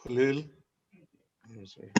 Khalil. Sorry.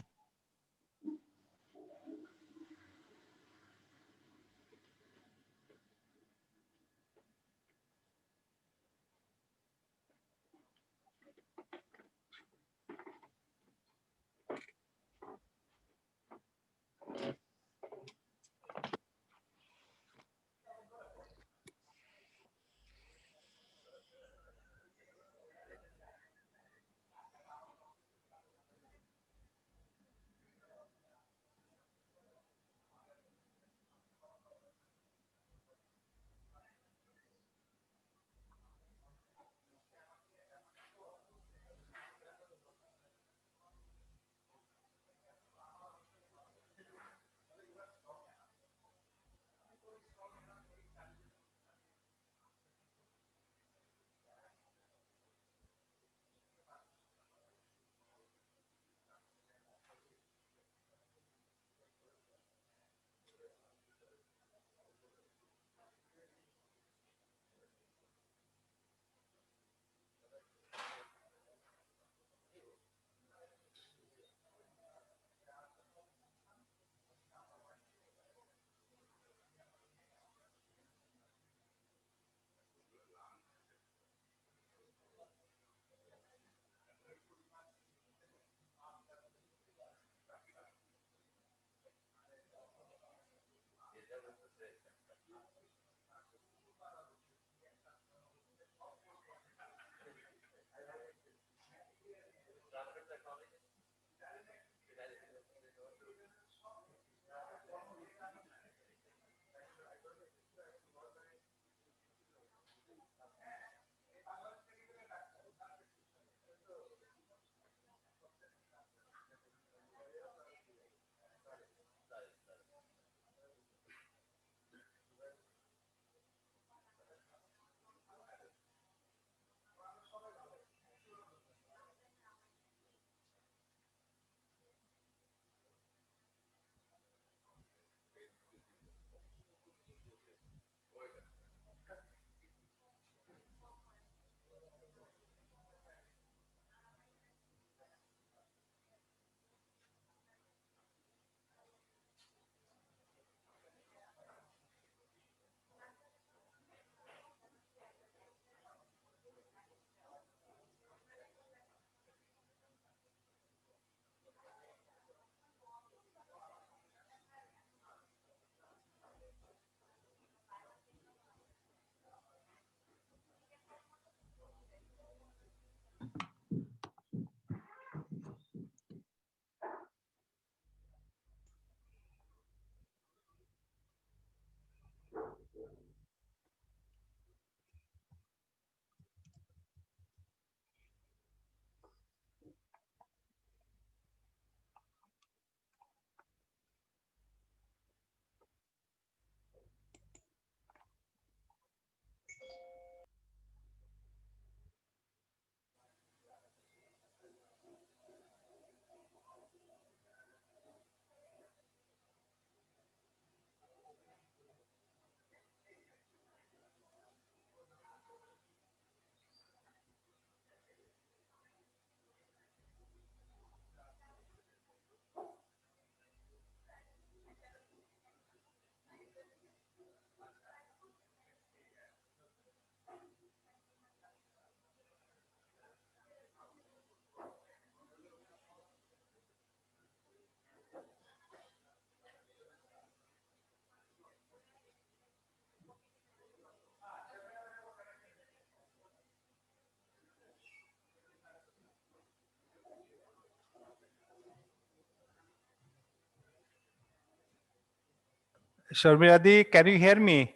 Sharmiradi, can you hear me?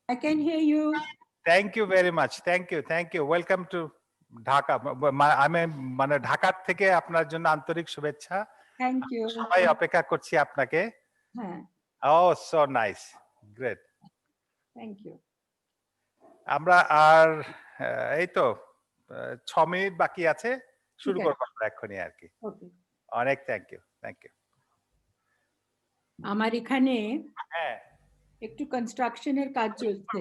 I can hear you. Thank you very much. Thank you. Thank you. Welcome to Dhaka. আমি মানে ঢাকা থেকে আপনার জন্য আন্তরিক শুভেচ্ছা। Thank you. সবাই অপেক্ষা করছি আপনাকে। হ্যাঁ। Oh, so nice. Great. Thank you. আমরা আর এই তো 6 মিনিট বাকি আছে, শুরু করব আমরা এখনই আর কি। ওকে। অনেক থ্যাংক ইউ। Thank you. আমার এখানে হ্যাঁ একটু কনস্ট্রাকশনের কাজ চলছে।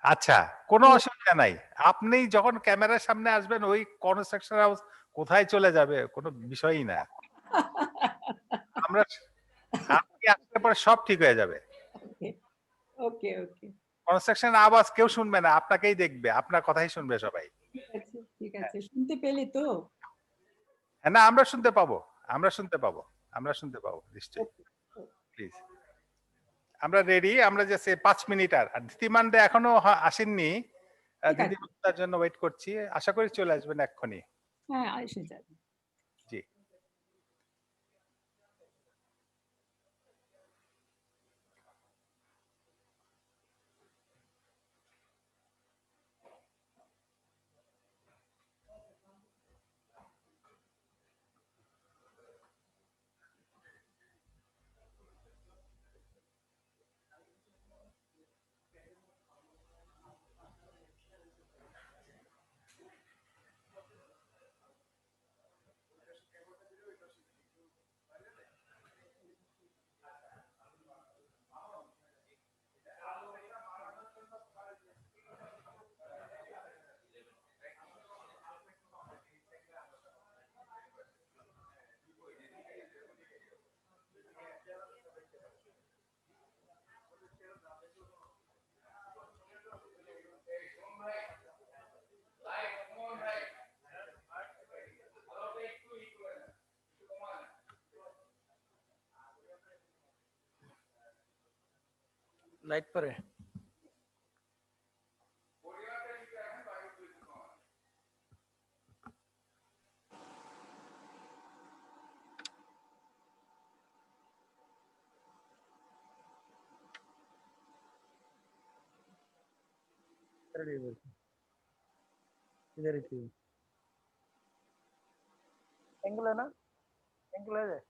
আচ্ছা, কোনো অসুবিধা নাই। আপনি যখন ক্যামেরার সামনে আসবেন ওই কনস্ট্রাকশন হাউস কোথায় চলে যাবে কোনো বিষয়ই না। আমরা আপনি আসলে পরে সব ঠিক হয়ে যাবে। ওকে ওকে ওকে, কনস্ট্রাকশন আওয়াজ কেউ শুনবে না, আপনাকেই দেখবে, আপনার কথাই শুনবে সবাই। ঠিক আছে, শুনতে পেলে তো? হ্যাঁ, না আমরা শুনতে পাবো, আমরা শুনতে পাবো, আমরা শুনতে পাবো নিশ্চয়ই। Okay, okay. প্লিজ আমরা রেডি, আমরা জাস্ট 5 মিনিট আর ধীতিমান দে এখনো আসেননি। ঠিক আছে, দিদি তার জন্য ওয়েট করছি, আশা করি চলে আসবেন এক্ষুনি। হ্যাঁ এসে যাবে। জি। লাইট পরে इधर ही थी एंगल है ना एंगल है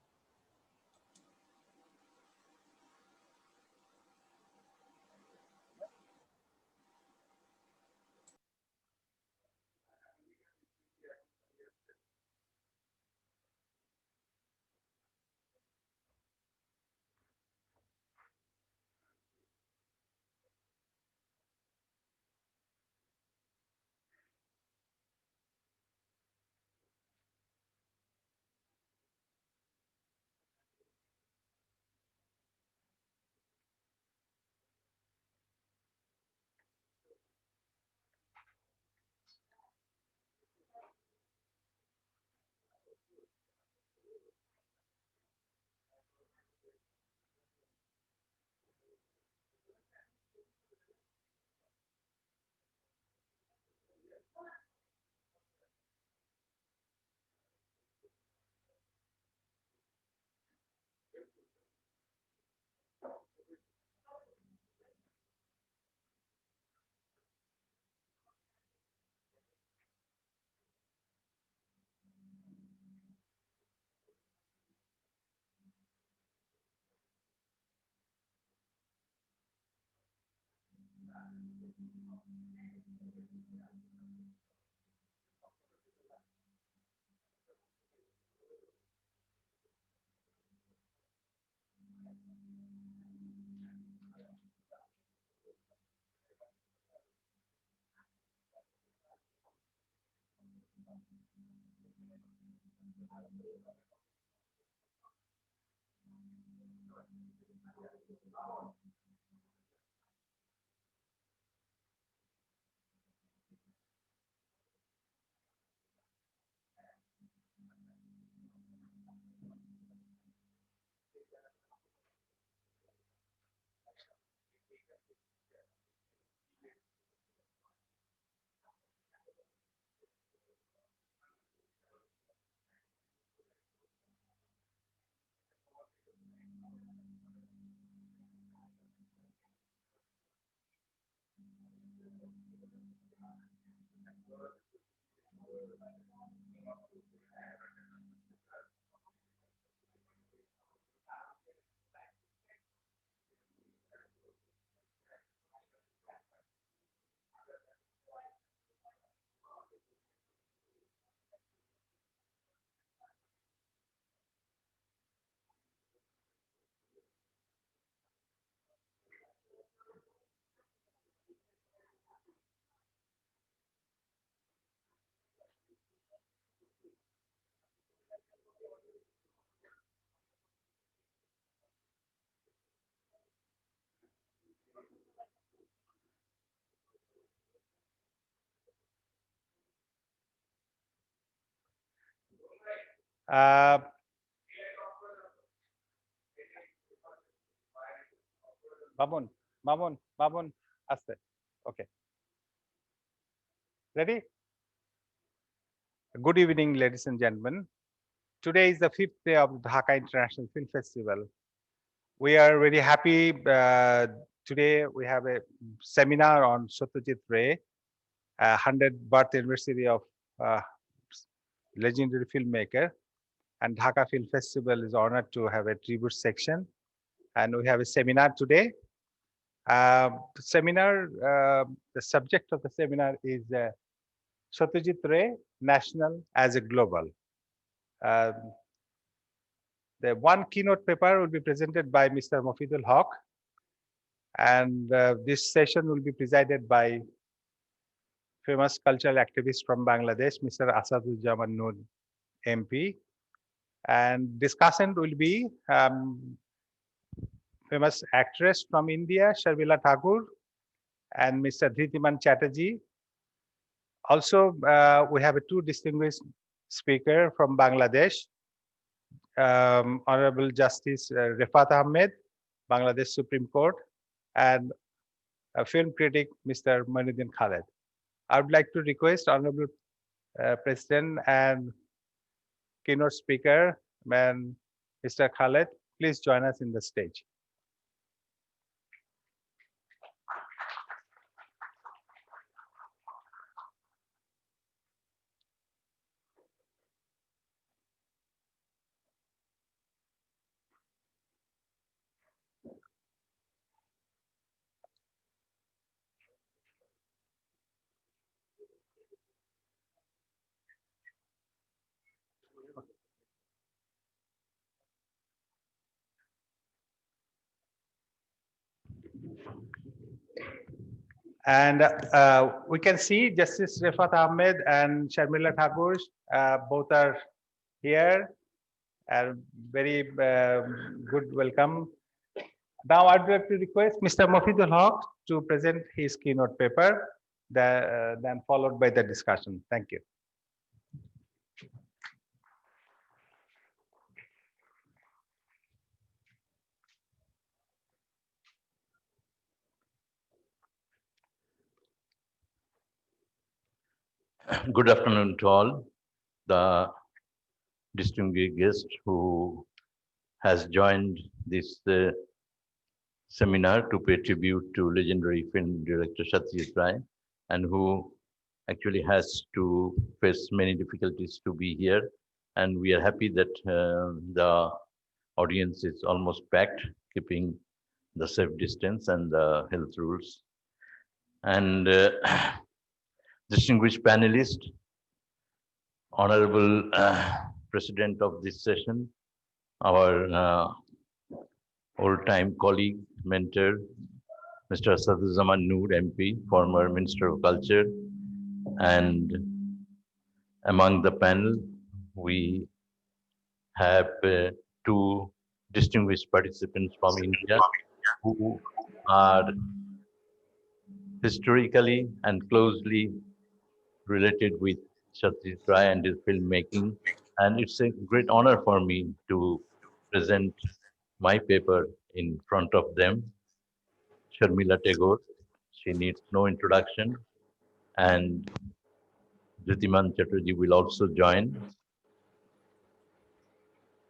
Uh, Babun, aste. Okay. Ready? Good evening, ladies and gentlemen. Today is the 5th day of the Dhaka International Film Festival. We are very happy. Today we have a seminar on Satyajit Ray, 100th birth anniversary of uh, legendary filmmaker. And Dhaka Film Festival is honored to have a tribute section. And we have a seminar today. The subject of the seminar is Satyajit Ray, National as a Global. Uh, the one keynote paper will be presented by Mr. Mofidul Haq, and this session will be presided by famous cultural activist from Bangladesh, Mr. Asaduzzaman Noor, MP. And discussant will be famous actress from India, Sharmila Thakur, and Mr. Dhritiman Chatterjee. Also, we have two distinguished speakers from Bangladesh, Honorable Justice Refat Ahmed, Bangladesh Supreme Court, and a film critic, Mr. Mainuddin Khaled. I would like to request Honorable President and keynote speaker, Mr. Khaled, please join us in the stage. And we can see Justice Refat Ahmed and Sharmila Thakur, both are here. And very good welcome. Now I'd like to request Mr. Mofidul Haq to present his keynote paper, then followed by the discussion. Thank you. Good afternoon to all the distinguished guest who has joined this seminar to pay tribute to legendary film director Satyajit Ray, and who actually has to face many difficulties to be here. And we are happy that the audience is almost packed, keeping the safe distance and the health rules. And distinguished panelist, honorable president of this session, our old-time colleague, mentor, Mr. Asaduzzaman Noor, MP, former Minister of Culture, and among the panel, we have two distinguished participants from India who are historically and closely related with Satyajit Ray and his filmmaking. And it's a great honor for me to present my paper in front of them. Sharmila Tagore, she needs no introduction, and Dhritiman Chatterjee will also join,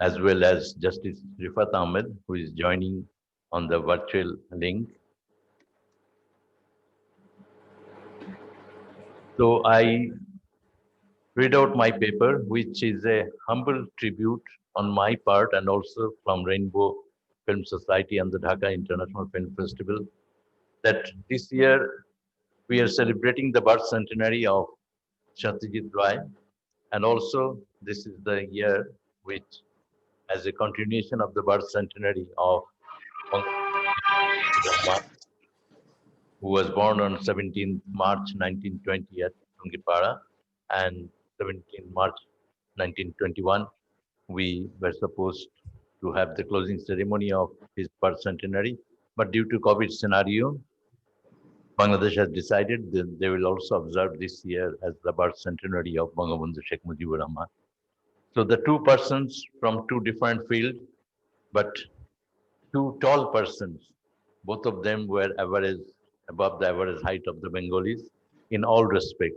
as well as Justice Refat Ahmed, who is joining on the virtual link. So I read out my paper, which is a humble tribute on my part and also from Rainbow Film Society and the Dhaka International Film Festival, that this year we are celebrating the birth centenary of Satyajit Ray, and also this is the year which, as a continuation of the birth centenary of who was born on 17th March 1920 at Tungipara, and 17th March 1921, we were supposed to have the closing ceremony of his birth centenary. But due to COVID scenario, Bangladesh has decided that they will also observe this year as the birth centenary of Bangabandhu Sheikh Mujibur Rahman. So the two persons from two different fields, but two tall persons, both of them were average, above the average height of the Bengalis in all respect.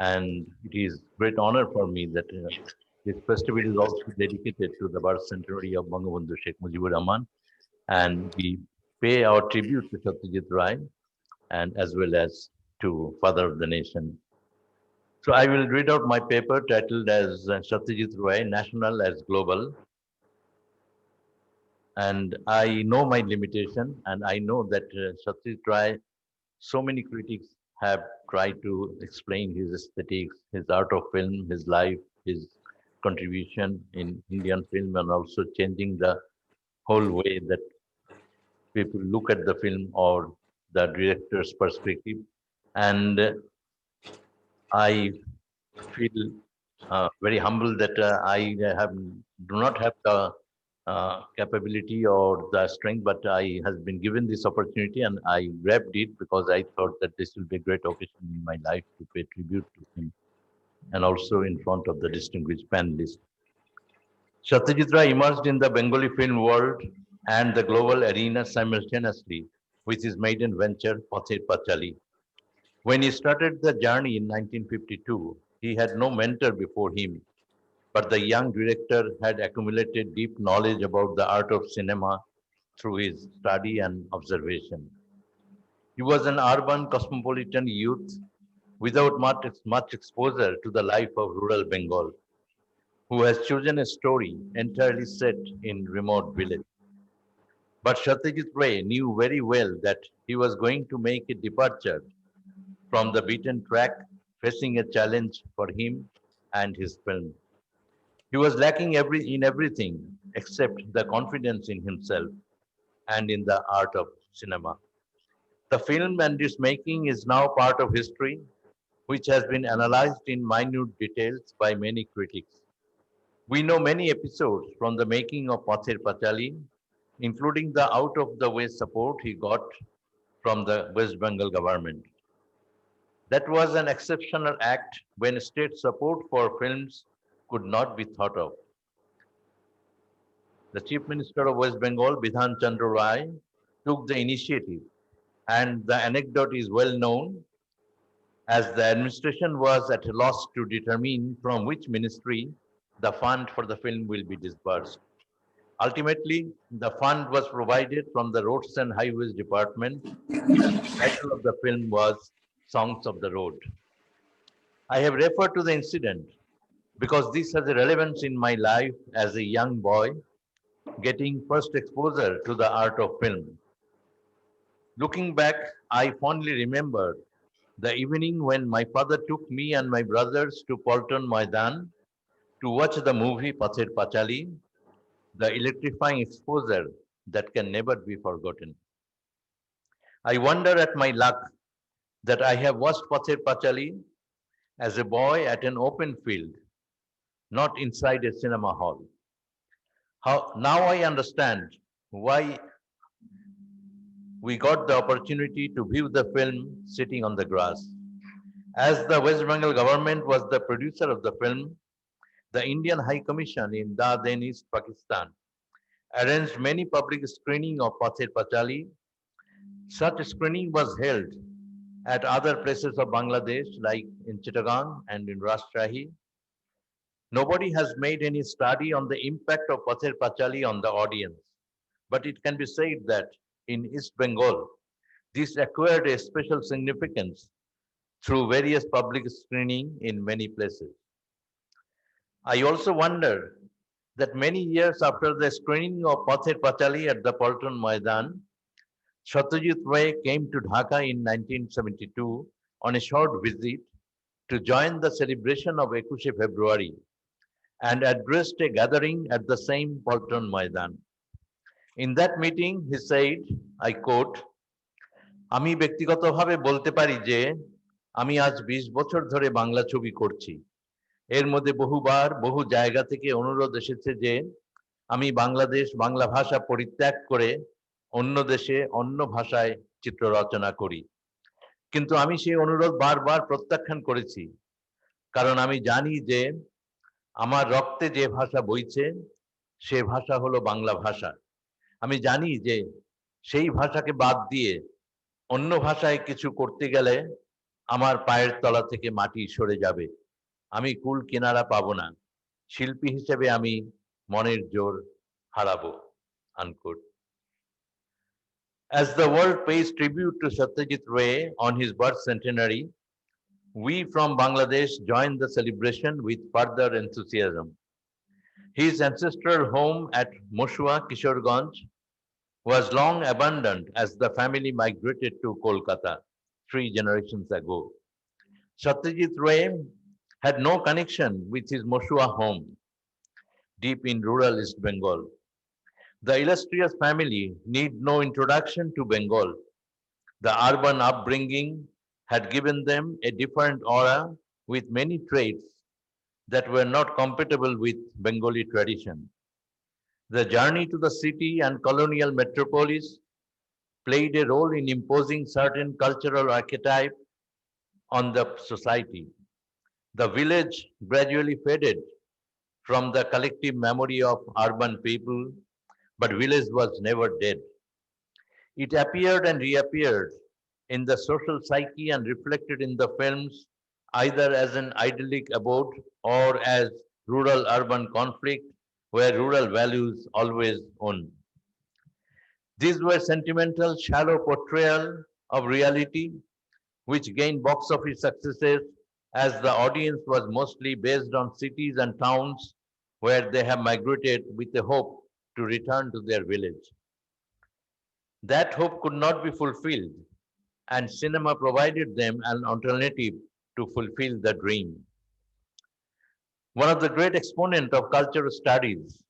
And it is great honor for me that this festival is also dedicated to the birth centenary of Bangabandhu Sheikh Mujibur Rahman, and we pay our tribute to Satyajit Ray and as well as to Father of the Nation. So I will read out my paper titled as Satyajit Ray, National as Global. And I know my limitation, and I know that Satyajit Ray, so many critics have tried to explain his aesthetics, his art of film, his life, his contribution in Indian film, and also changing the whole way that people look at the film or the director's perspective. And I feel very humble that I do not have the capability or the strength, but I has been given this opportunity and I grabbed it because I thought that this will be a great occasion in my life to pay tribute to him and also in front of the distinguished panelists. Satyajit Ray emerged in the Bengali film world and the global arena simultaneously with his maiden venture, Pather Pachali. When he started the journey in 1952, he had no mentor before him, but the young director had accumulated deep knowledge about the art of cinema through his study and observation. He was an urban cosmopolitan youth without much exposure to the life of rural Bengal, who has chosen a story entirely set in remote village. But Satyajit Ray knew very well that he was going to make a departure from the beaten track, facing a challenge for him and his film. He was lacking in everything except the confidence in himself and in the art of cinema. The film and its making is now part of history, which has been analyzed in minute details by many critics. We know many episodes from the making of Pather Pachali, including the out-of-the-way support he got from the West Bengal government. That was an exceptional act when state support for films could not be thought of. The Chief Minister of West Bengal, Bidhan Chandra Rai, took the initiative, and the anecdote is well known as the administration was at a loss to determine from which ministry the fund for the film will be disbursed. Ultimately, the fund was provided from the Roads and Highways Department, and the title of the film was Songs of the Road. I have referred to the incident because this has a relevance in my life as a young boy getting first exposure to the art of film. Looking back, I fondly remember the evening when my father took me and my brothers to Polton Maidan to watch the movie Pather Pachali, the electrifying exposure that can never be forgotten. I wonder at my luck that I have watched Pather Pachali as a boy at an open field, not inside a cinema hall. Now I understand why we got the opportunity to view the film sitting on the grass. As the West Bengal government was the producer of the film, the Indian High Commission in the then East Pakistan arranged many public screening of Pather Pachali. Such screening was held at other places of Bangladesh like in Chittagong and in Rajshahi. Nobody has made any study on the impact of Pather Pachali on the audience, but it can be said that in East Bengal, this acquired a special significance through various public screening in many places. I also wonder that many years after the screening of Pather Pachali at the Polton Maidan, Satyajit Ray came to Dhaka in 1972 on a short visit to join the celebration of 21 February and addressed a gathering at the same Polton Maidan. In that meeting, he said, I quote, আমি ব্যক্তিগতভাবে বলতে পারি যে আমি আজ 20 বছর ধরে বাংলা ছবি করছি। এর মধ্যে বহুবার বহু জায়গা থেকে অনুরোধ এসেছে যে আমি বাংলাদেশ বাংলা ভাষা পরিত্যাগ করে অন্য দেশে অন্য ভাষায় চিত্র রচনা করি। কিন্তু আমি সেই অনুরোধ বারবার প্রত্যাখ্যান করেছি, কারণ আমি জানি যে আমার রক্তে যে ভাষা বইছে সে ভাষা হলো বাংলা ভাষা। আমি জানি যে সেই ভাষাকে বাদ দিয়ে অন্য ভাষায় কিছু করতে গেলে আমার পায়ের তলা থেকে মাটি সরে যাবে, আমি কুল কিনারা পাবো না, শিল্পী হিসেবে আমি মনের জোর হারাবো। Unquote. As the world pays tribute to Satyajit Ray on his birth centenary, we from Bangladesh join the celebration with further enthusiasm. His ancestral home at Moshua, Kishoreganj, was long abandoned as the family migrated to Kolkata 3 generations ago. Satyajit Ray had no connection with his Moshua home, deep in rural East Bengal. The illustrious family need no introduction to Bengal. The urban upbringing had given them a different aura with many traits that were not compatible with Bengali tradition. The journey to the city and colonial metropolis played a role in imposing certain cultural archetype on the society. The village gradually faded from the collective memory of urban people, but village was never dead. It appeared and reappeared in the social psyche and reflected in the films either as an idyllic abode or as rural-urban conflict where rural values always won. These were sentimental, shallow portrayal of reality which gained box office successes as the audience was mostly based on cities and towns where they have migrated with a hope to return to their village. That hope could not be fulfilled, and cinema provided them an alternative to fulfill the dream. One of the great exponents of cultural studies,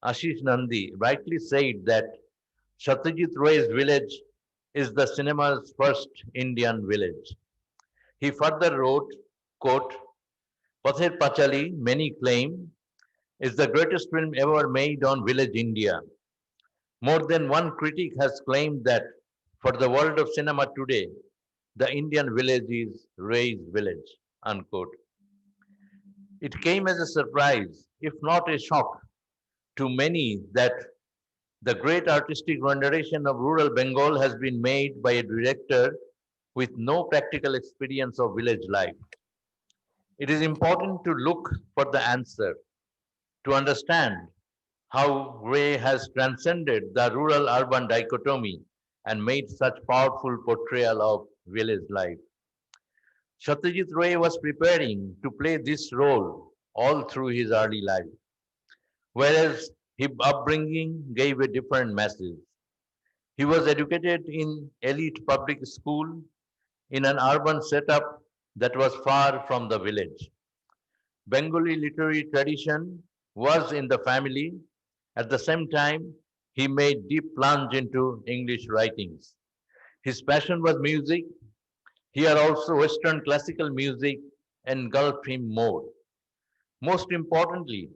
Ashish Nandi, rightly said that Satyajit Ray's village is the cinema's first Indian village. He further wrote, quote, Pather Pachali, many claim, is the greatest film ever made on village India. More than one critic has claimed that for the world of cinema today, the Indian village is Ray's village, unquote. It came as a surprise, if not a shock, to many that the great artistic rendition of rural Bengal has been made by a director with no practical experience of village life. It is important to look for the answer, to understand how Ray has transcended the rural-urban dichotomy and made such powerful portrayal of village life. Satyajit Ray was preparing to play this role all through his early life, whereas his upbringing gave a different message. He was educated in elite public school in an urban setup that was far from the village. Bengali literary tradition was in the family. At the same time, he made deep plunge into English writings. His passion was music. Here also Western classical music engulfed him more. Most importantly,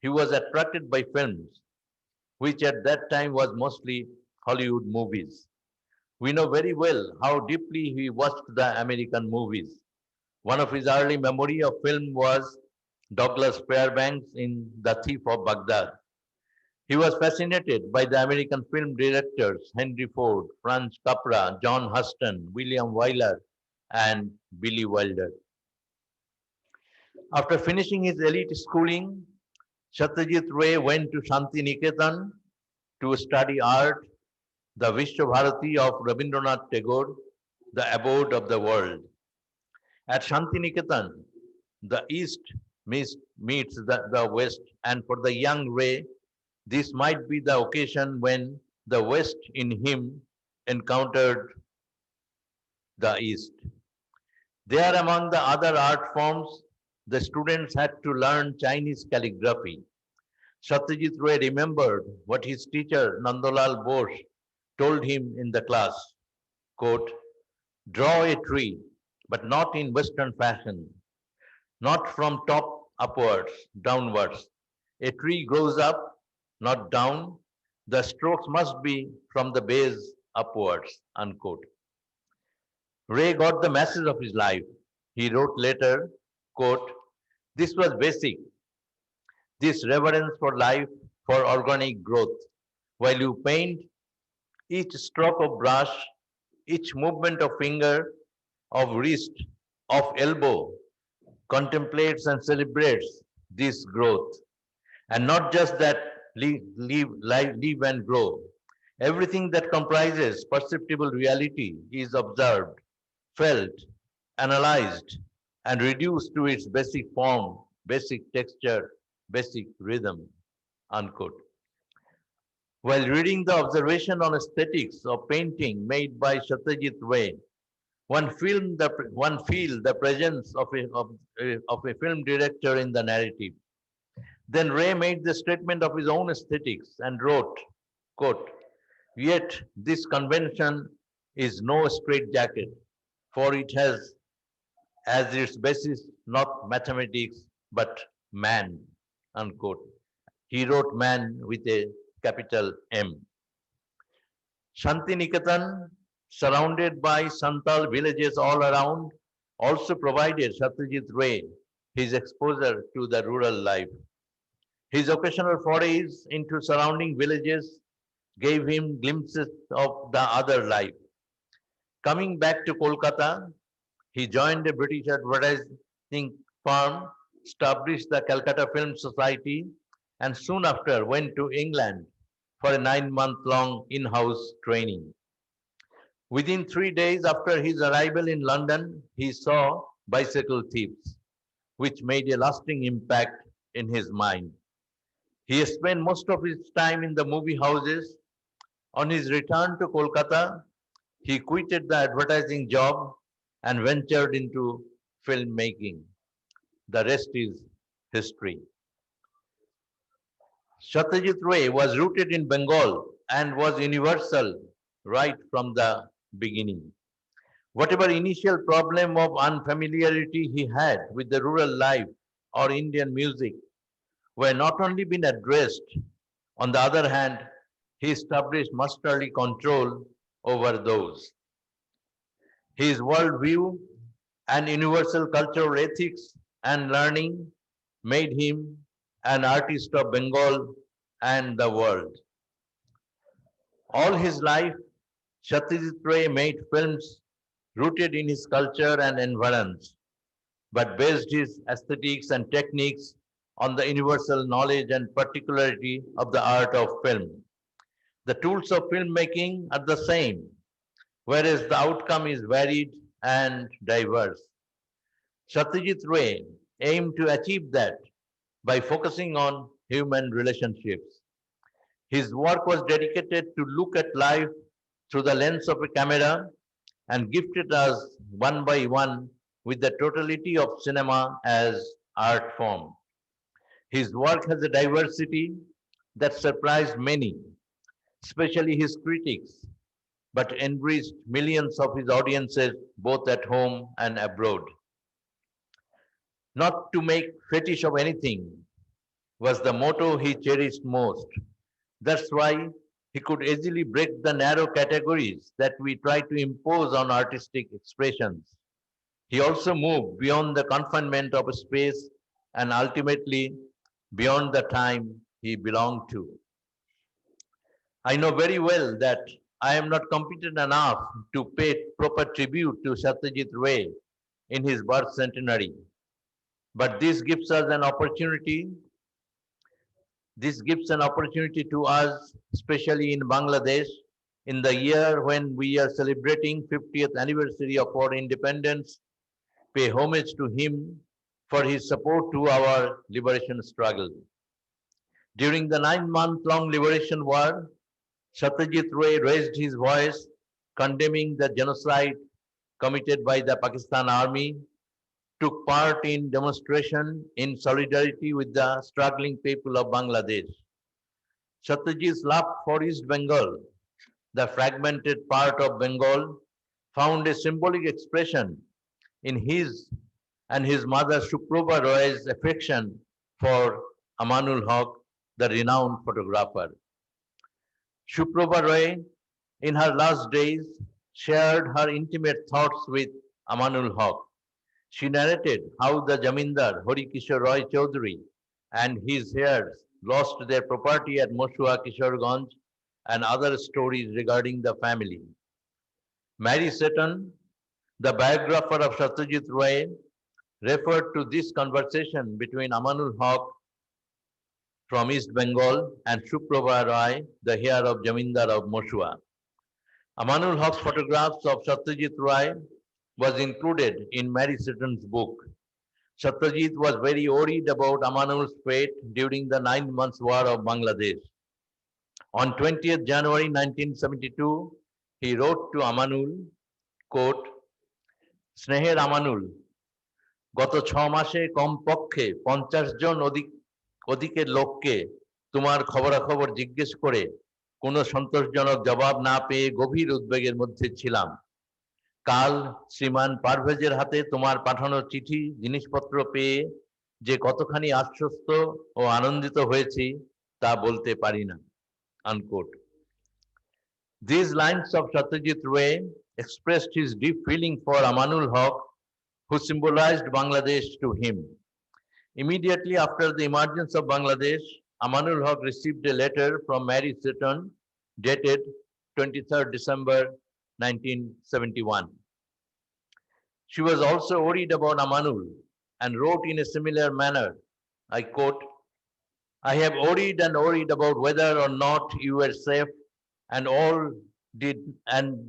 he was attracted by films, which at that time was mostly Hollywood movies. We know very well how deeply he watched the American movies. One of his early memory of film was Douglas Fairbanks in The Thief of Baghdad. He was fascinated by the American film directors Henry Ford, Franz Capra, John Huston, William Wyler, and Billy Wilder. After finishing his elite schooling, Satyajit Ray went to Shanti Niketan to study art, the Vishwabharati of Rabindranath Tagore, the abode of the world. At Shanti Niketan, the East meets the West, and for the young Ray, this might be the occasion when the West in him encountered the East. There, among the other art forms, the students had to learn Chinese calligraphy. Satyajit Ray remembered what his teacher Nandalal Bose told him in the class, quote, draw a tree, but not in Western fashion, not from top upwards, downwards. A tree grows up, not down. The strokes must be from the base upwards, unquote. Ray got the message of his life. He wrote later, quote, this was basic, this reverence for life, for organic growth. While you paint, each stroke of brush, each movement of finger, of wrist, of elbow, contemplates and celebrates this growth. And not just that, live and grow. Everything that comprises perceptible reality is observed, felt, analyzed, and reduced to its basic form, basic texture, basic rhythm. Unquote. While reading the observation on aesthetics of painting made by Satyajit Ray, one feel the presence of a film director in the narrative. Then Ray made the statement of his own aesthetics and wrote, quote, "Yet this convention is no straitjacket, for it has as its basis not mathematics but man," unquote. He wrote man with a capital M. Shantiniketan, surrounded by Santal villages all around, also provided Satyajit Ray his exposure to the rural life. His occasional forays into surrounding villages gave him glimpses of the other life. Coming back to Kolkata, he joined a British advertising firm, established the Calcutta Film Society, and soon after went to England for a 9-month-long in-house training. Within 3 days after his arrival in London, he saw Bicycle Thieves, which made a lasting impact in his mind. He spent most of his time in the movie houses. On his return to Kolkata, he quitted the advertising job and ventured into filmmaking. The rest is history. Satyajit Ray was rooted in Bengal and was universal right from the beginning. Whatever initial problem of unfamiliarity he had with the rural life or Indian music were not only been addressed, on the other hand, he established masterly control over those. His worldview and universal cultural ethics and learning made him an artist of Bengal and the world. All his life, Satyajit Ray made films rooted in his culture and environs, but based his aesthetics and techniques on the universal knowledge and particularity of the art of film. The tools of filmmaking are the same, whereas the outcome is varied and diverse. Satyajit Ray aimed to achieve that by focusing on human relationships. His work was dedicated to look at life through the lens of a camera and gifted us one by one with the totality of cinema as art form. His work has a diversity that surprised many, especially his critics, but enriched millions of his audiences both at home and abroad. Not to make fetish of anything was the motto he cherished most. That's why he could easily break the narrow categories that we try to impose on artistic expressions. He also moved beyond the confinement of a space and ultimately beyond the time he belonged to. I know very well that I am not competent enough to pay proper tribute to Satyajit Ray in his birth centenary. But this gives an opportunity to us, especially in Bangladesh, in the year when we are celebrating 50th anniversary of our independence, pay homage to him for his support to our liberation struggle. During the 9-month-long liberation war, Satyajit Ray raised his voice condemning the genocide committed by the Pakistan army, took part in demonstration in solidarity with the struggling people of Bangladesh. Satyajit's love for East Bengal, the fragmented part of Bengal, found a symbolic expression in his and his mother Suprabha Roy's affection for Amanul Haq, the renowned photographer. Suprabha Roy, in her last days, shared her intimate thoughts with Amanul Haq. She narrated how the Jamindar Hari Kishore Roy Chaudhary and his heirs lost their property at Moshua, Kishoreganj, and other stories regarding the family. Mary Seton, the biographer of Satyajit Ray, referred to this conversation between Amanul Haq from East Bengal and Suprabha Rai, the heir of Jamindar of Moshua. Amanul Haq's photographs of Satyajit Ray was included in Mary Seton's book. Satyajit was very worried about Amanul's fate during the 9 months war of Bangladesh. On 20th January 1972, he wrote to Amanul, quote, "Sneher Amanul, গত 6 মাসে কমপক্ষে 50 জন ওদিকের লোককে তোমার খবরাখবর জিজ্ঞেস করে কোনো সন্তোষজনক জবাব না পেয়ে গভীর উদ্বেগের মধ্যে ছিলাম। কাল শ্রীমান পারভেজের হাতে তোমার পাঠানো চিঠি জিনিসপত্র পেয়ে যে কতখানি আশ্বস্ত ও আনন্দিত হয়েছি তা বলতে পারি না।" Unquote. These lines of Satyajit Ray expressed his deep feeling for Amanul Haq, who symbolized Bangladesh to him. Immediately after the emergence of Bangladesh, Amanul Haq received a letter from Mary Seton dated 23rd December 1971. She was also worried about Amanul and wrote in a similar manner, I quote, "I have worried and worried about whether or not you were safe and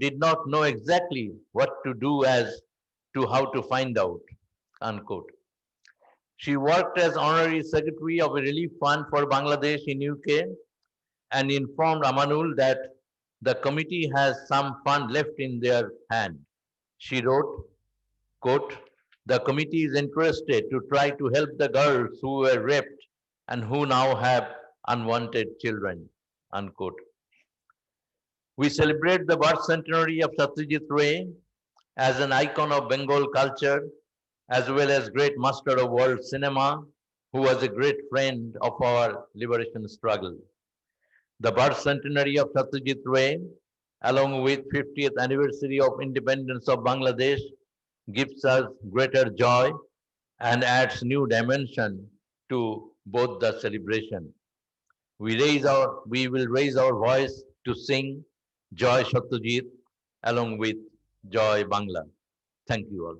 did not know exactly what to do as to how to find out." Unquote. She worked as honorary secretary of a relief fund for Bangladesh in UK and informed Amanul that the committee has some fund left in their hand. She wrote, quote, "The committee is interested to try to help the girls who were raped and who now have unwanted children." Unquote. We celebrate the birth centenary of Satyajit Ray as an icon of Bengal culture, as well as great master of world cinema, who was a great friend of our liberation struggle. The birth centenary of Satyajit Ray, along with 50th anniversary of independence of Bangladesh, gives us greater joy and adds new dimension to both the celebration. We will raise our voice to sing Joy Satyajit along with Joy Bangla. Thank you all.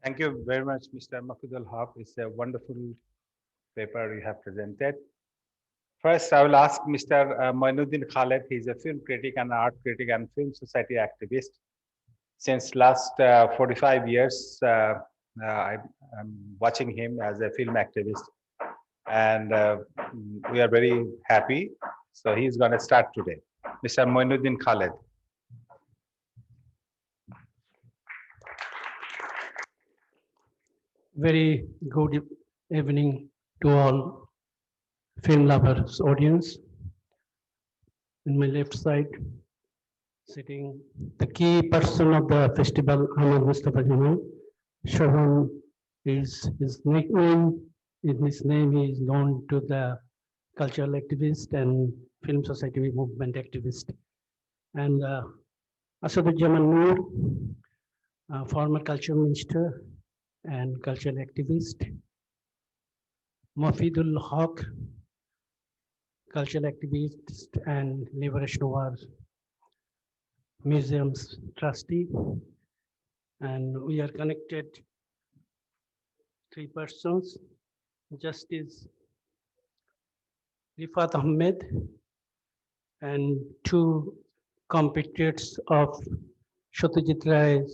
Thank you very much, Mr. Mafidul Haq. It's a wonderful paper you have presented. First, I will ask Mr. Moinuddin Khaled. He's a film critic and art critic and film society activist. Since last 45 years, I'm watching him as a film activist, and we are very happy. So he's going to start today. Mr. Moinuddin Khaled. Very good evening to all film lovers audience. In my left side, sitting the key person of the festival, Ahmad Mustafa Jamal. Shahan is his nickname. In his name, he is known to the cultural activist and film society movement activist. And Asadujaman Noor, former culture minister and cultural activist. Mafidul Haq, cultural activist and Liberation War Museums trustee. And we are connected 3 persons, Justice Rifat Ahmed and 2 compatriots of Satyajit Ray's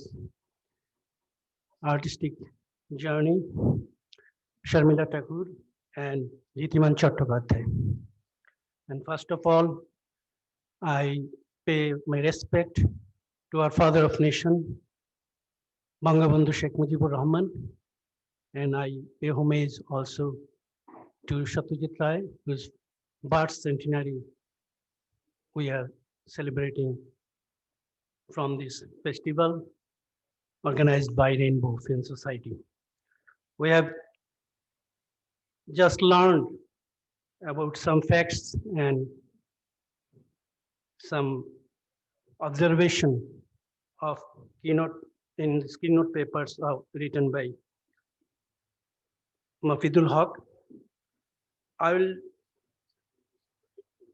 artistic journey, Sharmila Thakur and Ritiman Chattopadhyay. And first of all, I pay my respect to our father of nation, Bangabandhu Sheikh Mujibur Rahman, and I pay homage also to Satyajit Ray, whose birth centenary we are celebrating from this festival organized by Rainbow Film Society. We have just learned about some facts and some observation of keynote papers written by Mafidul Haq. I will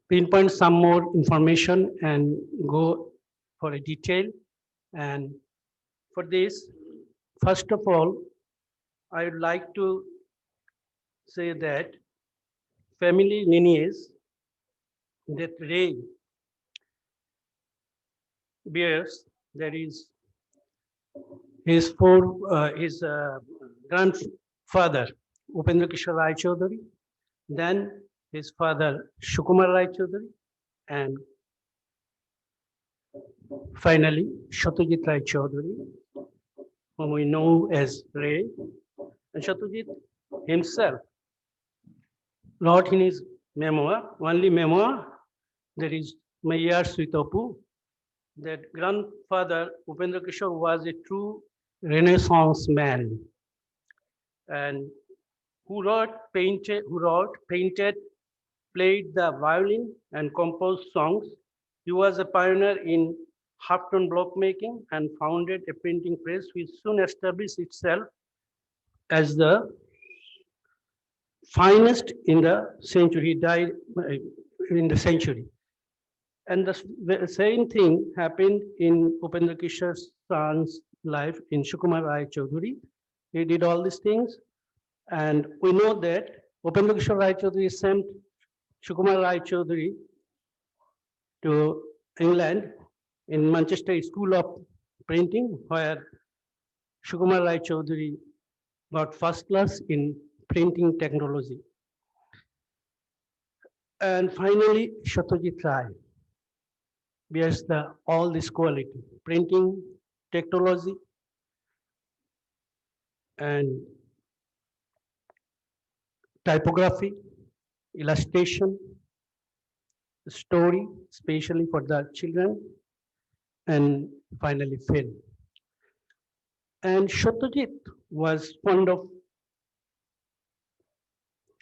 pinpoint some more information and go for a detail. And for this, first of all, I would like to say that family lineage that Ray bears, that is his grandfather Upendra Kishore Rai Chaudhary, then his father Shukumar Rai Chaudhary, and finally Satyajit Rai Chaudhary, whom we know as Ray. And Satyajit himself wrote in his memoir, only memoir, that is My Years with Apu, that grandfather Upendra Kishore was a true Renaissance man, and who painted, played the violin, and composed songs. He was a pioneer in half-tone block making and founded a printing press which soon established itself as the finest in the century. He died in the century. And the same thing happened in Upendra Kishore's son's life in Shukumar Rai Chaudhary. He did all these things. And we know that Upendra Kishore Rai Chaudhary sent Shukumar Rai Chaudhary to England in Manchester School of Printing, where Shukumar Rai Chaudhary got first class in printing technology. And finally, Satyajit Rai bears all this quality: printing technology and typography, illustration, story, especially for the children, and finally film. And Satyajit was fond of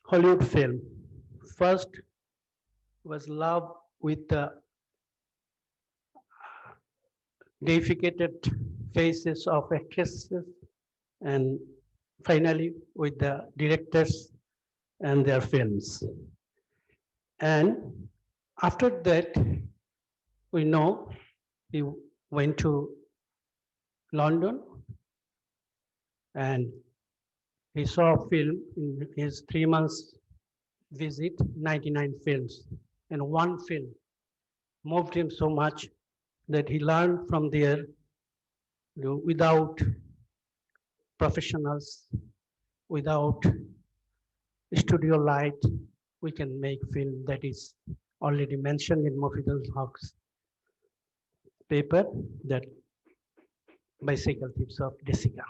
Hollywood film. First was love with the deificated faces of actresses, and finally with the directors and their films. And after that, we know he went to London and he saw a film in his 3 months visit, 99 films. And one film moved him so much that he learned from there, without professionals, without studio light, we can make film. That is already mentioned in Mafidul Haq's paper, that Bicycle Tips of Jessica.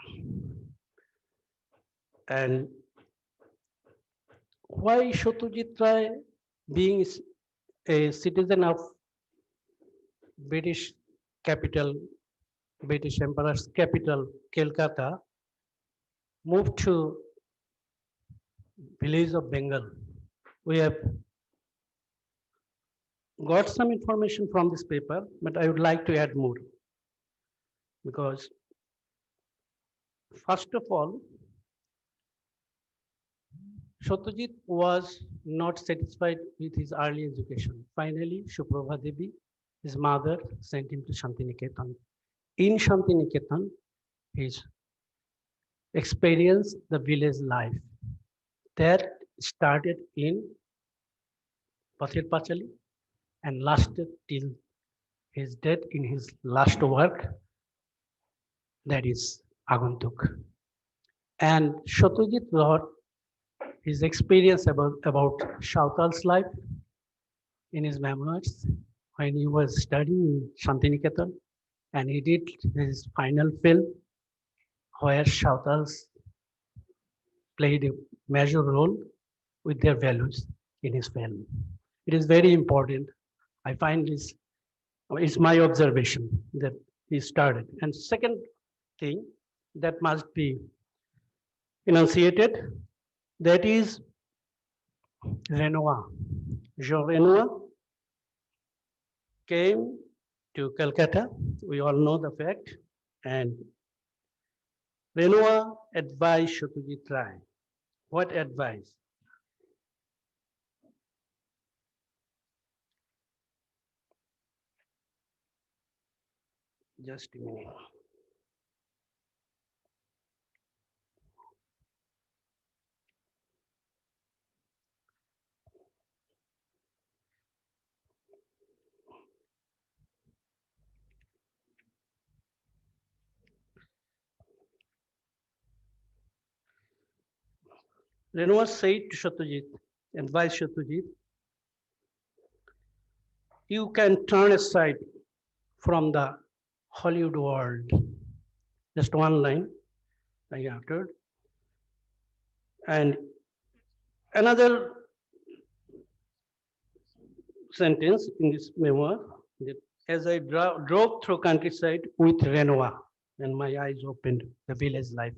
And why Satyajit Rai, being a citizen of British capital, British Emperor's capital, Calcutta, moved to village of Bengal? We have got some information from this paper, but I would like to add more. Because first of all, Satyajit was not satisfied with his early education. Finally, Suprabha Devi, his mother, sent him to Shantiniketan. In Shantiniketan, he experienced the village life. That started in Pathir Pachali and lasted till his death in his last work, that is Agantuk. And Satyajit wrote his experience about Shautal's life in his memoirs when he was studying in Shantiniketan, and he did his final film where Shautals played a major role with their values in his film. It is very important. I find this, it's my observation that he started. And second thing that must be enunciated, that is Renoir. Jean Renoir came to Calcutta. We all know the fact. And Renoir advised Satyajit Ray. What advice? Just a minute. Renoir said to Satyajit, advised Satyajit, you can turn aside from the Hollywood world. Just one line I uttered. And another sentence in this memoir that as I drove through countryside with Renoir and my eyes opened the village life.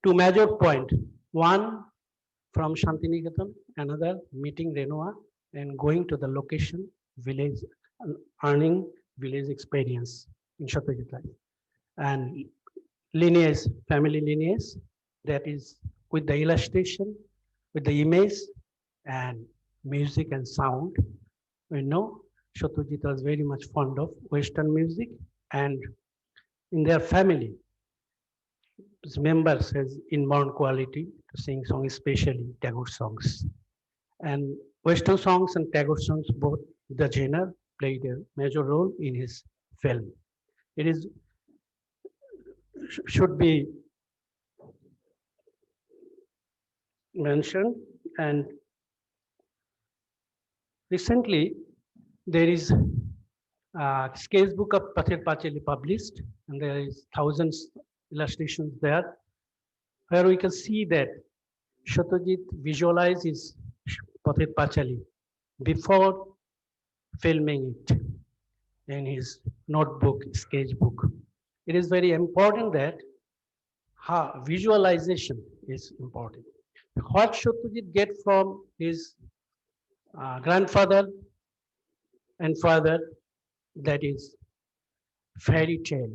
Two major points. One from Shantiniketan, another meeting Renoir and going to the location, village, earning village experience in Satyajit life. And lineage, family lineage, that is with the illustration, with the image and music and sound. We know Satyajit was very much fond of Western music, and in their family, his members has inborn quality to sing songs, especially Tagore songs. And Western songs and Tagore songs, both the genre, played a major role in his film. It is should be mentioned, and recently there is a sketchbook of Pather Pacheli published, and there is thousands illustrations there, where we can see that Satyajit visualizes Pather Pacheli before filming it in his notebook, sketchbook. It is very important that visualization is important. What Satyajit get from his grandfather and father, that is fairy tale,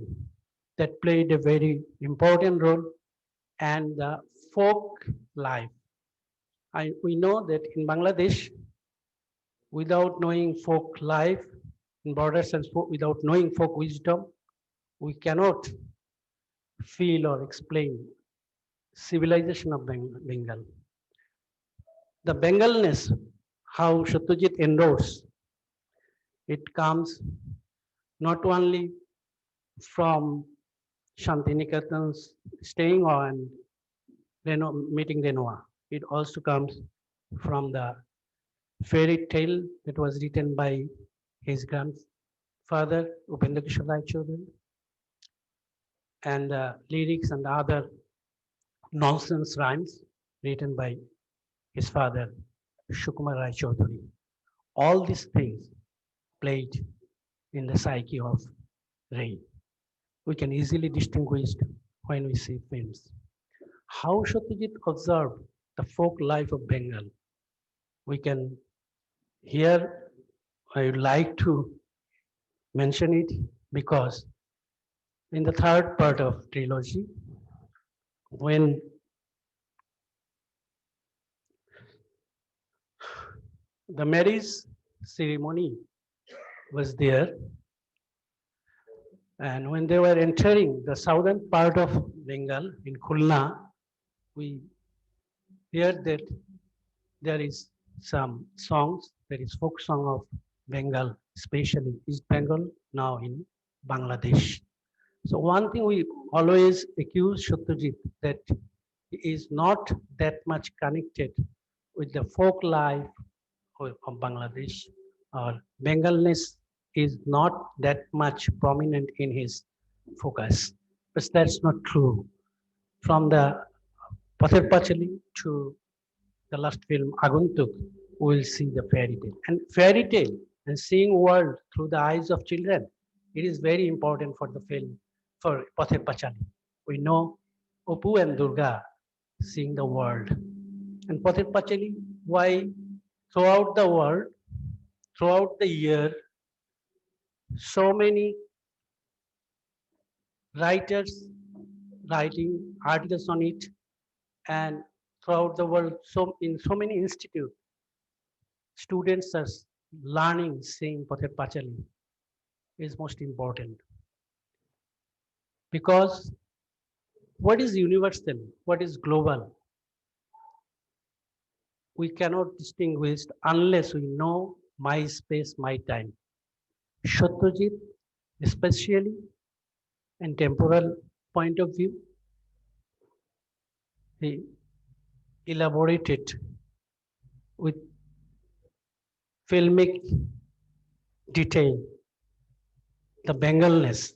that played a very important role, and the folk life. We know that in Bangladesh, without knowing folk life, in borders and without knowing folk wisdom, we cannot feel or explain civilization of Bengal. The Bengalness, how Satyajit endorses, it comes not only from Shantiniketan's staying on meeting Renoir, it also comes from the fairy tale that was written by his grandfather, Upendra Kishore Rai Chaudhary, and lyrics and other nonsense rhymes written by his father, Sukumar Rai Chaudhary. All these things played in the psyche of Ray. We can easily distinguish when we see films. How Satyajit observed the folk life of Bengal? We can here, I would like to mention it because in the third part of trilogy, when the marriage ceremony was there, and when they were entering the southern part of Bengal in Khulna, we hear that there is some songs, there is folk song of Bengal, especially East Bengal, now in Bangladesh. So one thing we always accuse Satyajit that he is not that much connected with the folk life of Bangladesh, or Bengalness is not that much prominent in his focus. But that's not true. From the Pather Pacheli to the last film Aguntuk, we will see the fairy tale. And fairy tale and seeing world through the eyes of children, it is very important for the film, for Pather Pachali. We know Opu and Durga seeing the world. And Pather Pachali, why throughout the world, throughout the year, So many writers writing articles on it, and throughout the world, so in so many institutes, students are learning saying Pather Pachali is most important, because what is universal, what is global, we cannot distinguish unless we know my space, my time. Satyajit, especially in temporal point of view, he elaborated with filmic detail the Bengalness.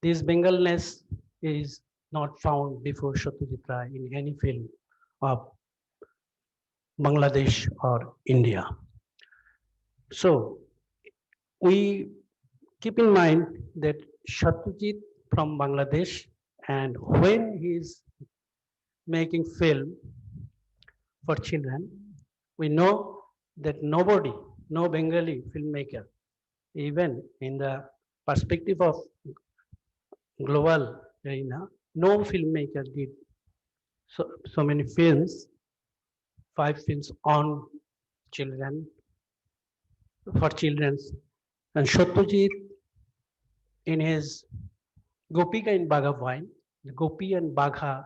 This Bengalness is not found before Satyajit Ray in any film of Bangladesh or India. So we keep in mind that Satyajit from Bangladesh, and when he is making film for children, we know that nobody, no Bengali filmmaker, even in the perspective of global arena, no filmmaker did so many films, 5 films on children, for children. And Satyajit, in his Gopika in Bhagavine, the Gopi and Bagha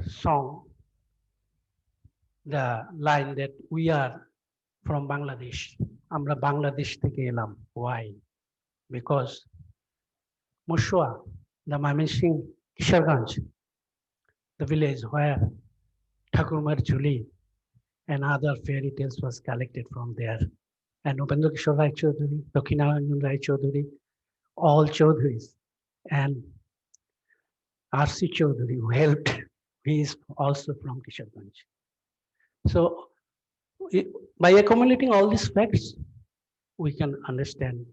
song, the line that we are from Bangladesh. Amra Bangladesh থেকে এলাম. Why? Because Mushwa, the Mymensingh Kisharganj, the village where Thakurmar Juli and other fairy tales was collected from there. And Upendra Kishore Rai Chaudhuri, Lokinaranjan Rai Chaudhuri, all Chaudhuris, and R.C. Chaudhuri, who helped, he is also from Kisharganj. So by accumulating all these facts, we can understand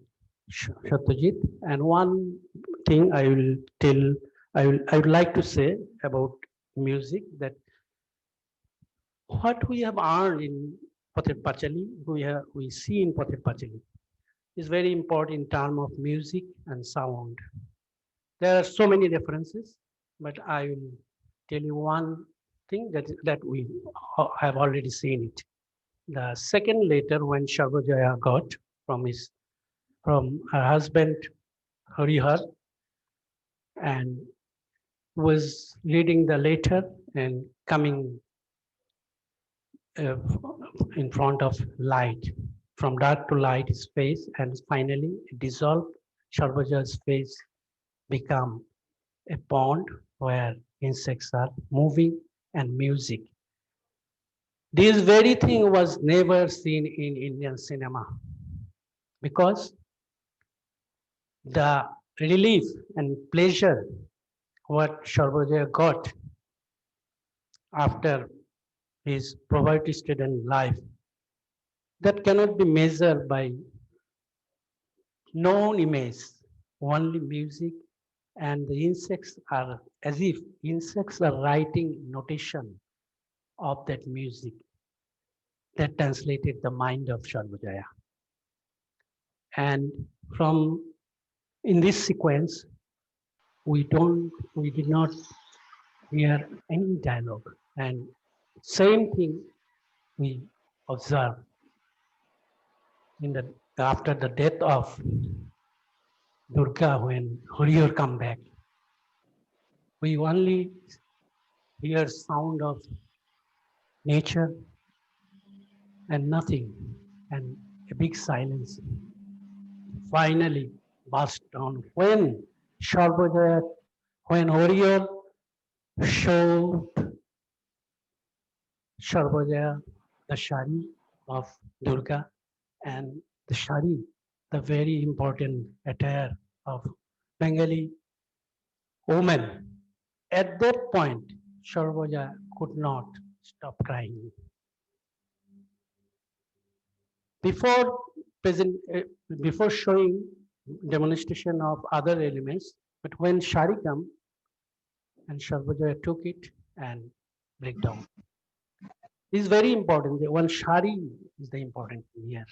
Satyajit. And one thing I would like to say about music, that what we have earned in Pather Pachali, we see in Pather Pachali, is very important in terms of music and sound. There are so many references, but I will tell you one thing that we have already seen it. The second letter when Sarvajaya got from her husband Harihar, and was reading the letter and coming in front of light, from dark to light his face, and finally dissolved. Sarvajaya's face become a pond where insects are moving and music. This very thing was never seen in Indian cinema, because the relief and pleasure what Sarvajaya got after his poverty-stricken life, that cannot be measured by known image, only music, and the insects are as if insects are writing notation of that music that translated the mind of Sarvajaya. And from in this sequence, we did not hear any dialogue, and same thing we observe in the after the death of Durga, when Huriyar come back. We only hear sound of nature and nothing, and a big silence finally burst down when Sarvajaya, when Huriyar showed Sarvajaya the shari of Durga, and the shari, the very important attire of Bengali woman. At that point, Sarvajaya could not stop crying. Before before showing demonstration of other elements, but when shari come, and Sarvajaya took it and break down. This is very important. The one shari is the important thing here.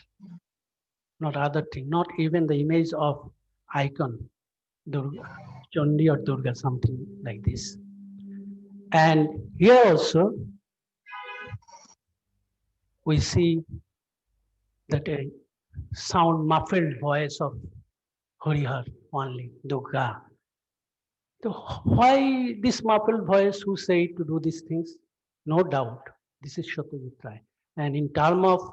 not other thing, not even the image of icon, Durga, Chandi or Durga, something like this. And here also, we see that a sound muffled voice of Harihar only, Durga. So why this muffled voice who say to do these things? No doubt, this is Satyajit Ray. And in terms of,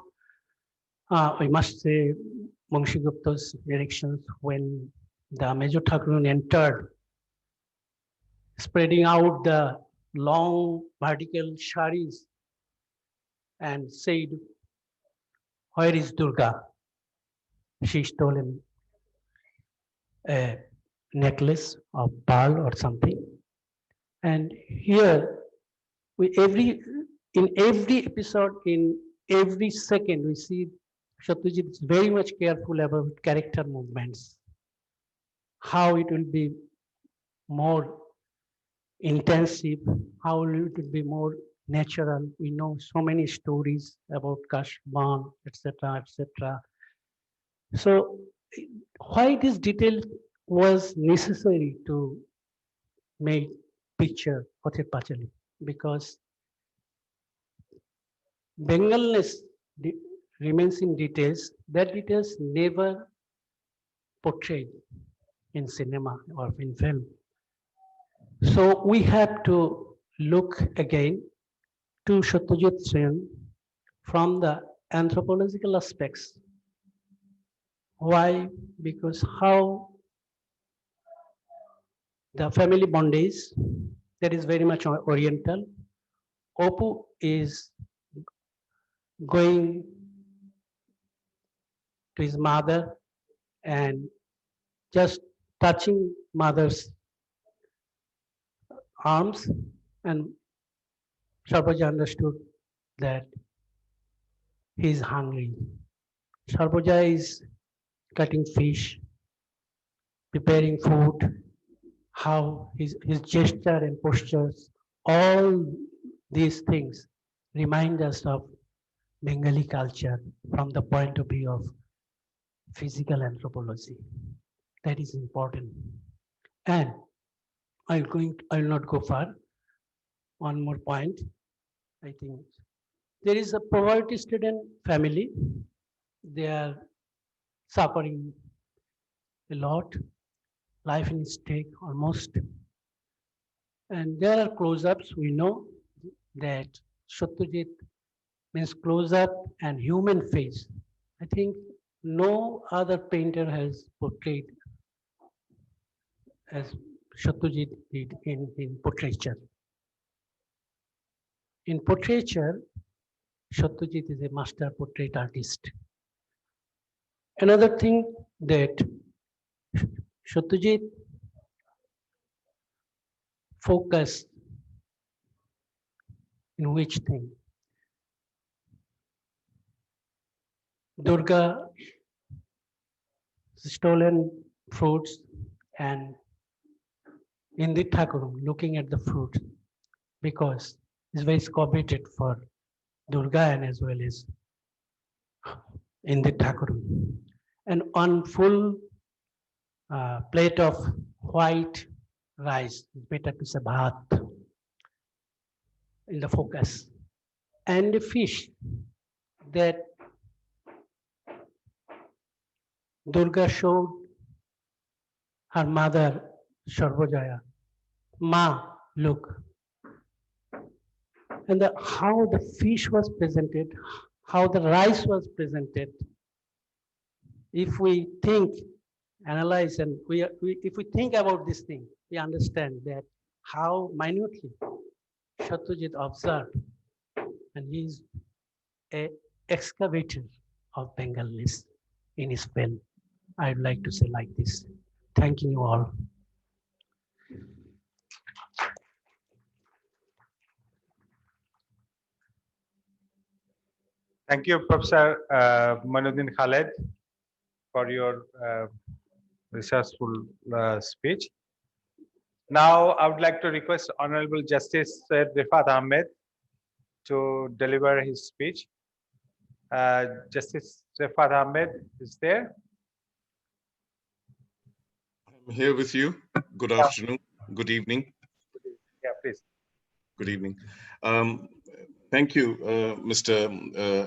I must say, Munshi Gupta's directions when the Major Thakurun entered, spreading out the long vertical sharis and said, "Where is Durga?" She stolen a necklace of pearl or something. And here, we in every episode, in every second, we see Satyajit is very much careful about character movements, how it will be more intensive, how it will be more natural. We know so many stories about Kashban, etc., etc. So, why this detail was necessary to make picture Pathet Pachali? Because Bengalness remains in details. That details never portrayed in cinema or in film. So we have to look again to Satyajit Sen from the anthropological aspects. Why? Because how the family bondage that is very much oriental. Opu is going to his mother and just touching mother's arms, and Sarboja understood that he is hungry. Sarboja is cutting fish, preparing food, how his gesture and postures, all these things remind us of Bengali culture from the point of view of physical anthropology. That is important. And I will not go far. One more point, I think. There is a poverty student family. They are suffering a lot, life in stake almost. And there are close-ups. We know that Satyajit means close-up and human face. I think no other painter has portrayed as Satyajit did in portraiture. In portraiture, Satyajit is a master portrait artist. Another thing that Satyajit focused in which thing? Durga stolen fruits and in the Thakurum looking at the fruit because it's very coveted for Durga and as well as in the Thakurum. And on full plate of white rice, better to say bhat, in the focus. And the fish that Durga showed her mother Sarvojaya, Ma, look. And how the fish was presented, how the rice was presented. If we think, analyze, and if we think about this thing, we understand that how minutely Satyajit observed, and he is an excavator of Bengalese in his film. I'd like to say like this. Thanking you all. Thank you, Professor Manuddin Khaled, for your resourceful speech. Now, I would like to request Honorable Justice Syed Rifat Ahmed to deliver his speech. Justice Sefat Ahmed is there. I'm here with you. Good afternoon, good evening, Yeah, please. good evening. Thank you, Mr.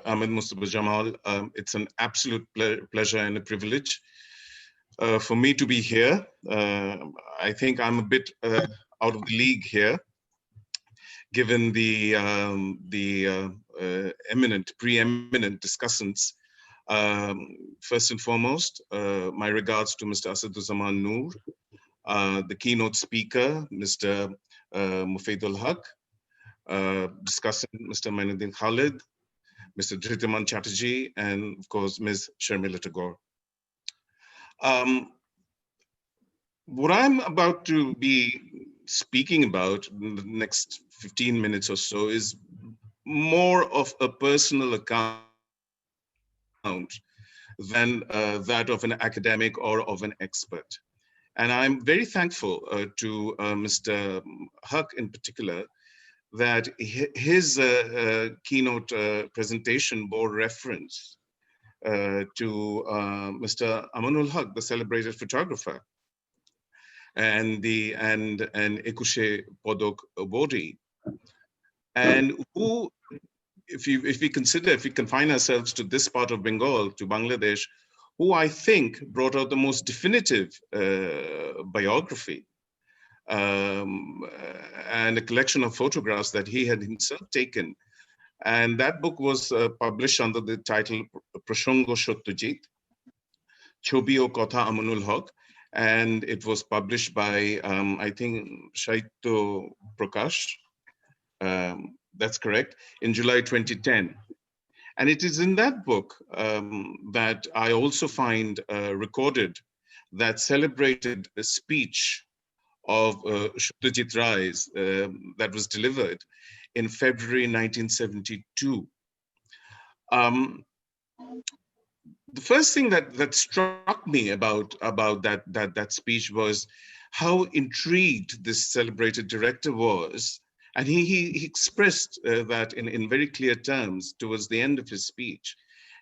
Ahmed Mustafa Jamal. It's an absolute pleasure and a privilege for me to be here. I think I'm a bit out of the league here, given the preeminent discussants. First and foremost, my regards to Mr. Asaduzzaman Noor, the keynote speaker, Mr. Mufidul Haq, discussing Mr. Mainuddin Khalid, Mr. Dhritiman Chatterjee, and of course, Ms. Sharmila Tagore. What I'm about to be speaking about in the next 15 minutes or so is more of a personal account than that of an academic or of an expert. And I'm very thankful to Mr. Haq in particular, that his keynote presentation bore reference to Mr. Amanul Haq, the celebrated photographer, and Ekushe Podok Bodi, and who, if we confine ourselves to this part of Bengal, to Bangladesh, who I think brought out the most definitive biography and a collection of photographs that he had himself taken. And that book was published under the title Prashango Satyajit, Chobi o Kotha Amanul Haq, and it was published by, I think, Shaityo Prakash, that's correct, in July 2010. And it is in that book that I also find recorded that celebrated a speech of Satyajit Ray's that was delivered in February 1972. The first thing that struck me about that speech was how intrigued this celebrated director was. And he expressed that in very clear terms towards the end of his speech,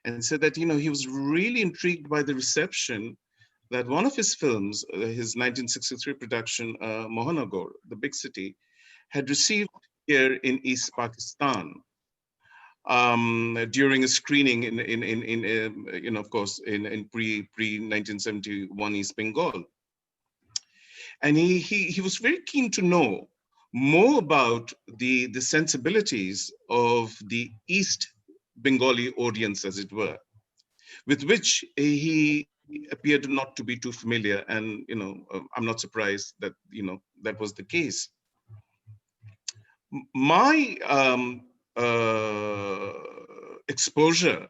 and said that, he was really intrigued by the reception that one of his films, his 1963 production, Mohanagar, the big city, had received here in East Pakistan during a screening of course, in pre-1971 East Bengal. And he was very keen to know more about the sensibilities of the East Bengali audience, as it were, with which he appeared not to be too familiar. And, I'm not surprised that, that was the case. My exposure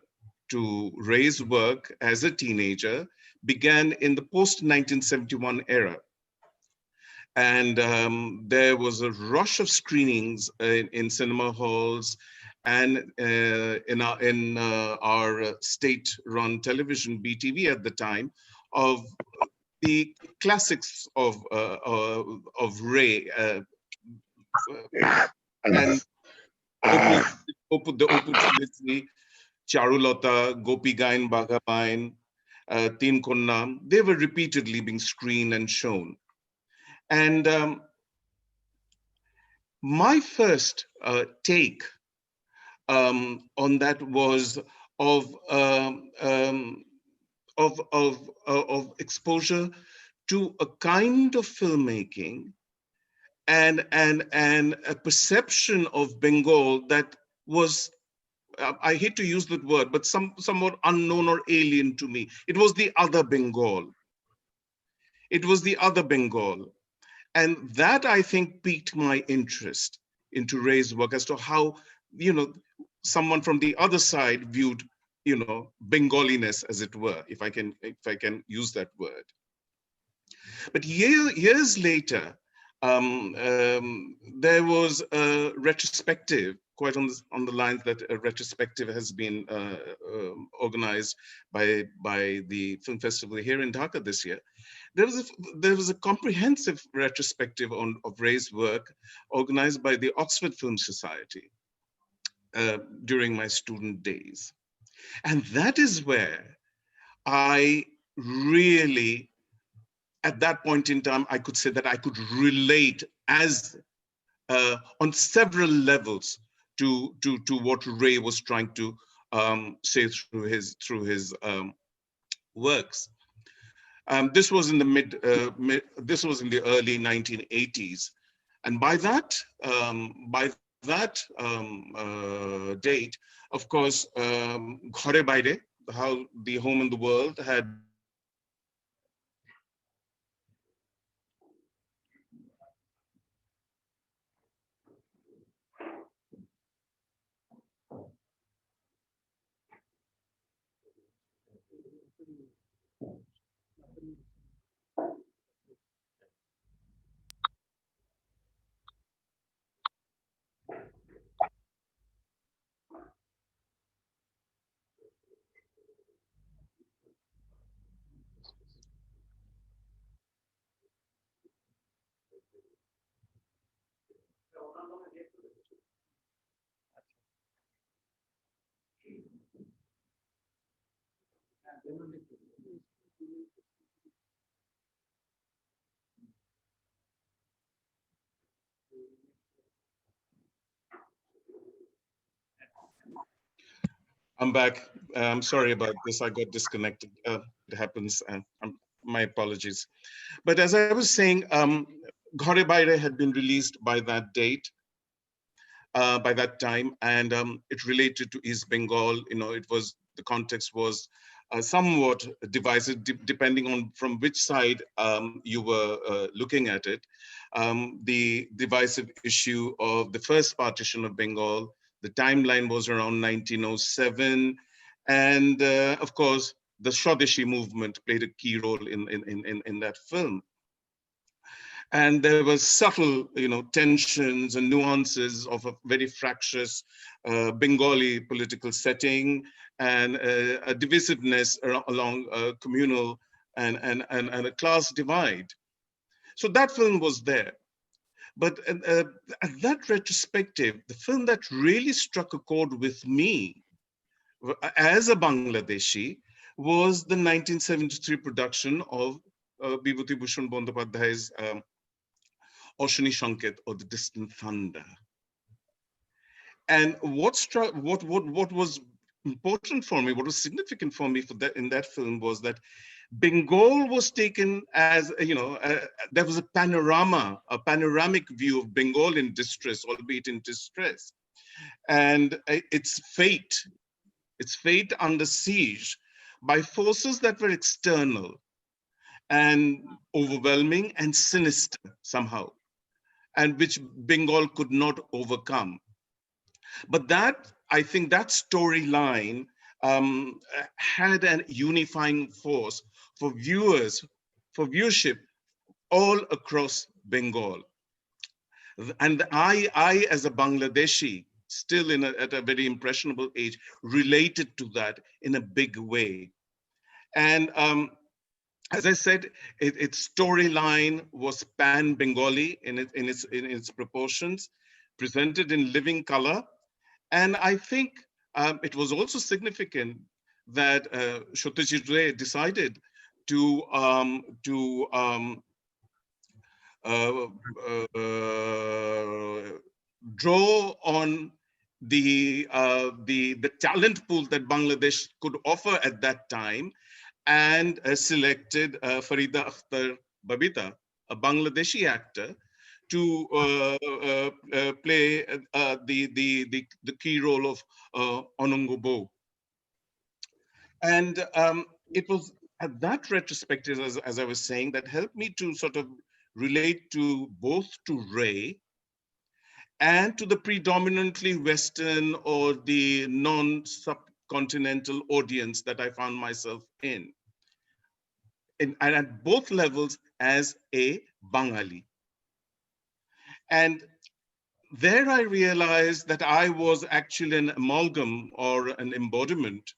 to Ray's work as a teenager began in the post-1971 era. And there was a rush of screenings in cinema halls and in our state-run television, BTV at the time, of the classics of Ray and the Opu Charulata, Gopi Gain Bagapain, Teen Konna, they were repeatedly being screened and shown. And my first take on that was of exposure to a kind of filmmaking and a perception of Bengal that was, I hate to use that word, but somewhat unknown or alien to me. It was the other Bengal. It was the other Bengal. And that, I think, piqued my interest into Ray's work as to how, someone from the other side viewed, Bengaliness, as it were, if I can use that word. But years later, there was a retrospective, quite on the lines that a retrospective has been organized by the film festival here in Dhaka this year. There was a comprehensive retrospective of Ray's work organized by the Oxford Film Society during my student days. And that is where I really, at that point in time, I could say that I could relate as on several levels to what Ray was trying to say through his works. This was in the this was in the early 1980s, and by that date, of course, Ghore Baire, how the home in the world had I'm back. I'm sorry about this. I got disconnected. It happens. My apologies. But as I was saying, Ghore Baire had been released by that date, by that time, and it related to East Bengal. You know, it was, the context was somewhat divisive, depending on from which side you were looking at it. The divisive issue of the first partition of Bengal, the timeline was around 1907. And of course, the Swadeshi movement played a key role in that film. And there was subtle, you know, tensions and nuances of a very fractious Bengali political setting, and a divisiveness along communal and a class divide. So that film was there. But at that retrospective, the film that really struck a chord with me as a Bangladeshi was the 1973 production of Bibhuti Bhushan Bandyopadhyay's Oshani Sanket, or The Distant Thunder. And what was important for me, what was significant for me for that in that film was that Bengal was taken as, you know, there was a panoramic view of Bengal in distress, albeit in distress, and its fate under siege by forces that were external and overwhelming and sinister somehow, and which Bengal could not overcome. But that, I think that storyline had an unifying force for viewership all across Bengal. And I as a Bangladeshi, still at a very impressionable age, related to that in a big way. And as I said, its storyline was pan-Bengali in its proportions, presented in living color. And I think it was also significant that Satyajit Ray decided to draw on the talent pool that Bangladesh could offer at that time, and selected Farida Akhtar Babita, a Bangladeshi actor, to play the key role of Onongo Bo. And it was at that retrospective, as I was saying, that helped me to sort of relate to both to Ray and to the predominantly Western or the non-subcontinental audience that I found myself in. And at both levels as a Bangali. And there I realized that I was actually an amalgam or an embodiment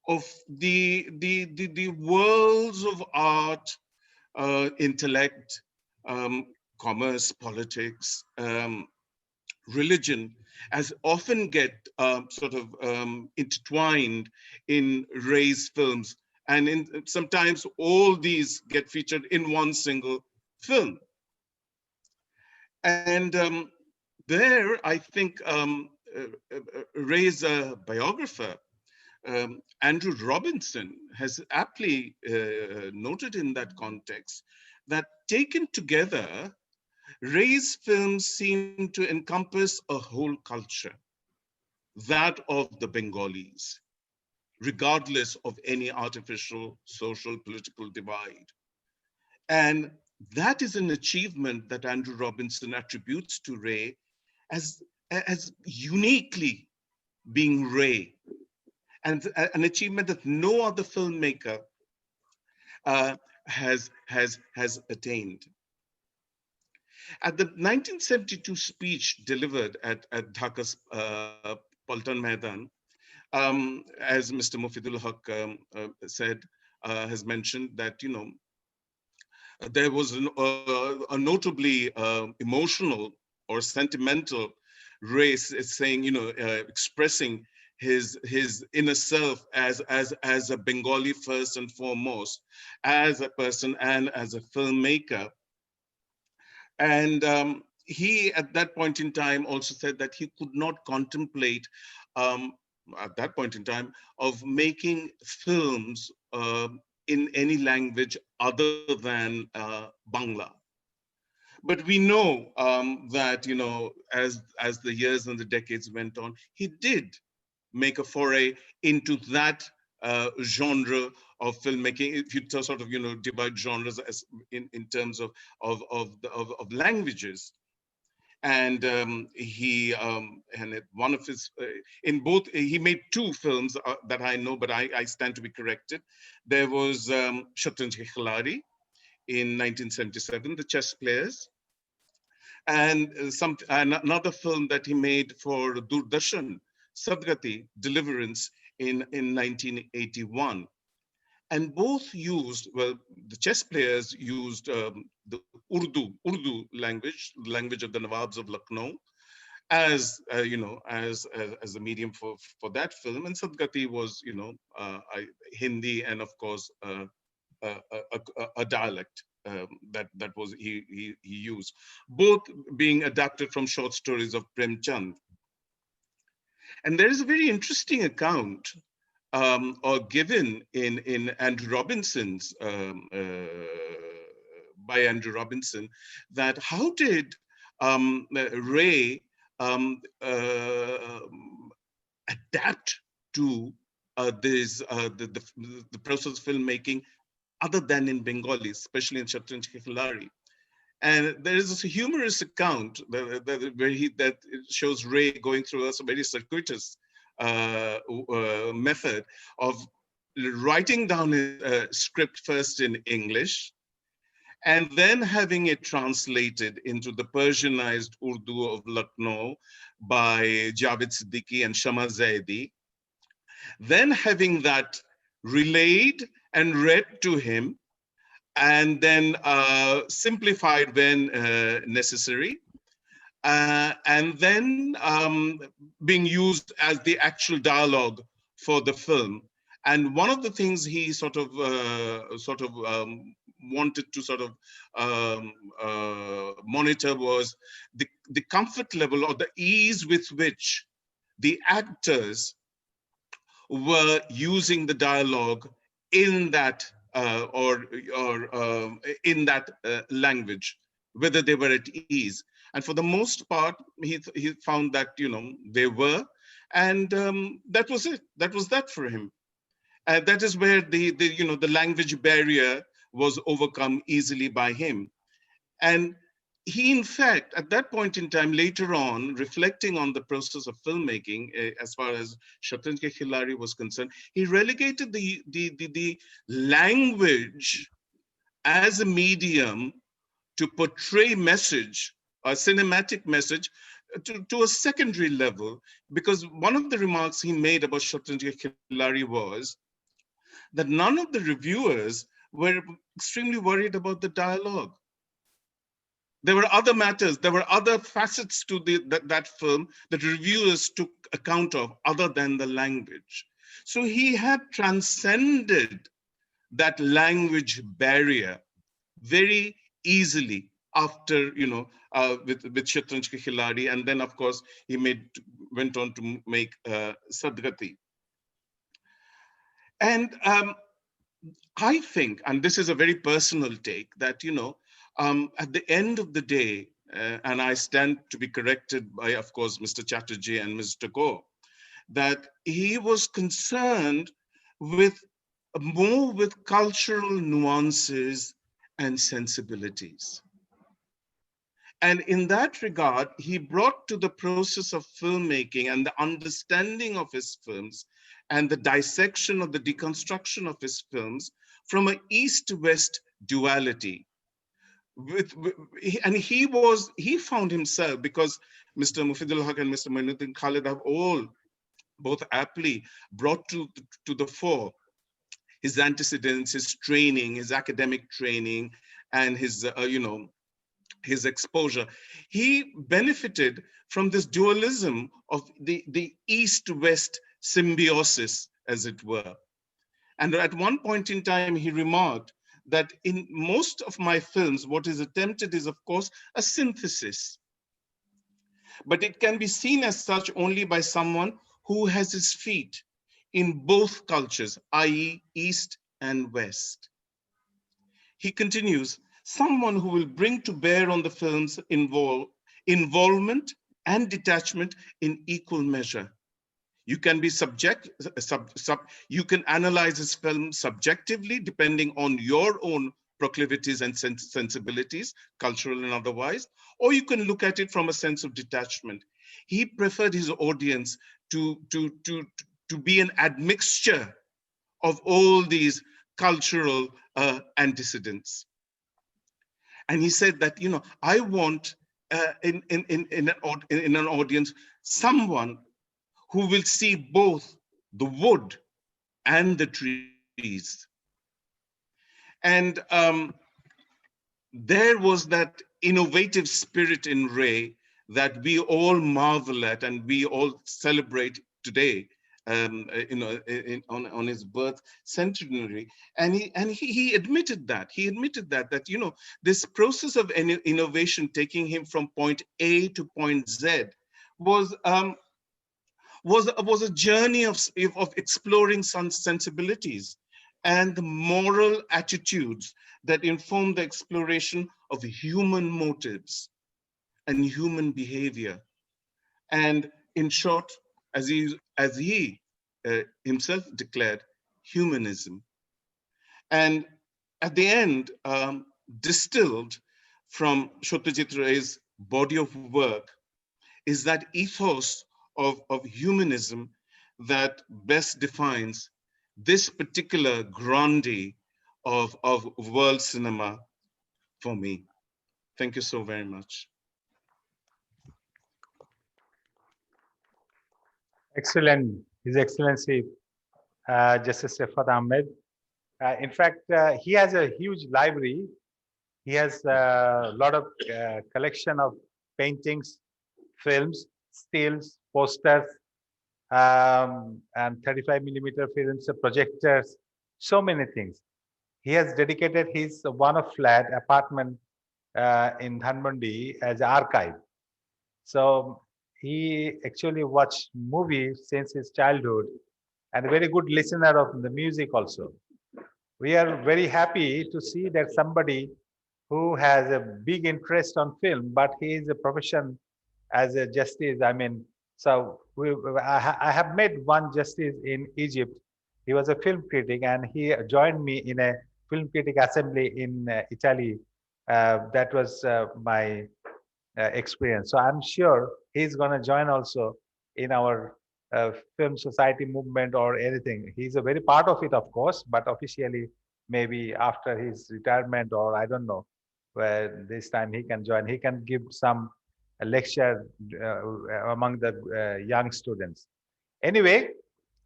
of the worlds of art, intellect, commerce, politics, religion as often get intertwined in Ray's films. And sometimes all these get featured in one single film. And there, I think Ray's biographer, Andrew Robinson, has aptly noted in that context that taken together, Ray's films seem to encompass a whole culture, that of the Bengalis, regardless of any artificial social political divide. And that is an achievement that Andrew Robinson attributes to Ray as uniquely being Ray, and an achievement that no other filmmaker has attained. At the 1972 speech delivered at Dhaka's Paltan Maidan, as Mr. Mufidul Haq said, has mentioned that, there was a notably emotional or sentimental Ray saying, expressing his inner self as a Bengali first and foremost, as a person and as a filmmaker. And he, at that point in time, also said that he could not contemplate, at that point in time, of making films in any language other than Bangla. But we know that, as the years and the decades went on, he did make a foray into that genre of filmmaking. If you sort of, divide genres as in terms of languages. And he and one of his in both, he made two films that I know, but I stand to be corrected. There was Shatranj Ke Khiladi in 1977, The Chess Players, and another film that he made for Doordarshan, Sadgati, Deliverance, in 1981. And both used, well, the Chess Players used the Urdu language, the language of the Nawabs of Lucknow, as as a medium for that film. And Sadgati was, Hindi, and of course a dialect that was he used, both being adapted from short stories of Prem Chand. And there is a very interesting account or given in Andrew Robinson's, by Andrew Robinson, that how did Ray adapt to the process of filmmaking other than in Bengali, especially in Shatranj Ke Khiladi. And there is this humorous account that shows Ray going through a very circuitous method of writing down a script first in English, and then having it translated into the Persianized Urdu of Lucknow by Javed Siddiqui and Shama Zaidi, then having that relayed and read to him, and then simplified when necessary, and then being used as the actual dialogue for the film. And one of the things he sort of wanted to monitor was the comfort level or the ease with which the actors were using the dialogue in that in that language, whether they were at ease. And for the most part, he found that they were, and that was it. That was that for him. And that is where the language barrier was overcome easily by him. And he, in fact, at that point in time, later on, reflecting on the process of filmmaking, as far as Shatranj Ke Khiladi was concerned, he relegated the language as a medium to portray message, a cinematic message, to a secondary level, because one of the remarks he made about Shatranj Ke Khiladi was that none of the reviewers were extremely worried about the dialogue. There were other matters, there were other facets to that film that reviewers took account of other than the language. So he had transcended that language barrier very easily after, with Shatranj Ke Khiladi, and then of course he went on to make Sadgati. And I think, and this is a very personal take, that at the end of the day, and I stand to be corrected by, of course, Mr. Chatterjee and Mr. Gore, that he was concerned more with cultural nuances and sensibilities. And in that regard, he brought to the process of filmmaking and the understanding of his films and the dissection of the deconstruction of his films from an East-West duality. And he found himself, because Mr. Mufidul Haq and Mr. Mainuddin Khalid have both aptly brought to the fore his antecedents, his training, his academic training, and his, his exposure. He benefited from this dualism of the East-West symbiosis, as it were. And at one point in time, he remarked that in most of my films, what is attempted is, of course, a synthesis. But it can be seen as such only by someone who has his feet in both cultures, i.e. East and West. He continues, someone who will bring to bear on the film's involvement and detachment in equal measure. You can be you can analyze his film subjectively, depending on your own proclivities and sensibilities, cultural and otherwise, or you can look at it from a sense of detachment. He preferred his audience to be an admixture of all these cultural antecedents. And he said that, I want in an audience someone who will see both the wood and the trees. And there was that innovative spirit in Ray that we all marvel at and we all celebrate today, on his birth centenary. And he admitted that. He admitted that this process of innovation taking him from point A to point Z was a journey of exploring some sensibilities and the moral attitudes that inform the exploration of human motives and human behavior. And in short, as he himself declared, humanism. And at the end, distilled from Satyajit Ray's body of work is that ethos of humanism that best defines this particular grandee of world cinema for me. Thank you so very much. Excellent, His Excellency Justice Refat Ahmed. In fact, he has a huge library. He has a lot of collection of paintings, films, stills, posters, and 35mm films, projectors, so many things. He has dedicated his one-flat apartment in Dhanmondi as an archive. So he actually watched movies since his childhood and a very good listener of the music also. We are very happy to see that somebody who has a big interest on film, but he is a profession as a justice. I mean, so I have met one justice in Egypt. He was a film critic and he joined me in a film critic assembly in Italy. That was my experience. So I'm sure he's going to join also in our film society movement or anything. He's a very part of it, of course, but officially maybe after his retirement or I don't know where this time he can join. He can give some lecture among the young students. Anyway,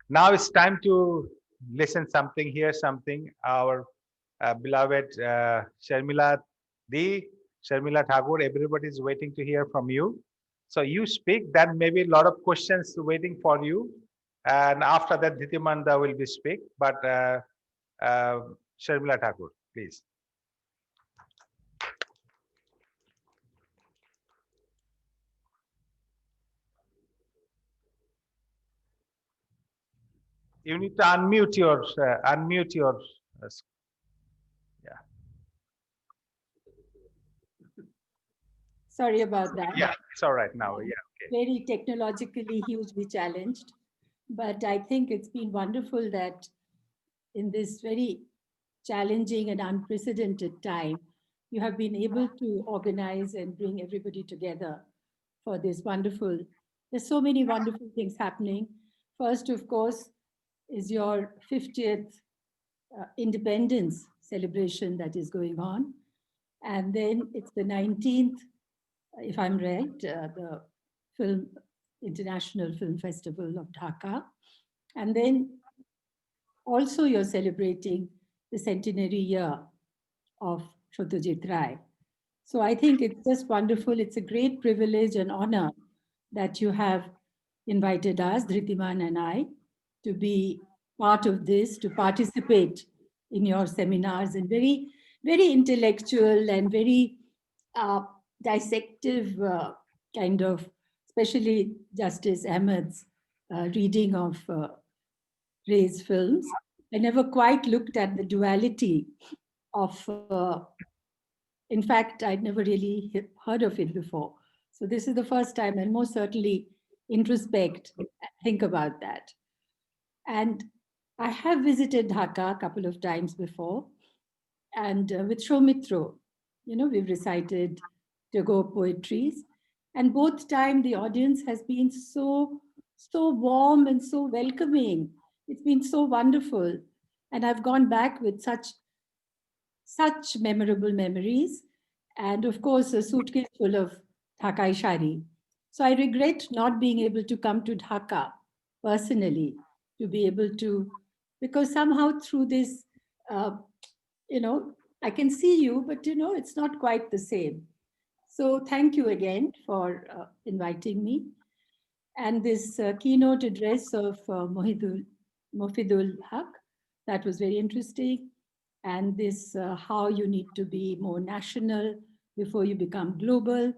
now it's time to listen something, hear something. Our beloved Sharmila Di, Sharmila Thakur, everybody is waiting to hear from you. So you speak, then maybe a lot of questions waiting for you. And after that, Dhitimanda will be speak. But Sharmila Thakur, please. You need to unmute your uh, yeah. Sorry about that. Yeah, it's all right now. Yeah, okay. Very technologically hugely challenged, but I think it's been wonderful that in this very challenging and unprecedented time, you have been able to organize and bring everybody together for this wonderful. There's so many wonderful things happening. First, of course, is your 50th independence celebration that is going on. And then it's the 19th, if I'm right, the International Film Festival of Dhaka. And then also you're celebrating the centenary year of Satyajit Ray. So I think it's just wonderful. It's a great privilege and honor that you have invited us, Dhritiman and I, to be part of this, to participate in your seminars, and very, very intellectual and very dissective kind of, especially Justice Ahmed's reading of Ray's films. I never quite looked at the duality of, in fact, I'd never really heard of it before. So this is the first time, and most certainly introspect, think about that. And I have visited Dhaka a couple of times before, and with Shomitra, we've recited Tagore poetries, and both time the audience has been so warm and so welcoming. It's been so wonderful, and I've gone back with such memorable memories, and of course a suitcase full of Dhakai Shari. So I regret not being able to come to Dhaka personally, to be able to, because somehow through this, I can see you, but it's not quite the same. So thank you again for inviting me. And this keynote address of Mofidul Haq, that was very interesting. And this how you need to be more national before you become global.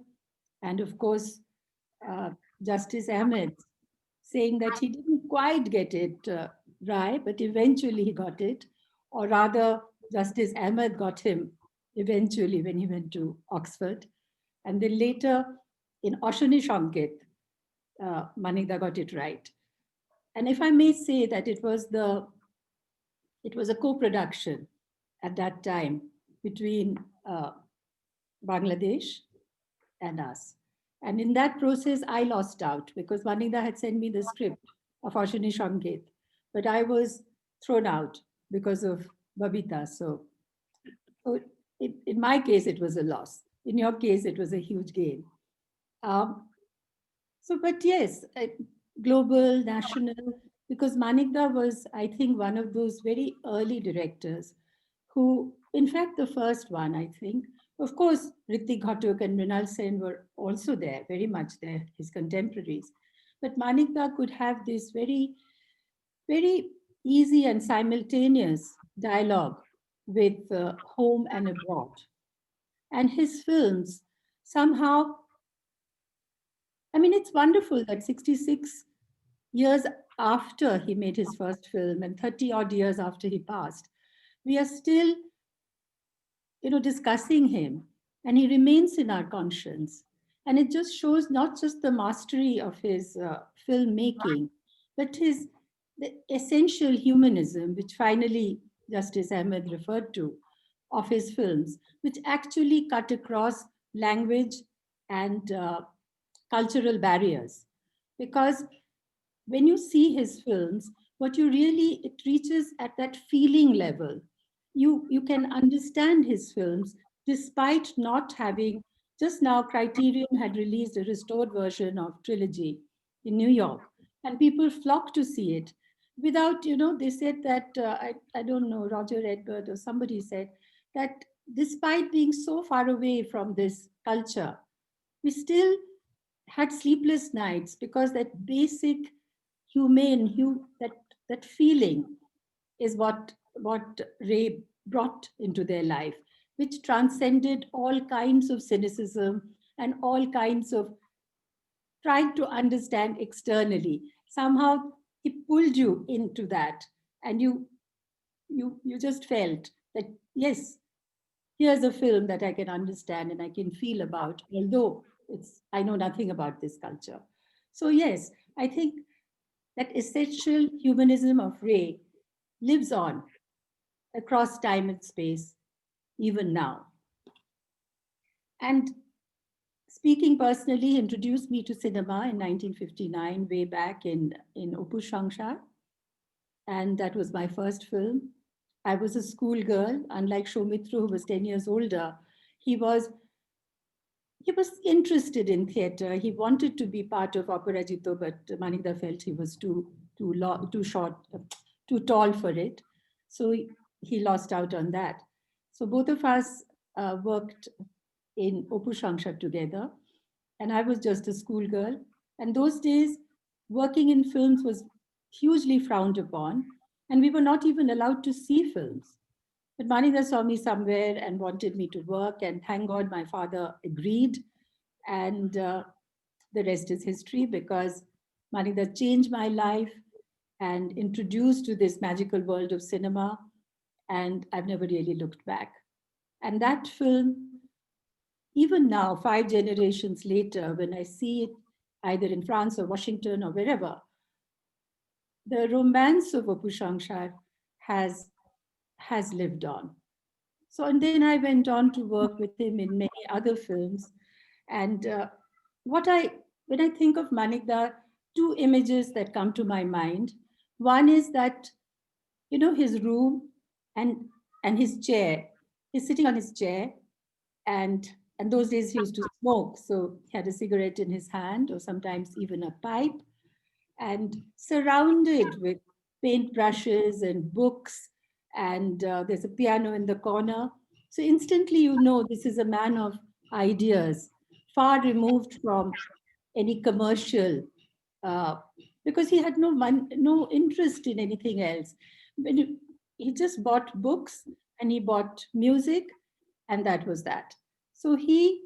And of course, Justice Ahmed saying that he didn't quite get it right, but eventually he got it. Or rather, Justice Ahmed got him eventually when he went to Oxford. And then later in Oshani Shanket, Manikda got it right. And if I may say that it was a co-production at that time between Bangladesh and us. And in that process, I lost out because Manikda had sent me the script of Oshani Shanket, but I was thrown out because of Babita. So in my case, it was a loss. In your case, it was a huge gain. But yes, global, national, because Manikda was, I think, one of those very early directors who, in fact, the first one, I think. Of course, Ritik Ghatak and Mrinal Sen were also there, very much there, his contemporaries. But Manikda could have this very, very easy and simultaneous dialogue with home and abroad. And his films somehow, I mean, it's wonderful that 66 years after he made his first film and 30 odd years after he passed, we are still, discussing him, and he remains in our conscience. And it just shows not just the mastery of his filmmaking, but the essential humanism, which finally Justice Ahmed referred to, of his films, which actually cut across language and cultural barriers. Because when you see his films, it reaches at that feeling level. You can understand his films despite not having, just now Criterion had released a restored version of Trilogy in New York, and people flocked to see it without, they said that, I don't know, Roger Edgard or somebody said that despite being so far away from this culture, we still had sleepless nights because that basic that feeling is what Ray brought into their life, which transcended all kinds of cynicism and all kinds of trying to understand externally. Somehow he pulled you into that, and you just felt that yes, here's a film that I can understand and I can feel about, although I know nothing about this culture. So yes, I think that essential humanism of Ray lives on across time and space, even now. And speaking personally, he introduced me to cinema in 1959, way back in Opu Shangshar. And that was my first film. I was a schoolgirl, unlike Shomitra, who was 10 years older. He was interested in theater. He wanted to be part of Operagito, but Manikda felt he was too short, too tall for it. So he lost out on that. So both of us worked in Opu Shangshar together. And I was just a schoolgirl. And those days, working in films was hugely frowned upon. And we were not even allowed to see films. But Manikda saw me somewhere and wanted me to work. And thank God my father agreed. And the rest is history, because Manikda changed my life and introduced to this magical world of cinema. And I've never really looked back. And that film, even now, 5 generations later, when I see it either in France or Washington or wherever, the romance of Apu Shangshar has lived on. So, and then I went on to work with him in many other films. And when I think of Manikda, 2 images that come to my mind. One is that, his room and his chair. He's sitting on his chair, and those days he used to smoke. So he had a cigarette in his hand, or sometimes even a pipe, and surrounded with paintbrushes and books. And there's a piano in the corner. So instantly, this is a man of ideas, far removed from any commercial, because he had no interest in anything else. He just bought books and he bought music, and that was that. So he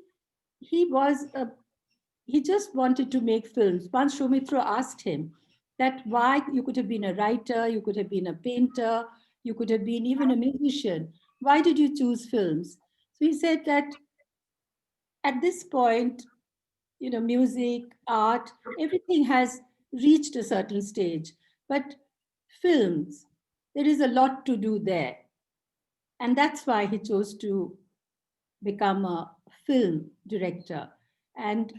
just wanted to make films. Once Shomitra asked him that why you could have been a writer, you could have been a painter, you could have been even a musician. Why did you choose films? So he said that at this point, music, art, everything has reached a certain stage. But films, there is a lot to do there. And that's why he chose to become a film director. And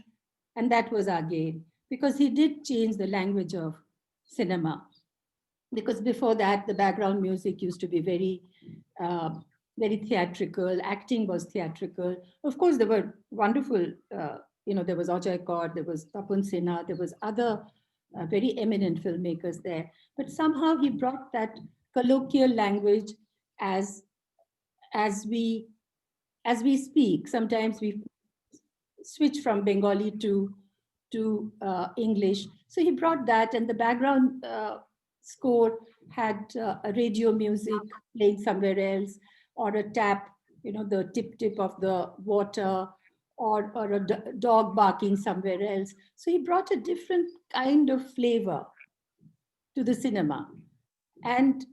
that was our gain, because he did change the language of cinema. Because before that, the background music used to be very, very theatrical. Acting was theatrical. Of course, there were wonderful, there was Ajay Kaur, there was Tapun Sinha, there was other very eminent filmmakers there. But somehow he brought that colloquial language as we speak. Sometimes we switch from Bengali to English. So he brought that, and the background score had a radio music playing somewhere else, or a tap, the tip of the water, or a dog barking somewhere else. So he brought a different kind of flavor to the cinema. And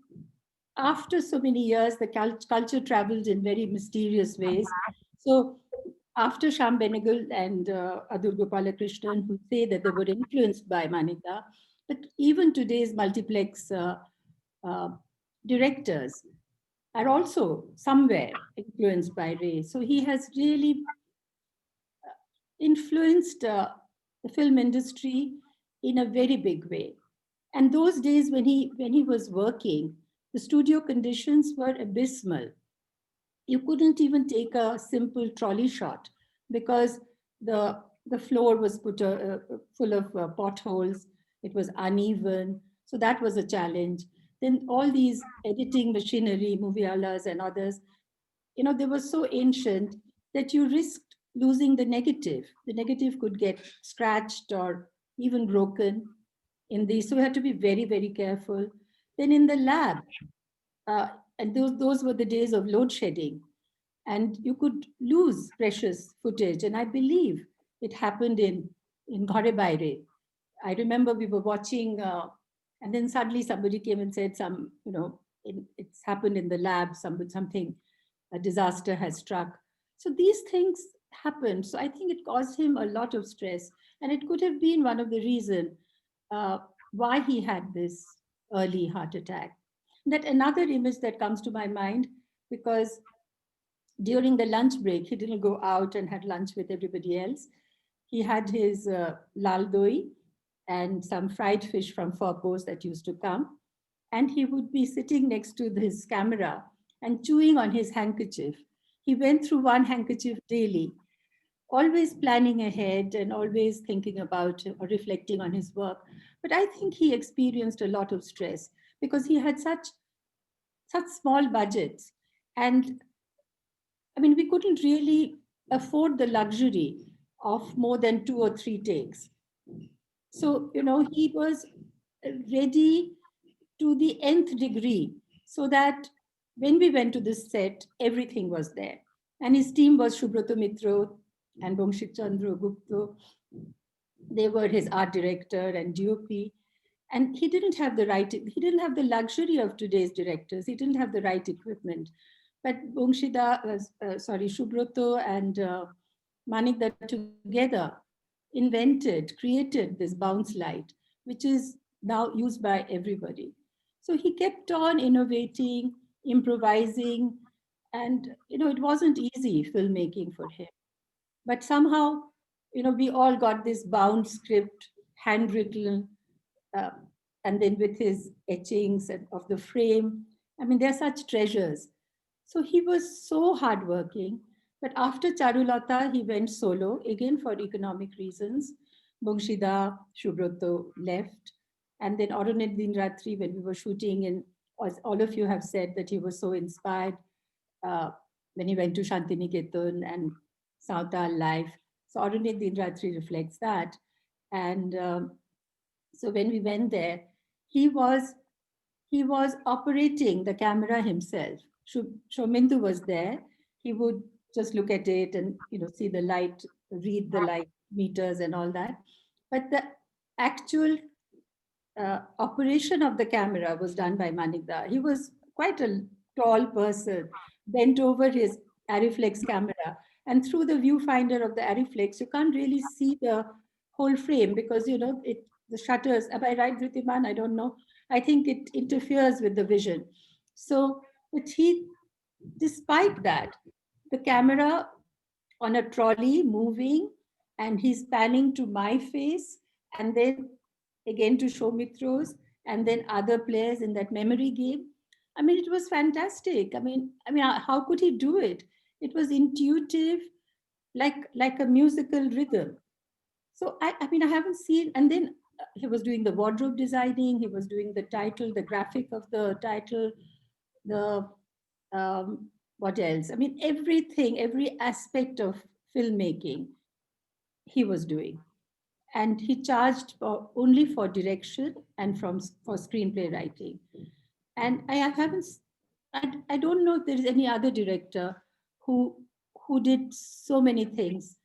after so many years, the culture traveled in very mysterious ways. So after Shyam Benegal and Adur Gopalakrishnan, who say that they were influenced by Manikda, but even today's multiplex directors are also somewhere influenced by Ray. So he has really influenced the film industry in a very big way. And those days when he was working, the studio conditions were abysmal. You couldn't even take a simple trolley shot because the floor was full of potholes. It was uneven. So that was a challenge. Then all these editing machinery, movie alas and others, they were so ancient that you risked losing the negative. The negative could get scratched or even broken in these. So we had to be very, very careful. Then in the lab, and those were the days of load shedding, and you could lose precious footage. And I believe it happened in Ghare Baire. I remember we were watching, and then suddenly somebody came and said it's happened in the lab, something, a disaster has struck. So these things happened. So I think it caused him a lot of stress. And it could have been one of the reasons why he had this early heart attack. That another image that comes to my mind, because during the lunch break, he didn't go out and had lunch with everybody else. He had his lal doi and some fried fish from Furpos that used to come. And he would be sitting next to his camera and chewing on his handkerchief. He went through one handkerchief daily, always planning ahead and always thinking about or reflecting on his work. But I think he experienced a lot of stress because he had such small budgets. And I mean, we couldn't really afford the luxury of more than 2 or 3 takes. So, he was ready to the nth degree so that when we went to this set, everything was there. And his team was Subroto Mitro and Bongshik Chandra Gupta. They were his art director and DOP. And he didn't have the luxury of today's directors. He didn't have the right equipment. But Subroto and Manikda together created this bounce light, which is now used by everybody. So he kept on innovating, improvising, and it wasn't easy filmmaking for him. But somehow, we all got this bound script, handwritten, and then with his etchings of the frame. I mean, they're such treasures. So he was so hardworking. But after Charulata, he went solo, again for economic reasons. Bongshida, Subroto left. And then Arunet Dinratri, when we were shooting, and as all of you have said that he was so inspired when he went to Shantiniketan and Sautal life. So Arunet Dinratri reflects that. And so when we went there, he was operating the camera himself. Shomindu was there. He would just look at it and see the light, read the light meters and all that. But the actual operation of the camera was done by Manikda. He was quite a tall person, bent over his Ariflex camera, and through the viewfinder of the Ariflex, you can't really see the whole frame because the shutters. Am I right, Dhrutiman? I don't know. I think it interferes with the vision. So, but despite that, the camera on a trolley moving, and he's panning to my face, and then again to Shoumitro's, and then other players in that memory game. I mean, it was fantastic. I mean, how could he do it? It was intuitive, like a musical rhythm. So I haven't seen, and then he was doing the wardrobe designing, he was doing the title, the graphic of the title, the what else? I mean, everything, every aspect of filmmaking, he was doing. And he charged only for direction and for screenplay writing. And I don't know if there is any other director who did so many things,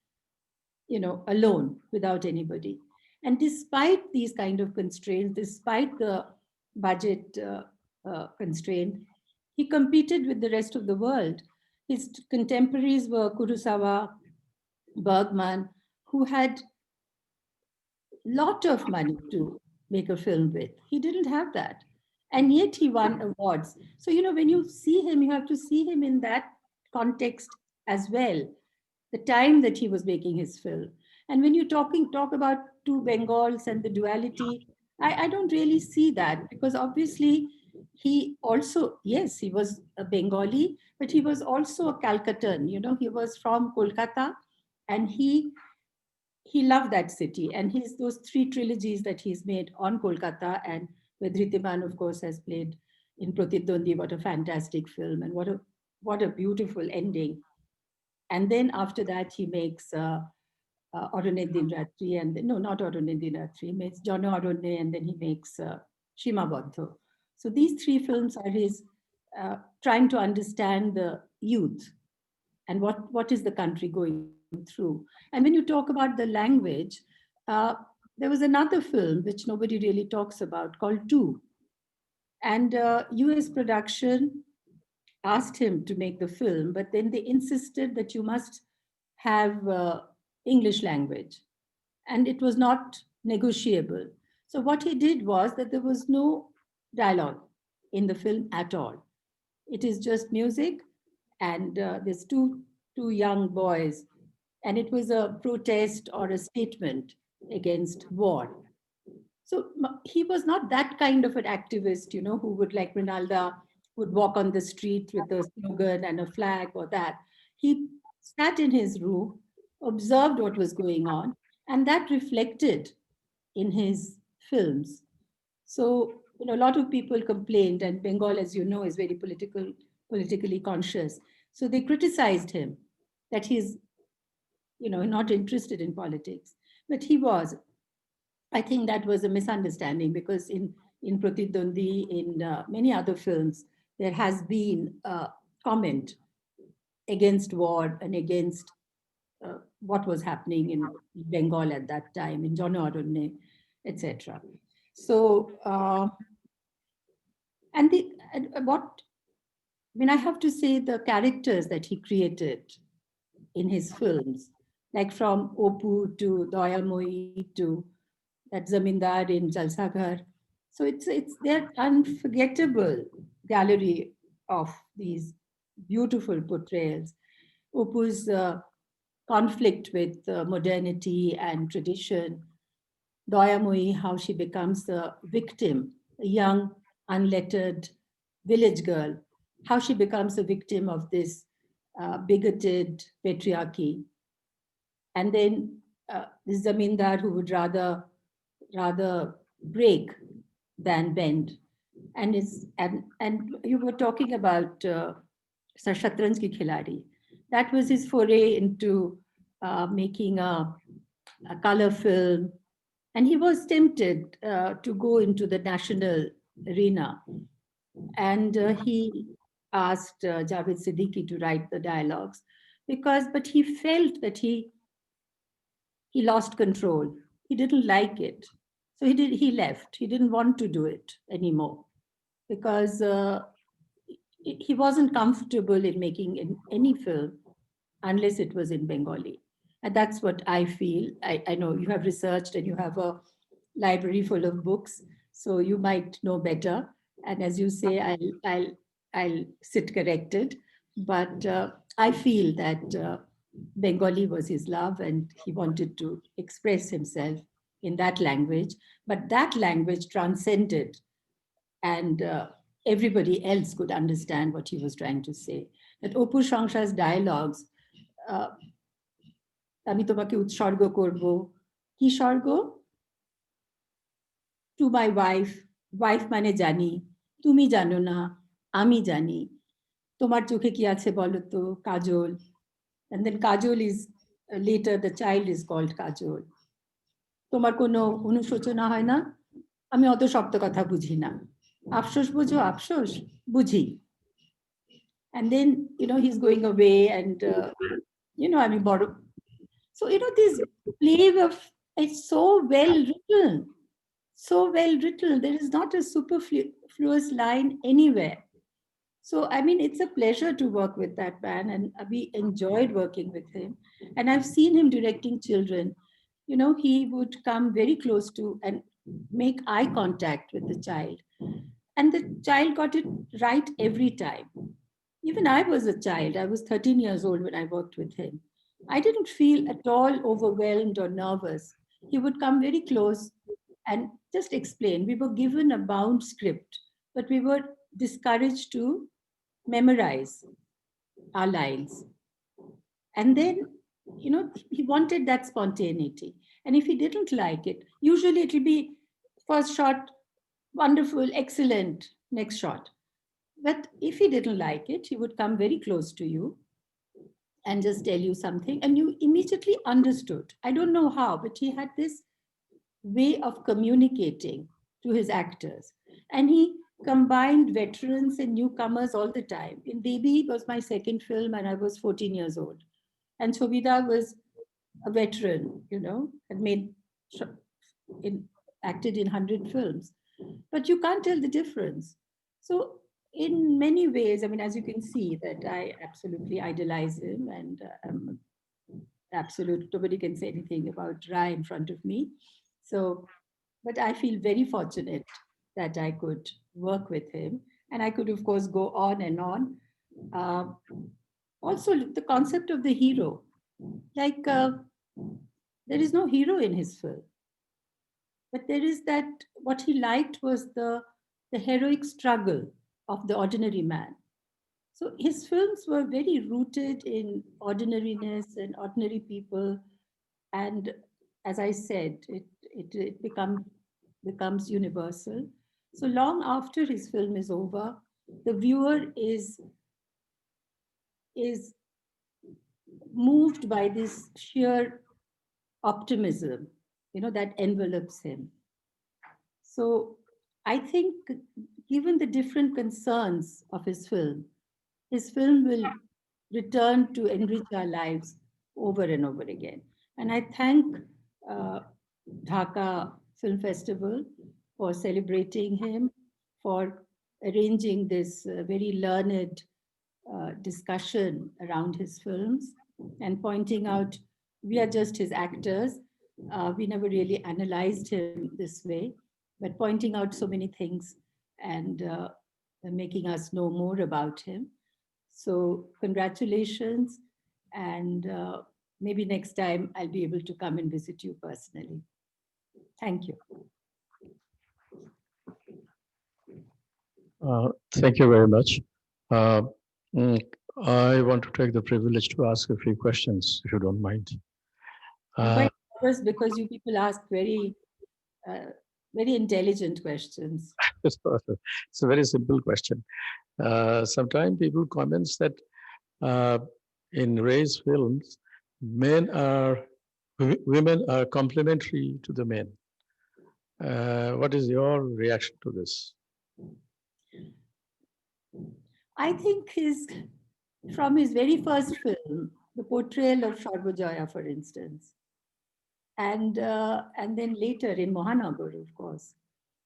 alone without anybody. And despite these kind of constraints, despite the budget constraint, he competed with the rest of the world. His contemporaries were Kurosawa, Bergman, who had lot of money to make a film with. He didn't have that. And yet he won awards. So, when you see him, you have to see him in that context as well, the time that he was making his film. And when you talk about two Bengals and the duality, I don't really see that, because obviously he also, yes, he was a Bengali, but he was also a Calcuttan. He was from Kolkata, and he loved that city. And those 3 trilogies that he's made on Kolkata, and where Dhritiman, of course, has played in Pratidwandi, what a fantastic film, and what what a beautiful ending. And then after that, he makes Orone Din Ratri, and no, not Orone Din Ratri, he makes Jono Orone, and then he makes Shima Baddho. So these three films are his trying to understand the youth and what is the country going through. And when you talk about the language, there was another film which nobody really talks about called Two. And US production asked him to make the film, but then they insisted that you must have English language. And it was not negotiable. So what he did was that there was no dialogue in the film at all. It is just music, and there's two young boys, and it was a protest or a statement against war. So he was not that kind of an activist, you know, who would, like Rinalda, would walk on the street with a slogan and a flag or that. He sat in his room, observed what was going on, and that reflected in his films. So, you know, a lot of people complained, and Bengal, as you know, is very politically conscious. So they criticized him that he's, you know, not interested in politics. But he was. I think that was a misunderstanding, because in Pratidwandi, in many other films, there has been a comment against war and against what was happening in Bengal at that time, in Jono Orone, etc. So, and what, I mean, I have to say the characters that he created in his films, like from Opu to Doyamoi to that Zamindar in Jalsaghar. So it's their unforgettable gallery of these beautiful portrayals. Opu's conflict with modernity and tradition. Doyamoi, how she becomes a victim, a young, unlettered village girl, how she becomes a victim of this bigoted patriarchy. And then this Zamindar who would rather break than bend. And you were talking about Shatranj Ki Khiladi. That was his foray into making a color film. And he was tempted to go into the national arena. And he asked Javed Siddiqui to write the dialogues, but he felt that he lost control. He didn't like it. So he left. He didn't want to do it anymore, because he wasn't comfortable in making any film unless it was in Bengali. And that's what I feel. I know you have researched and you have a library full of books, so you might know better. And as you say, I'll sit corrected. But I feel that Bengali was his love, and he wanted to express himself in that language. But that language transcended, and everybody else could understand what he was trying to say. That Opu Shangsha's dialogues, আমি তোমাকে উৎসর্গ করব, কি স্বর্গ? To my wife, wife মানে জানি, তুমি জানো না, আমি জানি, তোমার চোখে কি আছে বলো তো, কাজল. And then Kajol is later the child is called Kajol. তোমার কোনো অনুশোচনা হয় না? আমি অত শক্ত কথা বুঝি না. আফসোস বুঝো, আফসোস বুঝি. And then, you know, he's going away, and you know, I mean, so, you know, this play of, it's so well written. So well written. There is not a superfluous line anywhere. So, I mean, it's a pleasure to work with that man, and we enjoyed working with him. And I've seen him directing children. You know, he would come very close to and make eye contact with the child. And the child got it right every time. Even I was a child. I was 13 years old when I worked with him. I didn't feel at all overwhelmed or nervous. He would come very close and just explain. We were given a bound script, but we were discouraged to memorize our lines. And then, you know, he wanted that spontaneity. And if he didn't like it, usually it will be first shot, wonderful, excellent, next shot. But if he didn't like it, he would come very close to you and just tell you something, and you immediately understood. I don't know how, but he had this way of communicating to his actors. And he combined veterans and newcomers all the time. In Devi was my second film, and I was 14 years old. And Shobita was a veteran, had acted in 100 films. But you can't tell the difference. So in many ways, I mean, as you can see, that I absolutely idolize him, and nobody can say anything about Rai in front of me. So, but I feel very fortunate that I could work with him, and I could, of course, go on and on. Also, the concept of the hero, like there is no hero in his film, but there is that. What he liked was the heroic struggle of the ordinary man. So his films were very rooted in ordinariness and ordinary people. And as I said, it becomes universal. So long after his film is over, the viewer is moved by this sheer optimism, that envelops him. So I think, given the different concerns of his film will return to enrich our lives over and over again. And I thank Dhaka Film Festival for celebrating him, for arranging this very learned discussion around his films, and pointing out we are just his actors. We never really analyzed him this way, but pointing out so many things and making us know more about him. So congratulations, and maybe next time I'll be able to come and visit you personally. Thank you. Thank you very much. I want to take the privilege to ask a few questions, if you don't mind. I'm quite nervous because you people ask very intelligent questions. It's a very simple question. Sometimes people comment that in Ray's films, women are complementary to the men. What is your reaction to this? I think from his very first film, the portrayal of Sarvajaya, for instance, and then later in Mohanagar, of course.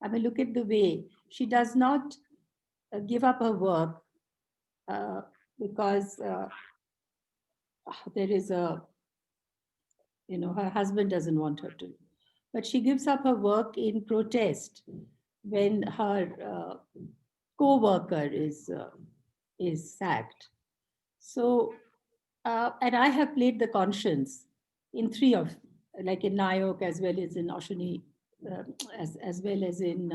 I mean, look at the way she does not give up her work because there is her husband doesn't want her to. But she gives up her work in protest when her co-worker is sacked. So, and I have played the conscience in three of, like in Nayok, as well as in Oshuni, as well as in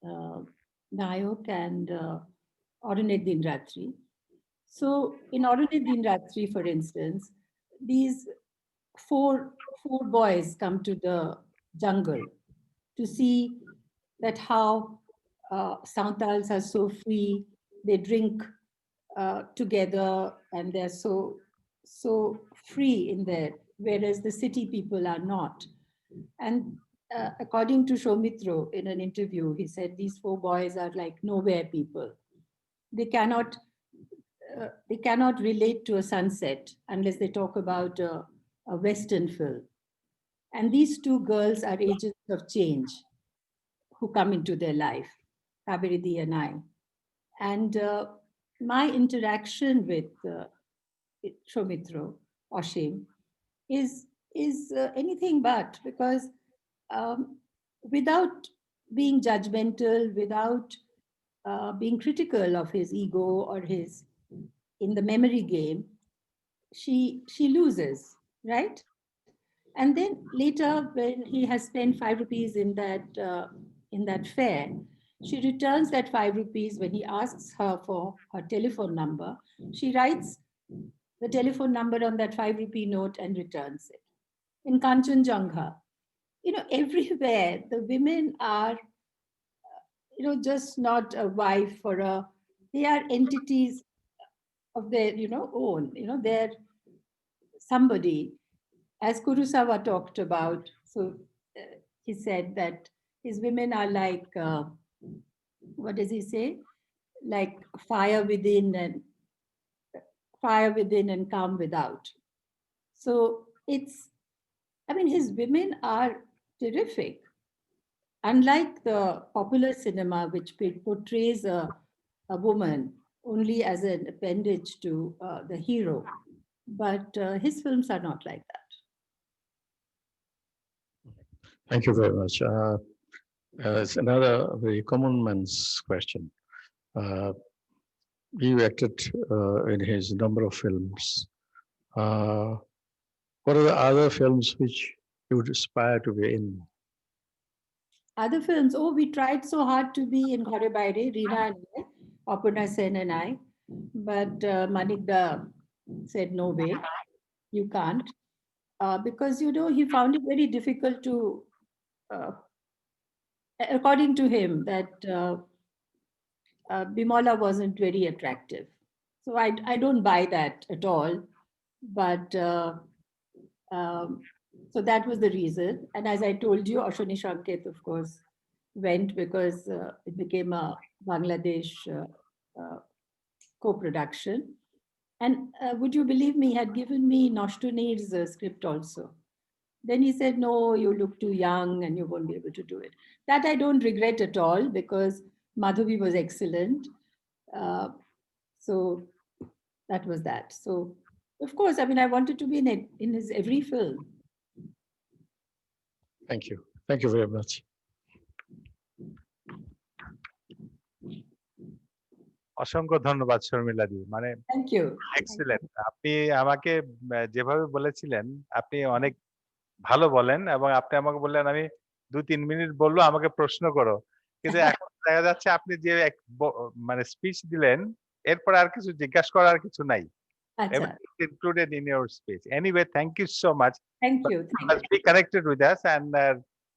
Nayok and Ordinate Din Ratri. So in Ordinate Din Ratri, for instance, these four boys come to the jungle to see that how Santals are so free, they drink together, and they're so free in there, whereas the city people are not. And according to Shomitra in an interview, he said these four boys are like nowhere people. They cannot relate to a sunset unless they talk about a Western film. And these two girls are agents of change who come into their life, Kaberidi and I. And my interaction with Shomitra, Oshim, is anything but, because without being judgmental, without being critical of his ego or his, in the memory game, she loses, right? And then later, when he has spent 5 rupees in that fair, she returns that 5 rupees. When he asks her for her telephone number, she writes the telephone number on that 5 rupee note and returns it. In Kanchenjunga, everywhere the women are just not a wife or they are entities of their, own, they're somebody, as Kurosawa talked about. So he said that his women are like, what does he say? Like fire within and calm without. So his women are terrific. Unlike the popular cinema, which portrays a woman only as an appendage to the hero, but his films are not like that. Thank you very much. It's another very common man's question. You acted in his number of films. What are the other films which you would aspire to be in? Other films, we tried so hard to be in Ghare Baire, Reena and I, Aparna Sen and I, but Manikda said, no way, you can't. Because, he found it very difficult to, according to him, that Bimola wasn't very attractive. So I don't buy that at all. But so that was the reason. And as I told you, Ashwini Shanket, of course, went because it became a Bangladesh co-production. And would you believe me, he had given me Noshtunir's script also. Then he said, no, you look too young and you won't be able to do it. That I don't regret at all because Madhavi was excellent. So that was that. So, of course, I wanted to be in his every film. Thank you. Thank you very much. অসংখ্য ধন্যবাদ শর্মিলা দি, thank you, excellent. আপনি আমাকে যেভাবে বলেছিলেন, আপনি অনেক ভালো বলেন, এবং আপনি আমাকে বললেন আমি 2-3 মিনিট বলবো, আমাকে প্রশ্ন করো, কিন্তু এখন দেখা যাচ্ছে আপনি যে স্পিচ দিলেন, এরপর আর কিছু জিজ্ঞাসা করার কিছু নাই। Included in your speech. Anyway, thank you so much. Thank you. Be connected with us, and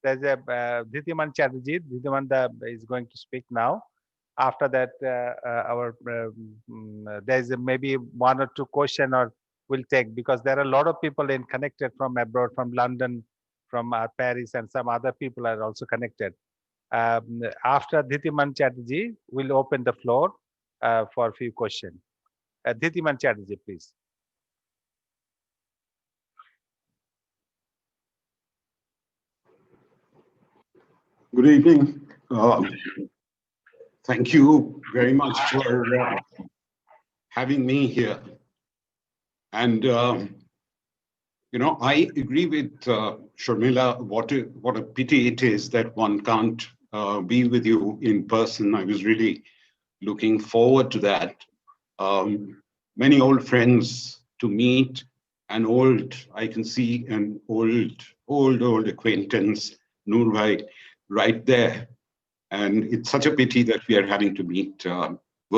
there's a Dhitiman Chatterjee. Dhitiman is going to speak now. After that, there's maybe 1 or 2 question or we'll take, because there are a lot of people connected from abroad, from London, from Paris, and some other people are also connected. After Dhitiman Chatterjee, we'll open the floor for a few questions. Dhitiman Chatterjee, please. Good evening. Thank you very much for having me here. And, I agree with Sharmila, what a pity it is that one can't be with you in person. I was really looking forward to that. Many old friends to meet, and I can see an old acquaintance, Noor Bhai, right there. And it's such a pity that we are having to meet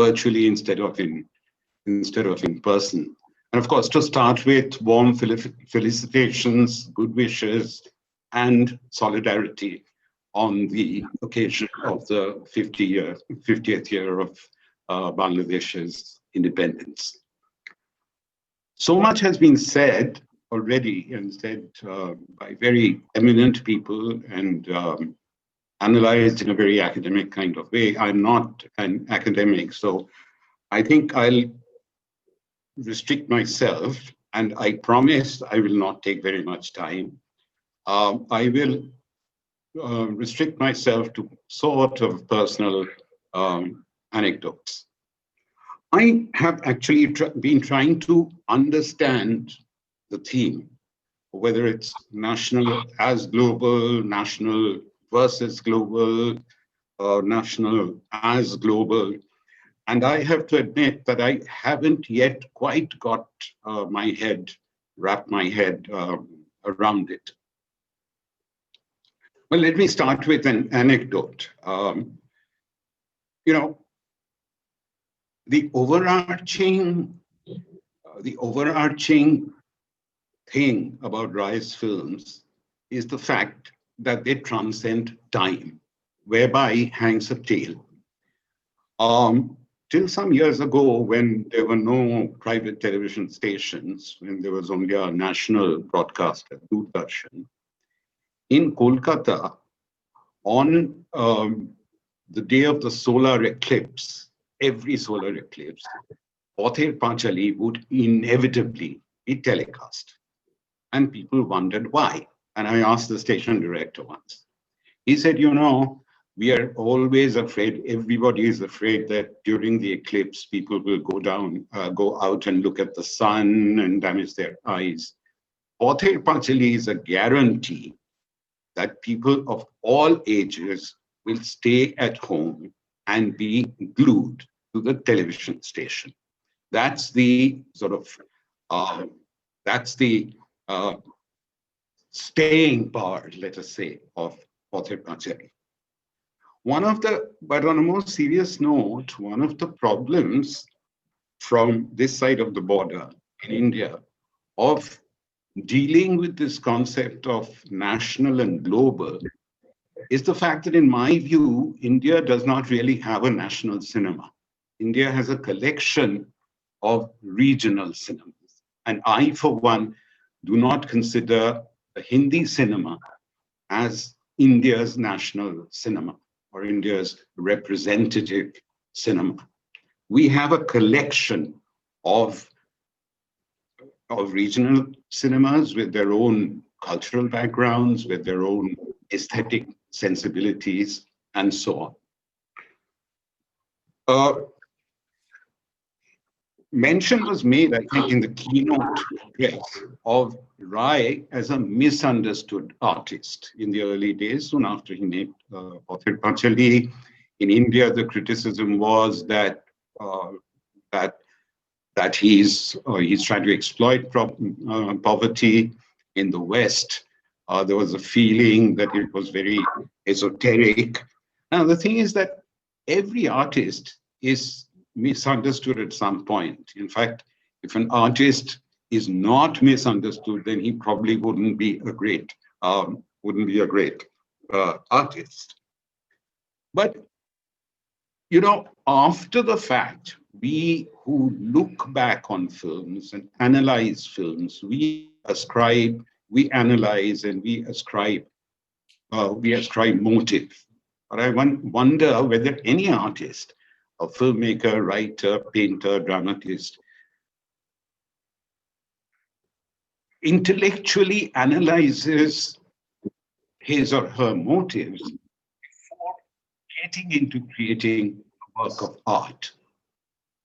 virtually instead of in person. And of course, to start with, warm felicitations, good wishes, and solidarity on the occasion of the 50th year of Bangladesh's independence. So much has been said already, and said by very eminent people, and analyzed in a very academic kind of way. I'm not an academic, so I think I'll restrict myself, and I promise I will not take very much time. I will restrict myself to sort of personal anecdotes. I have actually been trying to understand the theme, whether it's national as global, national versus global, national as global. And I have to admit that I haven't yet quite got wrapped my head around it. Well, let me start with an anecdote. The overarching thing about Rai's films is the fact that they transcend time. whereby hangs a tale. Till some years ago, when there were no private television stations, when there was only a national broadcaster, Doordarshan, in Kolkata, on the day of the solar eclipse, every solar eclipse, Pather Panchali would inevitably be telecast. And people wondered why. And I asked the station director once. He said, you know, we are always afraid, everybody is afraid that during the eclipse, people will go out and look at the sun and damage their eyes. Pather Panchali is a guarantee that people of all ages will stay at home and be glued to the television station. That's the sort of, staying power, let us say, of Pather Panchali. But on a more serious note, one of the problems from this side of the border in India of dealing with this concept of national and global is the fact that, in my view, India does not really have a national cinema. India has a collection of regional cinemas. And I, for one, do not consider the Hindi cinema as India's national cinema or India's representative cinema. We have a collection of regional cinemas with their own cultural backgrounds, with their own aesthetic sensibilities, and so on. Mention was made, I think, in the keynote address of Rai as a misunderstood artist in the early days, soon after he made Pather Panchali. In India, the criticism was that he's trying to exploit poverty. In the West, there was a feeling that it was very esoteric. Now, the thing is that every artist is misunderstood at some point. In fact, if an artist is not misunderstood, then he probably wouldn't be a great artist. But, you know, after the fact, we who look back on films and analyze films, we analyze and we ascribe motive. But I wonder whether any artist, a filmmaker, writer, painter, dramatist, intellectually analyzes his or her motives before getting into creating a work of art.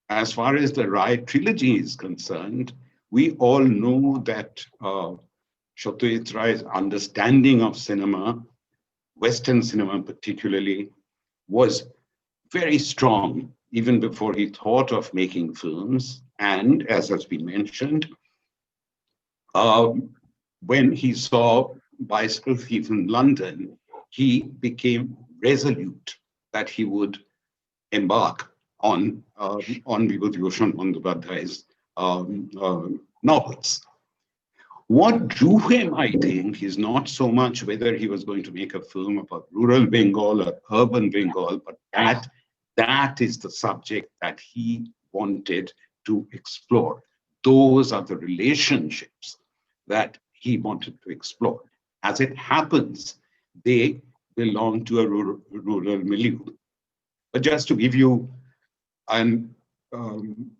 As far as the Rai trilogy is concerned, we all know that Satyajit Rai's understanding of cinema, Western cinema particularly, was very strong even before he thought of making films. And as has been mentioned, when he saw Bicycle Thief in London, he became resolute that he would embark on Vibhushan Bandyopadhyay's novels. What drew him, I think, is not so much whether he was going to make a film about rural Bengal or urban Bengal, but that is the subject that he wanted to explore. Those are the relationships that he wanted to explore. As it happens, they belong to a rural milieu. But just to give you an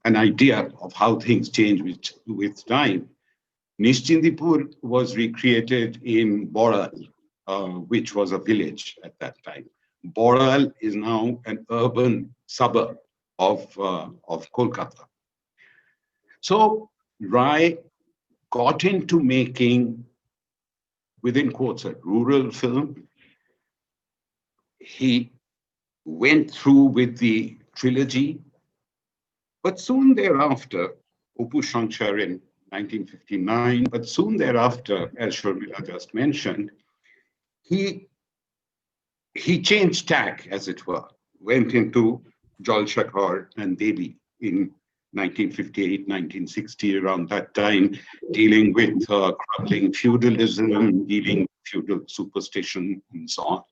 idea of how things change with time, Nishchindipur was recreated in Boral, which was a village at that time. Boral is now an urban suburb of Kolkata. So Rai got into making, within quotes, a rural film. He went through with the trilogy, but soon thereafter, Upu Shankar in 1959, but soon thereafter, as Sharmila just mentioned, he changed tack, as it were, went into Jal Shakhar and Devi in 1958, 1960, around that time, dealing with crumbling feudalism, dealing with feudal superstition, and so on.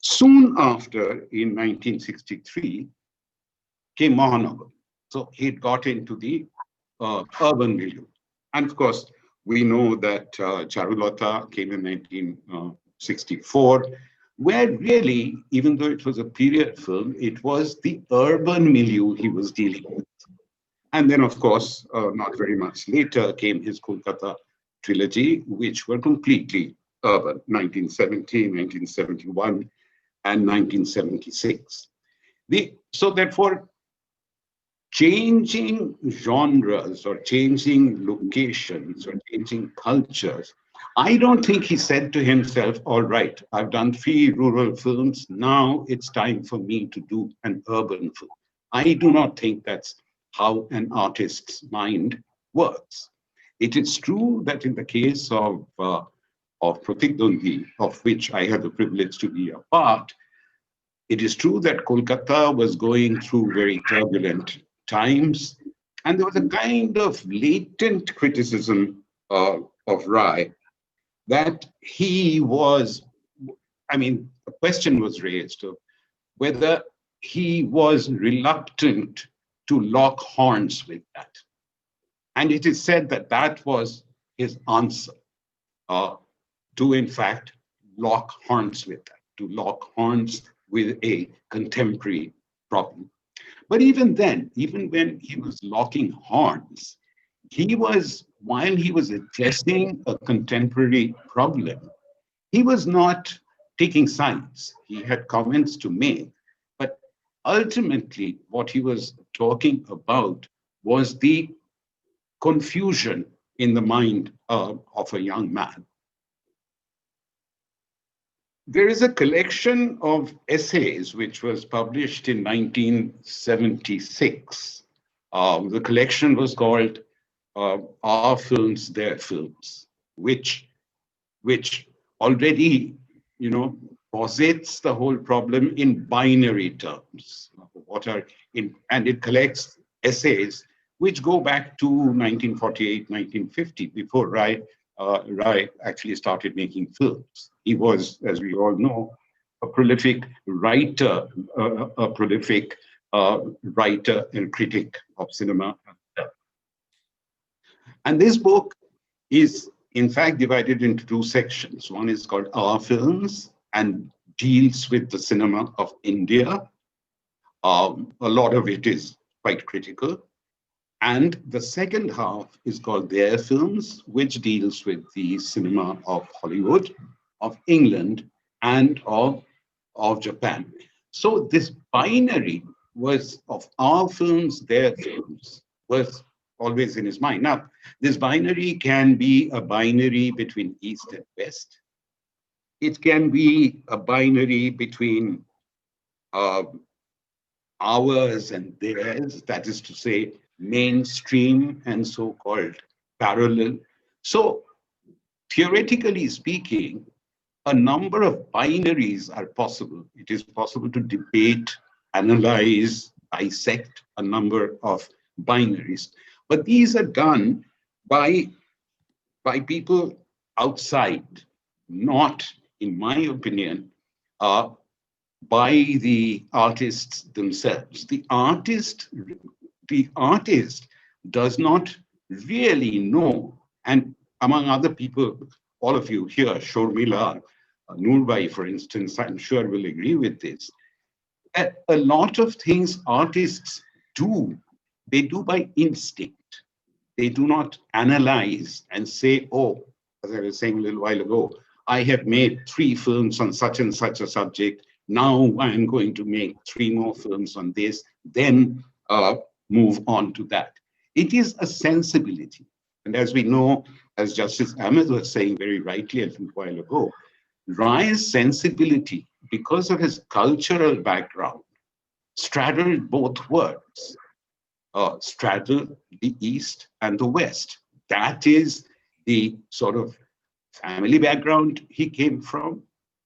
Soon after, in 1963, came Mahanagar. So he'd got into the urban milieu. And of course, we know that Charulata came in 1964, where really, even though it was a period film, it was the urban milieu he was dealing with. And then, of course, not very much later came his Kolkata trilogy, which were completely urban, 1970, 1971, and 1976. So therefore, changing genres or changing locations or changing cultures, I don't think he said to himself, all right, I've done 3 rural films, now it's time for me to do an urban film. I do not think that's how an artist's mind works. It is true that in the case of Pratik Dondi, of which I had the privilege to be a part, it is true that Kolkata was going through very turbulent times, and there was a kind of latent criticism of Rai that he was, I mean, a question was raised of whether he was reluctant to lock horns with that. And it is said that that was his answer, to in fact lock horns with that, to lock horns with a contemporary problem. But even then, even when he was locking horns, he was, while he was addressing a contemporary problem, he was not taking sides. He had comments to make, but ultimately what he was talking about was the confusion in the mind of a young man. There is a collection of essays which was published in 1976. The collection was called Our Films, Their Films, which already, posits the whole problem in binary terms. And it collects essays which go back to 1948, 1950, before Rai actually started making films. He was, as we all know, a prolific writer, writer and critic of cinema. And this book is, in fact, divided into 2 sections. One is called Our Films and deals with the cinema of India. A lot of it is quite critical. And the second half is called Their Films, which deals with the cinema of Hollywood, of England, and of Japan. So this binary was of Our Films, Their Films, was always in his mind. Now, this binary can be a binary between East and West. It can be a binary between ours and theirs, that is to say, mainstream and so-called parallel. So theoretically speaking, a number of binaries are possible. It is possible to debate, analyze, dissect a number of binaries. But these are done by people outside, not, in my opinion, by the artists themselves. The artist does not really know, and among other people, all of you here, Shormila, Noorbai, for instance, I'm sure will agree with this. A lot of things artists do, they do by instinct. They do not analyze and say, oh, as I was saying a little while ago, I have made 3 films on such and such a subject. Now I'm going to make 3 more films on this, then move on to that. It is a sensibility. And as we know, as Justice Ahmed was saying very rightly a little while ago, Rai's sensibility, because of his cultural background, straddled both worlds, straddled the East and the West. That is the sort of family background he came from.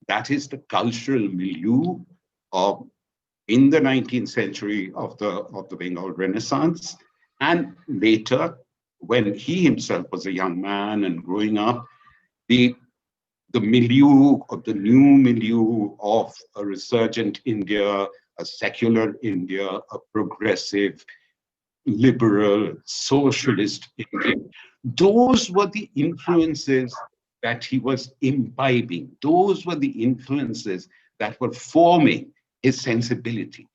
That is the cultural milieu of, in the 19th century of the Bengal Renaissance. And later, when he himself was a young man and growing up, the the milieu, of the new milieu of a resurgent India, a secular India, a progressive, liberal, socialist India. Those were the influences that he was imbibing. Those were the influences that were forming his sensibility.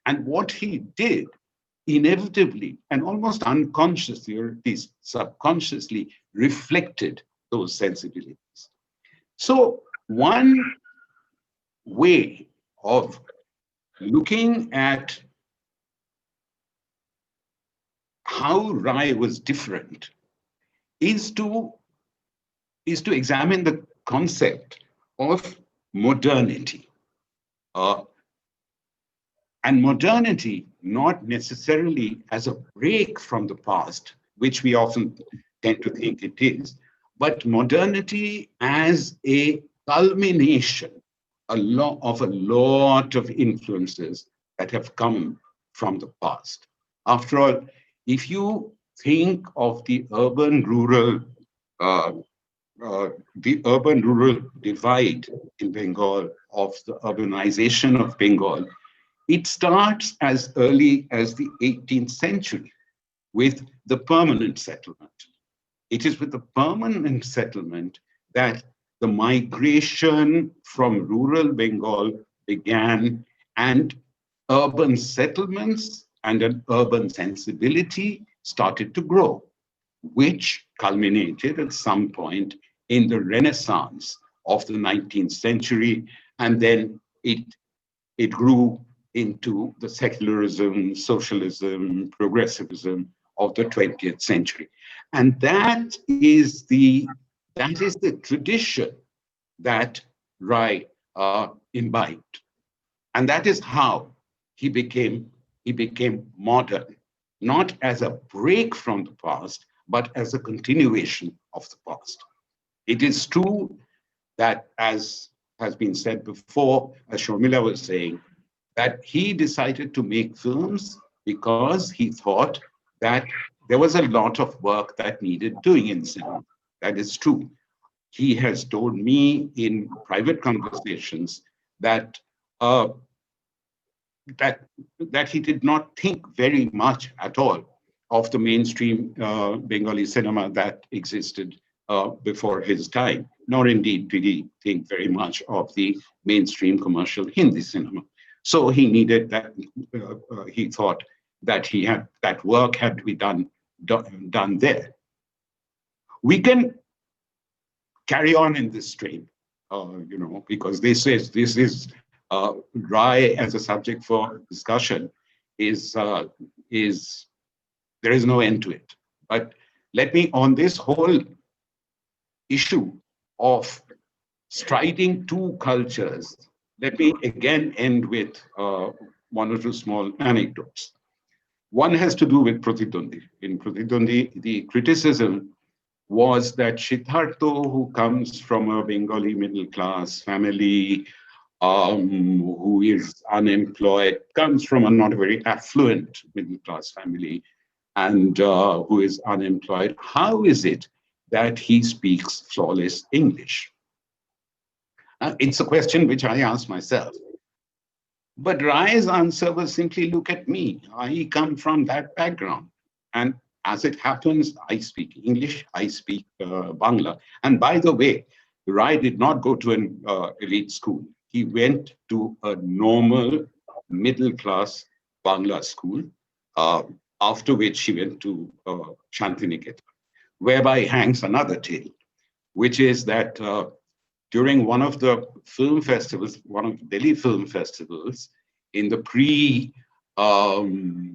And what he did, inevitably and almost unconsciously, or at least subconsciously, reflected those sensibilities. So one way of looking at how Rai was different is to examine the concept of modernity. And modernity, not necessarily as a break from the past, which we often tend to think it is, but modernity as a culmination of a lot of influences that have come from the past. After all, if you think of the urban-rural divide in Bengal, of the urbanization of Bengal, it starts as early as the 18th century with the permanent settlement. It is with the permanent settlement that the migration from rural Bengal began, and urban settlements and an urban sensibility started to grow, which culminated at some point in the Renaissance of the 19th century, and then it grew into the secularism, socialism, progressivism of the 20th century. And that is the tradition that Rai imbibed. And that is how he became modern, not as a break from the past, but as a continuation of the past. It is true that, as has been said before, as Sharmila was saying, that he decided to make films because he thought that there was a lot of work that needed doing in cinema. That is true. He has told me in private conversations that that he did not think very much at all of the mainstream Bengali cinema that existed before his time, nor indeed did he think very much of the mainstream commercial Hindi cinema. So he needed that, he thought that that work had to be done there. We can carry on in this strain, because this is Rai as a subject for discussion is there is no end to it. But let me, on this whole issue of striding two cultures, let me again end with one or two small anecdotes. One has to do with Pratidwandi. In Pratidwandi, the criticism was that Siddhartha, who comes from a Bengali middle class family, who is unemployed, comes from a not very affluent middle class family, and who is unemployed, how is it that he speaks flawless English? It's a question which I ask myself. But Rai's answer was simply, look at me. I come from that background. And as it happens, I speak English, I speak Bangla. And by the way, Rai did not go to an elite school. He went to a normal middle-class Bangla school, after which he went to Shantiniketan, whereby hangs another tale, which is that during one of the film festivals, one of the Delhi film festivals, in the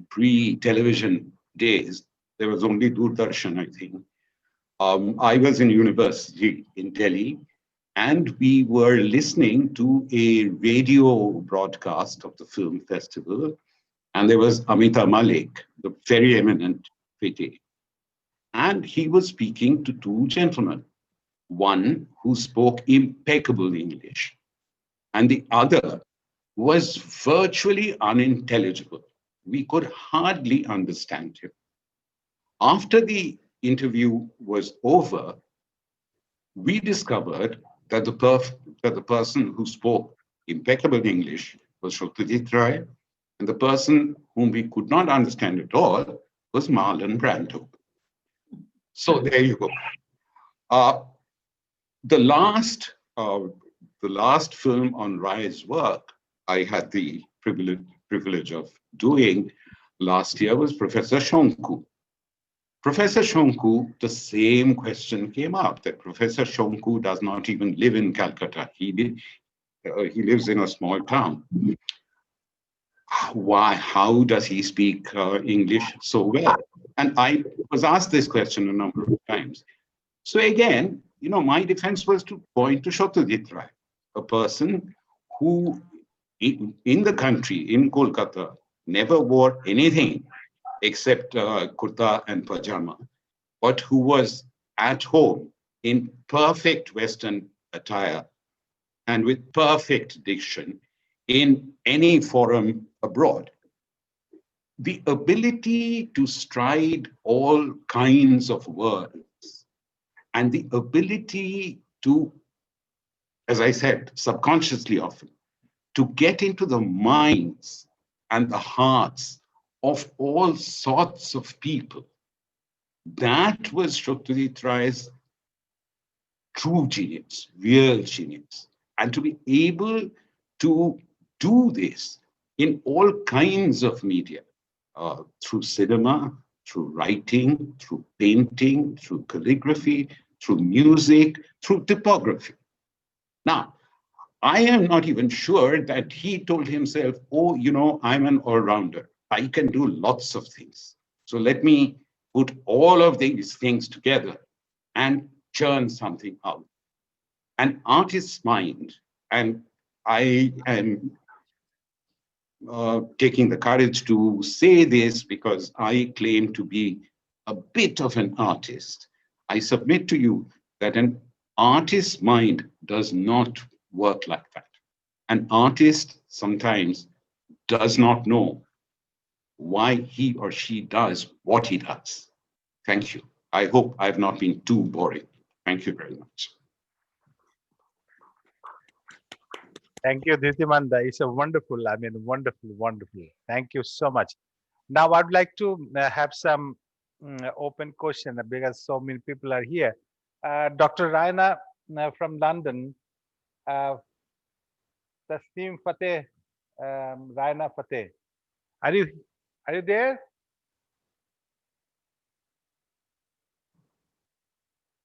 pre-television days, there was only Doordarshan, I think. I was in university in Delhi, and we were listening to a radio broadcast of the film festival, and there was Amita Malik, the very eminent critic, and he was speaking to two gentlemen, one who spoke impeccable English, and the other was virtually unintelligible. We could hardly understand him. After the interview was over, we discovered that the person who spoke impeccable English was Satyajit Ray, and the person whom we could not understand at all was Marlon Brando. So there you go. The last film on Rai's work I had the privilege of doing last year was Professor Shonku. Professor Shonku, the same question came up, that Professor Shonku does not even live in Calcutta. He lives in a small town. Why? How does he speak English so well? And I was asked this question a number of times. So again, my defense was to point to Satyajit Ray, a person who in the country, in Kolkata, never wore anything except kurta and pajama, but who was at home in perfect Western attire and with perfect diction in any forum abroad. The ability to stride all kinds of words and the ability to, as I said, subconsciously often, to get into the minds and the hearts of all sorts of people. That was Satyajit Ray's true genius, real genius. And to be able to do this in all kinds of media, through cinema, through writing, through painting, through calligraphy, through music, through typography. Now, I am not even sure that he told himself, oh, I'm an all-rounder. I can do lots of things. So let me put all of these things together and churn something out. An artist's mind, and I am taking the courage to say this because I claim to be a bit of an artist. I submit to you that an artist's mind does not work like that. An artist sometimes does not know why he or she does what he does. Thank you. I hope I've not been too boring. Thank you very much. Thank you, Dhitimanda. It's a wonderful, wonderful. Thank you so much. Now, I'd like to have some open question because so many people are here. Dr. Raina from London, Tasneem Fateh, Raina Fateh. Are you there?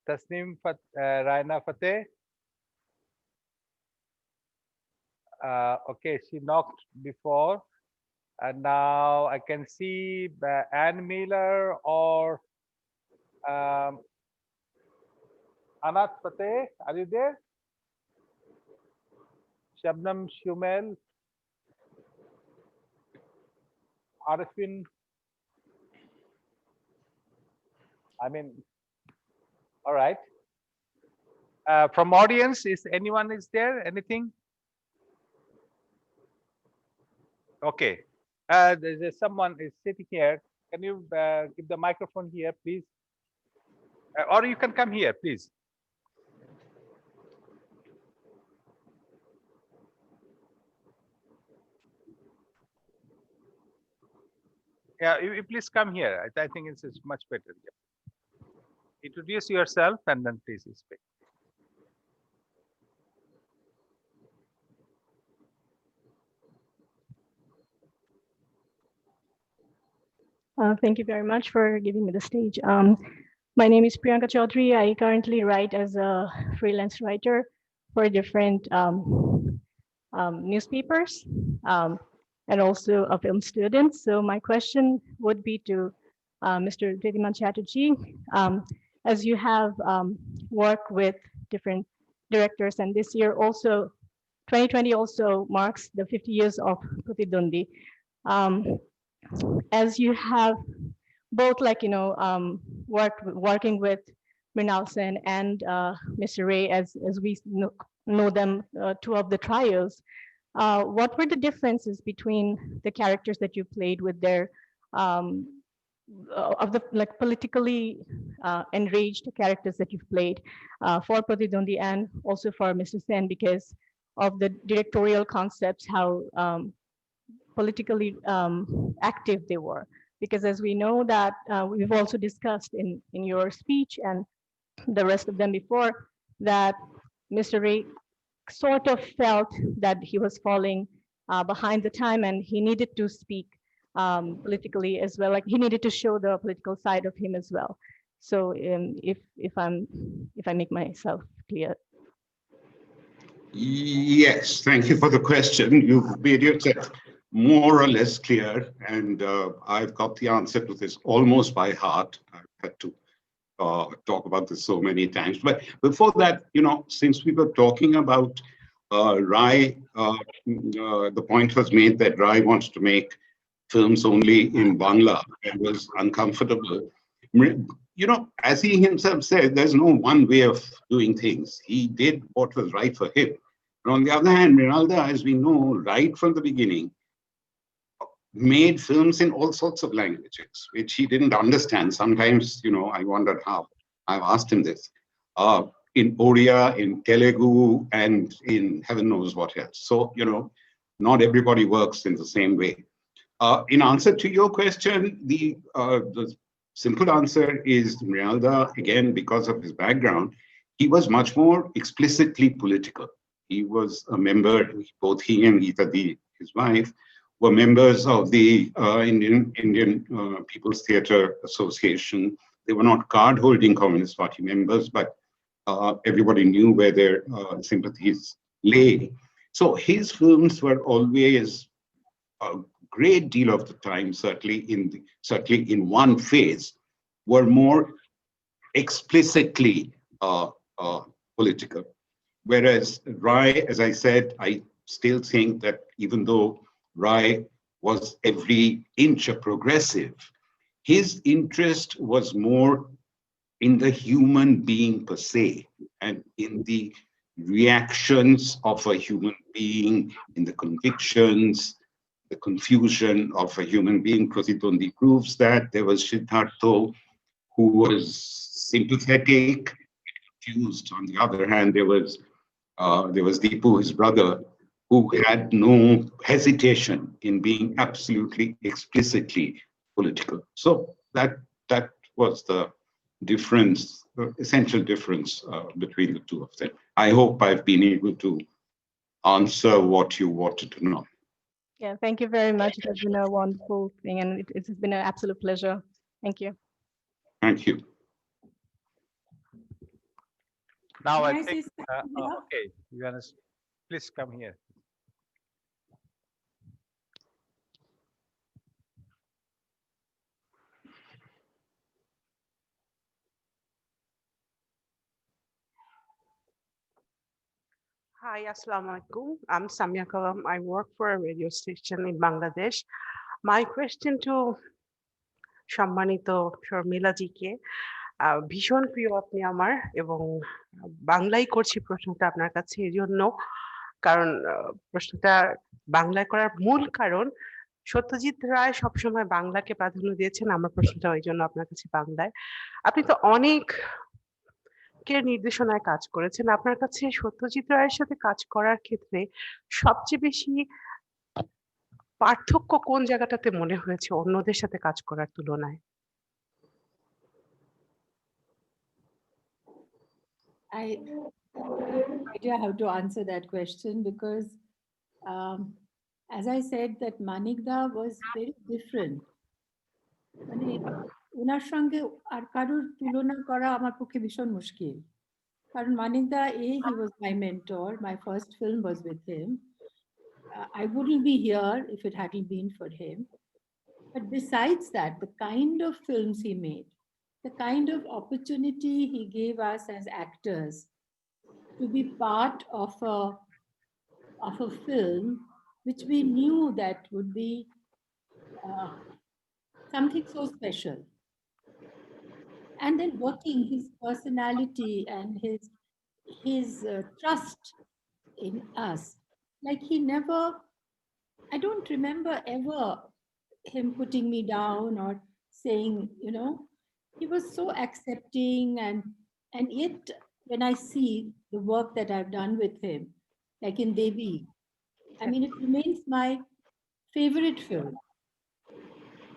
Tasneem Raina Fateh. Okay, she knocked before, and now I can see Anne Miller or Anat Fateh. Are you there? Shabnam Shumel, Arifin. All right. From audience, is there? Anything? Okay. There's someone is sitting here. Can you give the microphone here, please? Or you can come here, please. Yeah, you please come here. I think it's much better. Yeah. Introduce yourself and then please speak. Thank you very much for giving me the stage. My name is Priyanka Chaudhary. I currently write as a freelance writer for different newspapers and also a film student. So my question would be to Mr. Dhitiman Chatterjee. As you have worked with different directors, and this year also, 2020 also marks the 50 years of Pratidwandi. As you have both working with Mrinal Sen and Mr. Ray, as we know them, two of the trios, what were the differences between the characters that you played with their of the like politically enraged characters that you've played for Pratidwandi and also for Mr. Sen, because of the directorial concepts, how politically active they were. Because as we know that we've also discussed in your speech and the rest of them before, that Mr. Ray sort of felt that he was falling behind the time and he needed to speak politically as well. Like he needed to show the political side of him as well. So if I make myself clear. Yes, thank you for the question. You've made yourself more or less clear, and I've got the answer to this almost by heart. I've had to talk about this so many times. But before that, since we were talking about Rai, the point was made that Rai wants to make films only in Bangla and was uncomfortable. As he himself said, there's no one way of doing things. He did what was right for him. But on the other hand, Mrinalda, as we know, right from the beginning, made films in all sorts of languages, which he didn't understand. Sometimes, I wondered how. I've asked him this. In Oriya, in Telugu, and in heaven knows what else. So, not everybody works in the same way. In answer to your question, the simple answer is Mrinalda, again, because of his background, he was much more explicitly political. He was a member, both he and Geeta, his wife, were members of the Indian People's Theatre Association. They were not card-holding Communist Party members, but everybody knew where their sympathies lay. So his films were always a great deal of the time, certainly in one phase, were more explicitly political. Whereas Rai, as I said, I still think that even though Rai was every inch a progressive, his interest was more in the human being per se, and in the reactions of a human being, in the convictions, the confusion of a human being. Pratidwandi proves that. There was Siddhartha, who was sympathetic, confused. On the other hand, there was Deepu, his brother, who had no hesitation in being absolutely explicitly political. So that was the difference, the essential difference between the two of them. I hope I've been able to answer what you wanted to know. Yeah, thank you very much. It has been a wonderful thing, and it has been an absolute pleasure. Thank you. Thank you. Now Can I I think, say something now? okay, Johannes, please come here. Hi, Assalamu alaikum. I'm Samia Kalam. I work for a radio station in Bangladesh. My question to সম্মানিত Sharmila GK, ভীষণ প্রিয় আপনি আমার, এবং বাংলায় করছি প্রশ্নটা আপনার কাছে এই জন্য, কারণ প্রশ্নটা বাংলায় করার মূল কারণ সত্যজিৎ রায় সবসময় বাংলাকে প্রাধান্য দিয়েছেন। আমার প্রশ্নটা ওই জন্য আপনার কাছে বাংলায়। আপনি তো অনেক কে নির্দেশনায় কাজ করেছেন, আপনার কাছে সত্যজিৎ রায়ের সাথে কাজ করার ক্ষেত্রে সবচেয়ে বেশি পার্থক্য কোন জায়গাটাতে মনে হয়েছে অন্যদের সাথে কাজ করার তুলনায়? I have no idea how to answer that question because, as I said, that Manikda was very different. মানে ওনার সঙ্গে আর কারোর তুলনা করা আমার পক্ষে ভীষণ মুশকিল, কারণ Manikda he was my mentor. My first film was with him. I wouldn't be here if it hadn't been for him. But besides that, the kind of films he made, the kind of opportunity he gave us as actors to be part of a film which we knew that would be something so special. And then working his personality and his trust in us, like he never, I don't remember ever him putting me down or saying, you know, he was so accepting, and yet when I see the work that I've done with him, like in Devi, I mean, it remains my favorite film,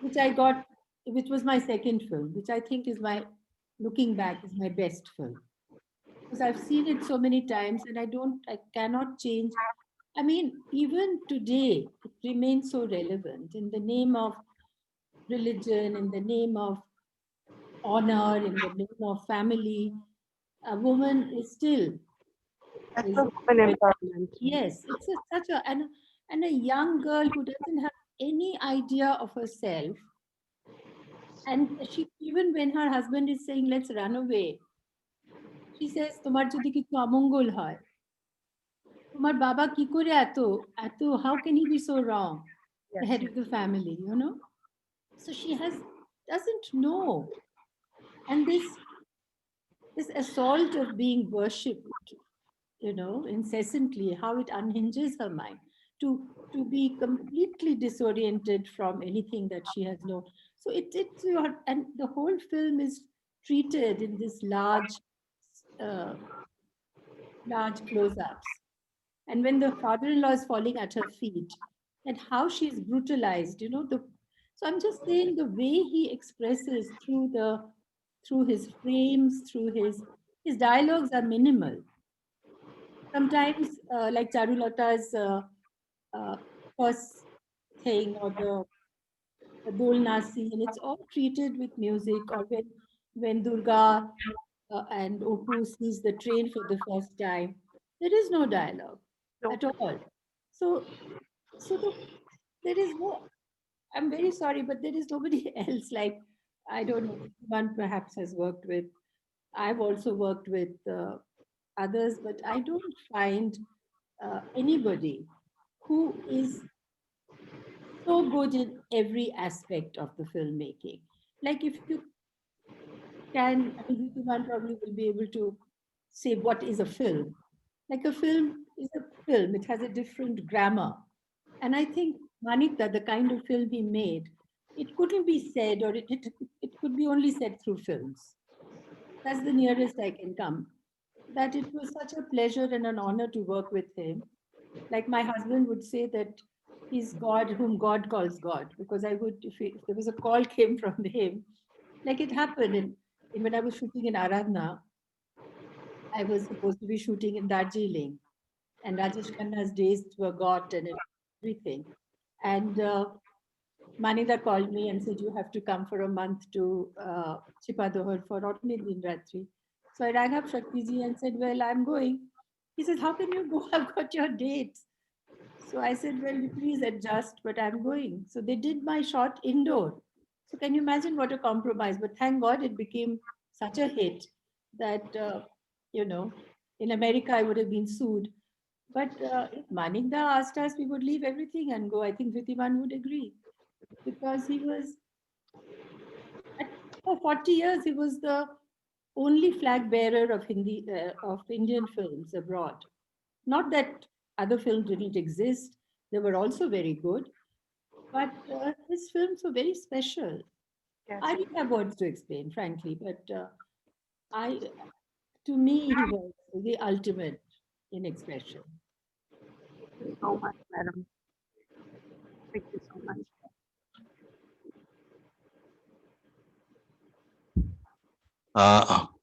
which I got, which was my second film, which I think is my, looking back, is my best film. Because I've seen it so many times and I cannot change. I mean, even today, it remains so relevant in the name of religion, in the name of honor, in the name of family. A woman is still. That's Is, a women empowerment. yes, it's such a, and a young girl who doesn't have any idea of herself. And she, even when her husband is saying, let's run away, she says, তোমার যদি কিছু অমঙ্গল হয়, তোমার বাবা কি করে এত, how can he be so wrong? The head of the family, you know? So she doesn't know. And this assault of being worshipped, you know, incessantly, how it unhinges her mind to be completely disoriented from anything that she has known. So and the whole film is treated in this large close-ups. And when the father-in-law is falling at her feet, and how she's brutalized, you know, so I'm just saying the way he expresses through his frames, through his dialogues are minimal. Sometimes, like Charulata's first thing, or the Dol Nasi, and it's all treated with music, or when Durga and Opu sees the train for the first time, there is no dialogue at all. So there is no, I'm very sorry, but there is nobody else. Like, I don't know, one perhaps has worked with, I've also worked with others, but I don't find anybody who is so good in every aspect of the filmmaking. Like, if you can, I mean, Rituman probably will be able to say what is a film. Like, a film is a film, it has a different grammar. And I think Manikda, the kind of film he made, it couldn't be said, or it could be only said through films. That's the nearest I can come. That it was such a pleasure and an honor to work with him. Like, my husband would say that he's God whom God calls God, because I would, if there was a call came from him, like it happened when I was shooting in Aradhana, I was supposed to be shooting in Darjeeling, and Rajesh Khanna's days were got and everything. And Manida called me and said, you have to come for a month to Chipadohar for Otni Din Ratri. So I rang up Shaktiji and said, well, I'm going. He says, how can you go? I've got your dates. So I said, well, please adjust, but I'm going. So they did my shot indoor. So can you imagine what a compromise? But thank God it became such a hit that, you know, in America, I would have been sued. But if Manikda asked us, we would leave everything and go. I think Vitiman would agree. Because he was, for 40 years, he was the only flag bearer of Indian films abroad. Not that other films didn't exist, they were also very good, but his films were very special. Yes. I don't have words to explain, frankly, but to me, he was the ultimate in expression. Thank you so much, madam. Thank you so much.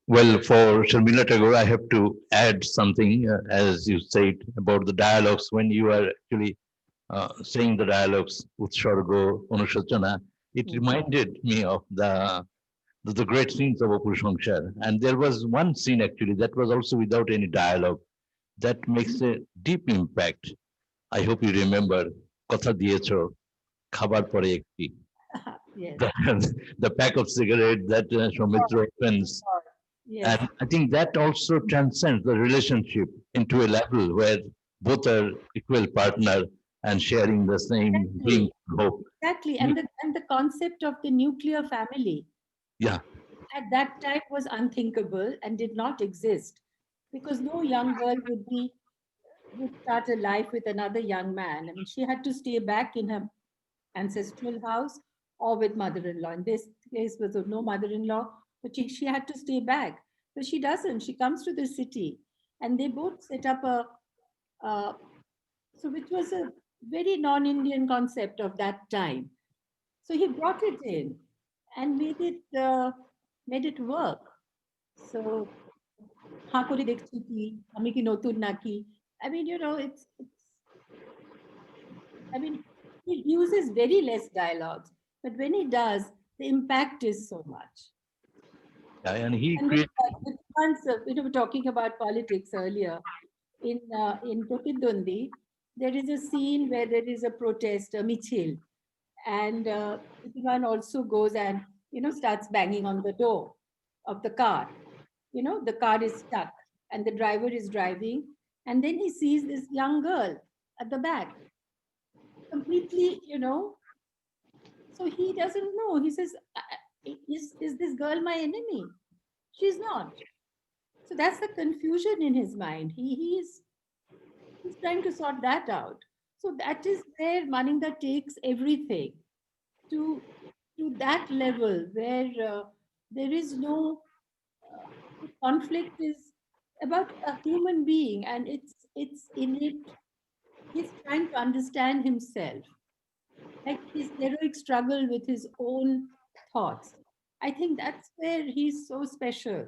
Well, for Sharmila Tagore, I have to add something, as you said, about the dialogues. When you are actually saying the dialogues, Utshargo, Anushachana, it reminded me of the great scenes of Apur Samsar. And there was one scene actually that was also without any dialogue that makes a deep impact. I hope you remember, Kotha Diyecho, Khabar Pore Ekti. Yes. The pack of cigarettes that Soumitra opens. Yes. And I think that also transcends the relationship into a level where both are equal partner and sharing the same dream, hope. Exactly, and the concept of the nuclear family. Yeah. At that time was unthinkable and did not exist, because no young girl would start a life with another young man. I mean, she had to stay back in her ancestral house or with mother-in-law. And case was no mother-in-law, but she had to stay back. But she doesn't. She comes to the city, and they both set up so which was a very non-Indian concept of that time. So he brought it in and made it work. So I mean, I mean, he uses very less dialogues, but when he does, the impact is so much. Yeah, and he And created. we were talking about politics earlier. In Tokindundi, there is a scene where there is a protest, a michil, and one also goes and starts banging on the door of the car. The car is stuck, and the driver is driving, and then he sees this young girl at the back, completely, so he doesn't know. He says, is this girl my enemy? She's not. So that's the confusion in his mind. He's trying to sort that out. So that is where Maninda takes everything to that level where there is no conflict is about a human being, and it's innate. He's trying to understand himself, like his heroic struggle with his own thoughts. I think that's where he's so special.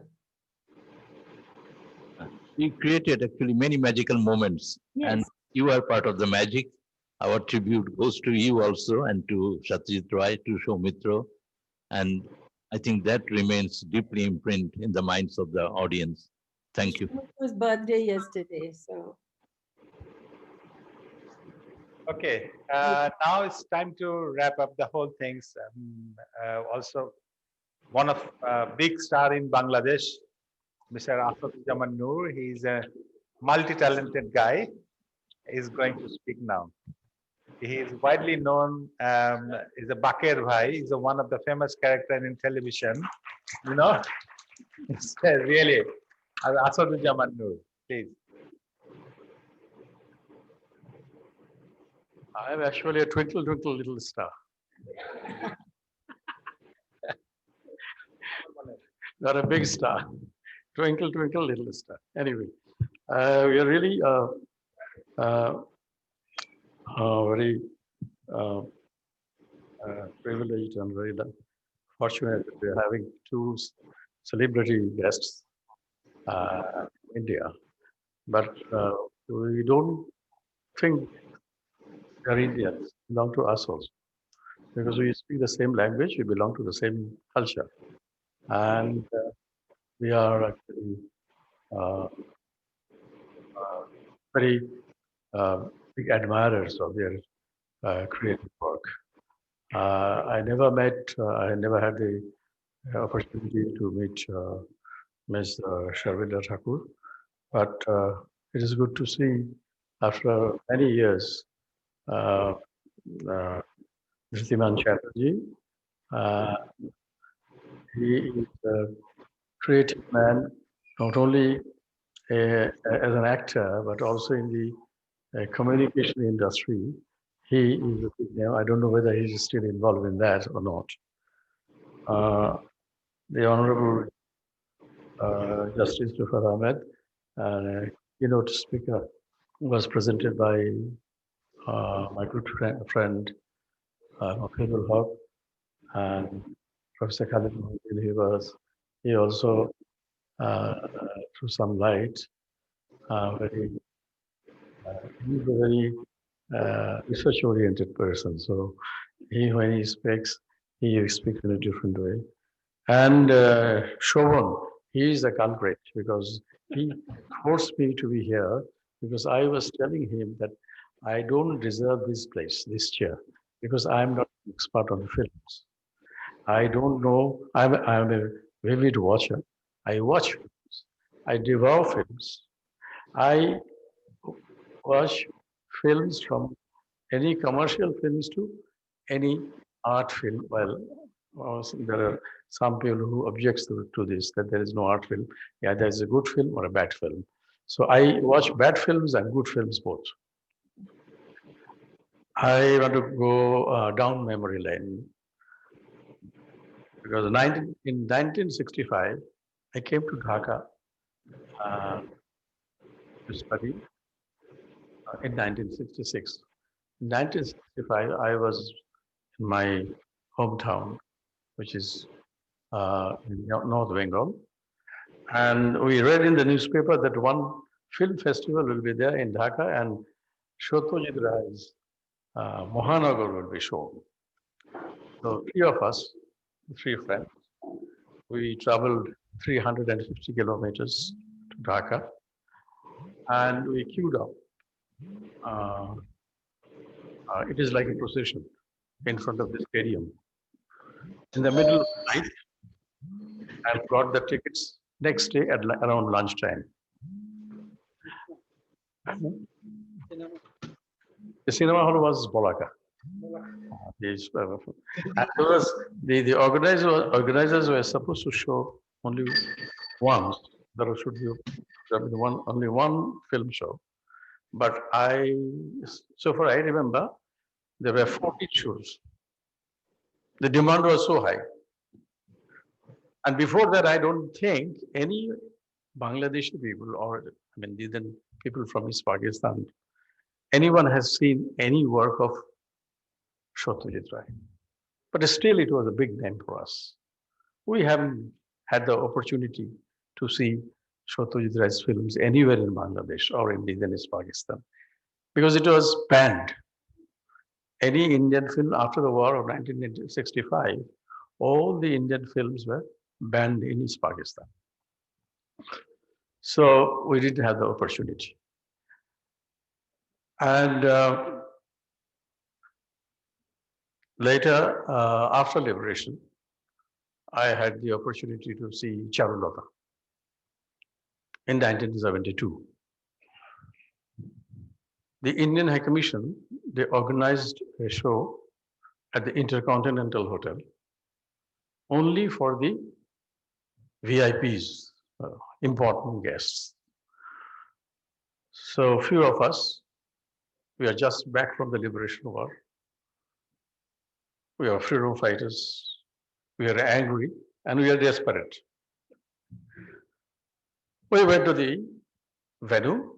He created actually many magical moments, and Yes. you are part of the magic. Our tribute goes to you also, and to Satyajit Roy, to Soumitra, and I think that remains deeply imprinted in the minds of the audience. Thank you. It was birthday yesterday, so. Okay, now it's time to wrap up the whole things. Also, one of big star in Bangladesh, Mr. Asadujaman Noor, he's a multi-talented guy, is going to speak now. He is widely known, is a Baker Bhai, he's one of the famous characters in television, It's really, Asadujaman Noor, please. I am actually a twinkle, twinkle, little star. Not a big star. Twinkle, twinkle, little star. Anyway, we are really very privileged and very fortunate that we are having two celebrity guests in India. But we don't think they're Indians, belong to us also. Because we speak the same language, we belong to the same culture. And we are actually very big admirers of their creative work. I never had the opportunity to meet Ms. Sharmila Thakur, but it is good to see after many years Dhriman Chatterjee. He is a creative man, not only as an actor, but also in the communication industry. He is a big name. I don't know whether he's still involved in that or not. The Honorable Justice Zufar Ahmed, keynote speaker, was presented by my good friend Mafidul Haq, and Professor Khalid Mohidin. He also threw some light. He's a very research-oriented person. So when he speaks in a different way. And Shovan, he is the culprit because he forced me to be here because I was telling him that I don't deserve this place, this chair, because I am not an expert on films. I don't know. I'm a vivid watcher. I watch films. I devour films. I watch films from any commercial films to any art film. Well, there are some people who object to this, that there is no art film. Yeah, there is a good film or a bad film. So I watch bad films and good films both. I want to go down memory lane. Because in 1965, I came to Dhaka to study in 1966. In 1965, I was in my hometown, which is in North Bengal. And we read in the newspaper that one film festival will be there in Dhaka, and Satyajit Ray's Mohanagar will be shown. So three of us, three friends, we traveled 350 kilometers to Dhaka, and we queued up. It is like a procession in front of the stadium. In the middle of the night, I got the tickets next day at around lunchtime. The cinema hall was Bolaka. And there was the organizers were supposed to show only once. There should be only one film show. But so far I remember, there were 40 shows. The demand was so high. And before that, I don't think any Bangladeshi people, or even people from East Pakistan, anyone has seen any work of Satyajit Ray. But still, it was a big name for us. We haven't had the opportunity to see Satyajit Ray's films anywhere in Bangladesh or in East Pakistan, because it was banned. Any Indian film after the war of 1965, all the Indian films were banned in East Pakistan. So we didn't have the opportunity. And later, after liberation, I had the opportunity to see Charulata in 1972. The Indian High Commission, they organized a show at the Intercontinental Hotel only for the VIPs, important guests. So few of us, we are just back from the liberation war. We are freedom fighters. We are angry and we are desperate. We went to the venue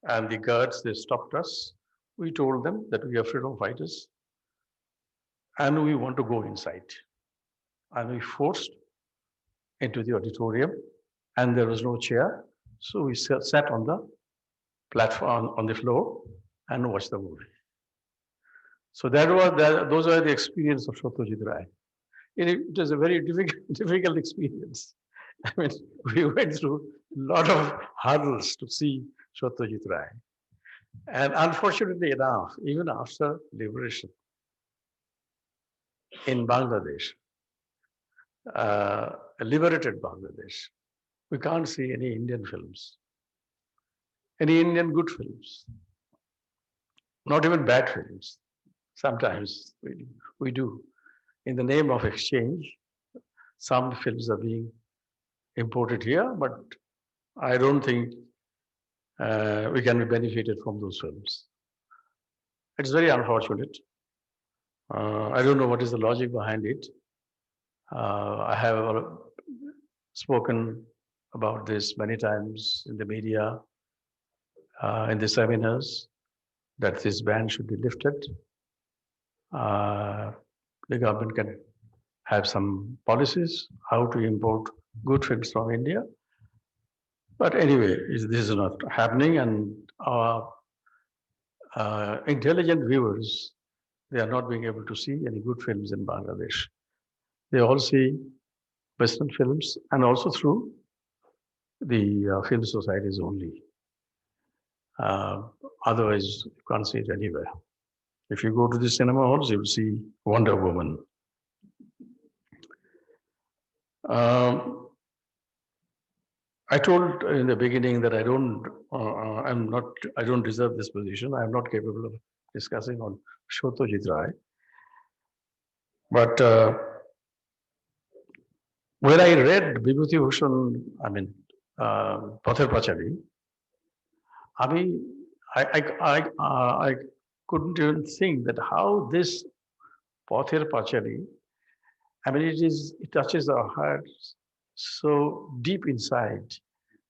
and the guards, they stopped us. We told them that we are freedom fighters and we want to go inside. And we forced into the auditorium and there was no chair. So we sat on the platform, on the floor and watched the movie. So those are the experience of Satyajit Ray. It was a very difficult experience. I mean, we went through a lot of hurdles to see Satyajit Ray. And unfortunately enough, even after liberation in Bangladesh, liberated Bangladesh, we can't see any Indian films, any Indian good films, not even bad films. Sometimes we do. In the name of exchange, some films are being imported here, but I don't think we can be benefited from those films. It's very unfortunate. I don't know what is the logic behind it. I have spoken about this many times in the media, in the seminars, that this ban should be lifted. The government can have some policies how to import good films from India. But anyway, this is not happening, and our intelligent viewers, they are not being able to see any good films in Bangladesh. They all see Western films and also through the film societies only. Otherwise, you can't see it anywhere. If you go to the cinema halls, you'll see Wonder Woman. I told in the beginning that I don't deserve this position. I'm not capable of discussing on Satyajit Ray. But when I read Bibhuti Bhushan, Pather Pachari, I couldn't even think that how this Pather Pachari I mean, it touches our hearts so deep inside.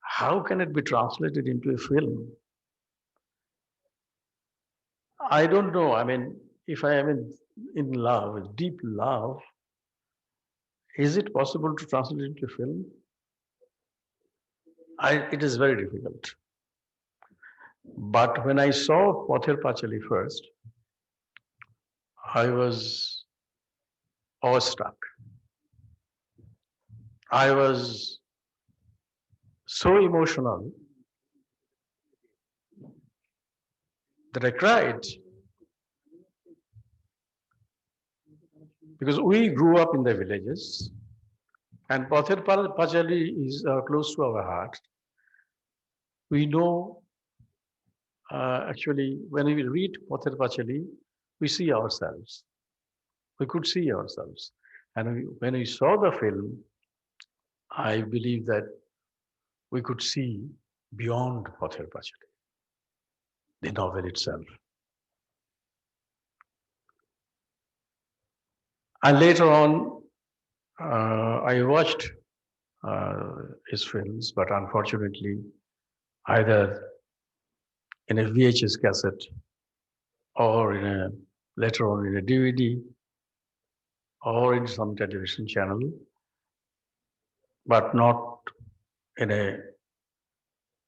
How can it be translated into a film? I don't know. I mean, if I am in love, deep love, is it possible to translate it into a film? It is very difficult. But when I saw Pather Pachali first, I was awestruck. I was so emotional that I cried. Because we grew up in the villages, and Pather Pachali is close to our heart. We know, actually, when we read Pather Pachali, we see ourselves. We could see ourselves. And when we saw the film, I believe that we could see beyond Pather Pachali, the novel itself. And later on, I watched his films, but unfortunately, either in a VHS cassette or later on in a DVD or in some television channel, but not in a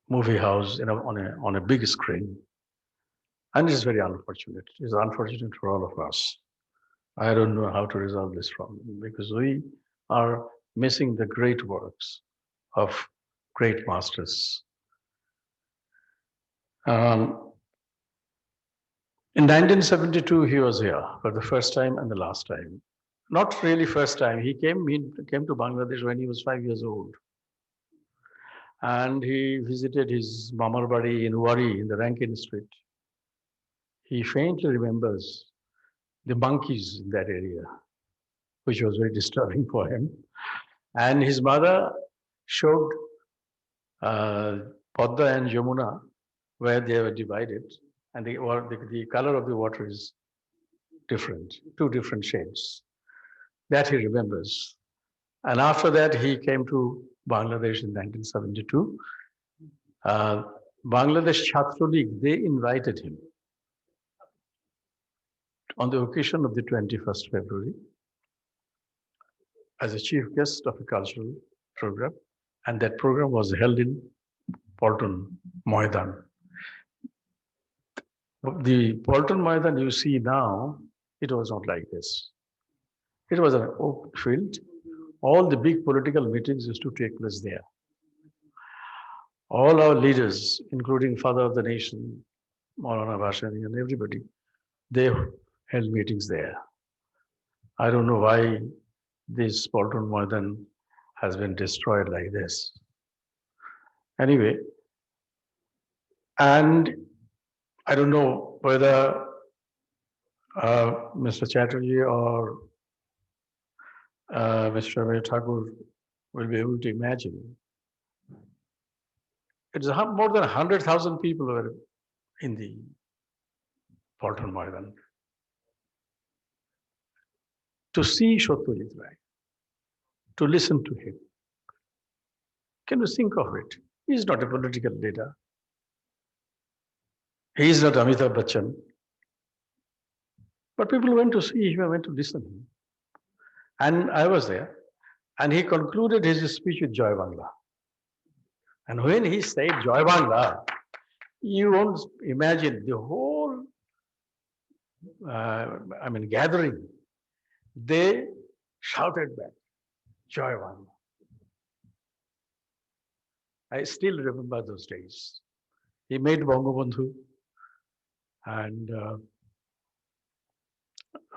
movie house on a big screen. And it's very unfortunate. It's unfortunate for all of us. I don't know how to resolve this problem because we are missing the great works of great masters. In 1972, he was here for the first time and the last time. Not really first time. He came to Bangladesh when he was 5 years old. And he visited his Mamar Badi in Wari in the Rankin Street. He faintly remembers the monkeys in that area, which was very disturbing for him. And his mother showed Padda and Yamuna where they were divided, and the color of the water is different, two different shades. That he remembers. And after that, he came to Bangladesh in 1972. Bangladesh Chhatra League, they invited him on the occasion of the 21st February as a chief guest of a cultural program. And that program was held in Polton Moidan. The Polton Moidan you see now, it was not like this. It was an open field. All the big political meetings used to take place there. All our leaders, including Father of the Nation, Maulana Bhashani and everybody, they held meetings there. I don't know why this Polton Moidan has been destroyed like this. Anyway, and I don't know whether Mr. Chatterjee or Mr. Amir Thakur will be able to imagine. It's more than 100,000 people were in the Polton Moidan to see Satyajit Ray, to listen to him. Can you think of it? He is not a political leader. He is not Amitabh Bachchan. But people went to see him, went to listen to him. And I was there. And he concluded his speech with Joy Bangla. And when he said Joy Bangla, you won't imagine the whole gathering. They shouted back, Joy Bangla. I still remember those days. He made Bangabandhu, and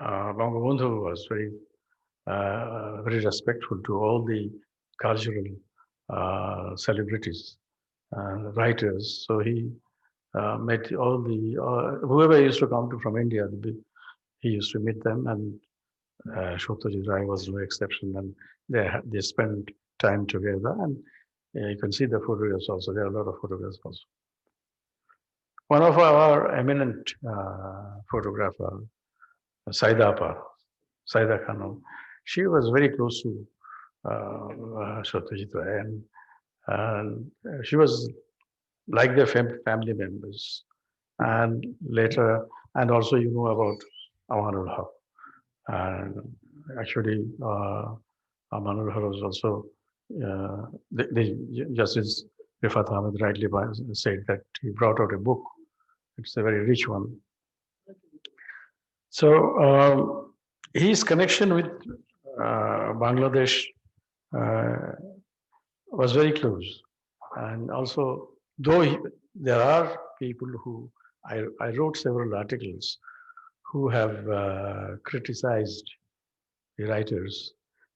Bangabandhu was very respectful to all the cultural celebrities, writers. So he met all the, whoever used to come from India, he used to meet them, and Satyajit Ray was no exception, and they spent time together, and you can see the photographs also. There are a lot of photographs also. One of our eminent photographer, Saida Khanum, she was very close to Satyajit Ray, and she was like their family members. And later, and also you know about Amanul Haq. And actually, Amanul Haq was also, the Justice Rifat Ahmed rightly said that he brought out a book. It's a very rich one. So his connection with Bangladesh was very close. And also, though there are people who, I wrote several articles who have criticized the writers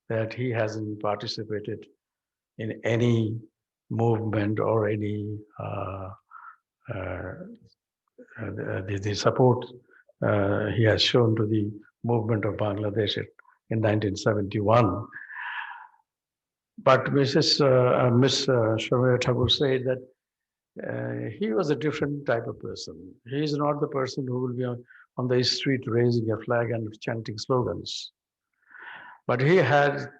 that he hasn't participated in any movement or any the support he has shown to the movement of Bangladesh in 1971. But Miss Sharmila Thakur said that he was a different type of person. He is not the person who will be on the street raising a flag and chanting slogans. But he had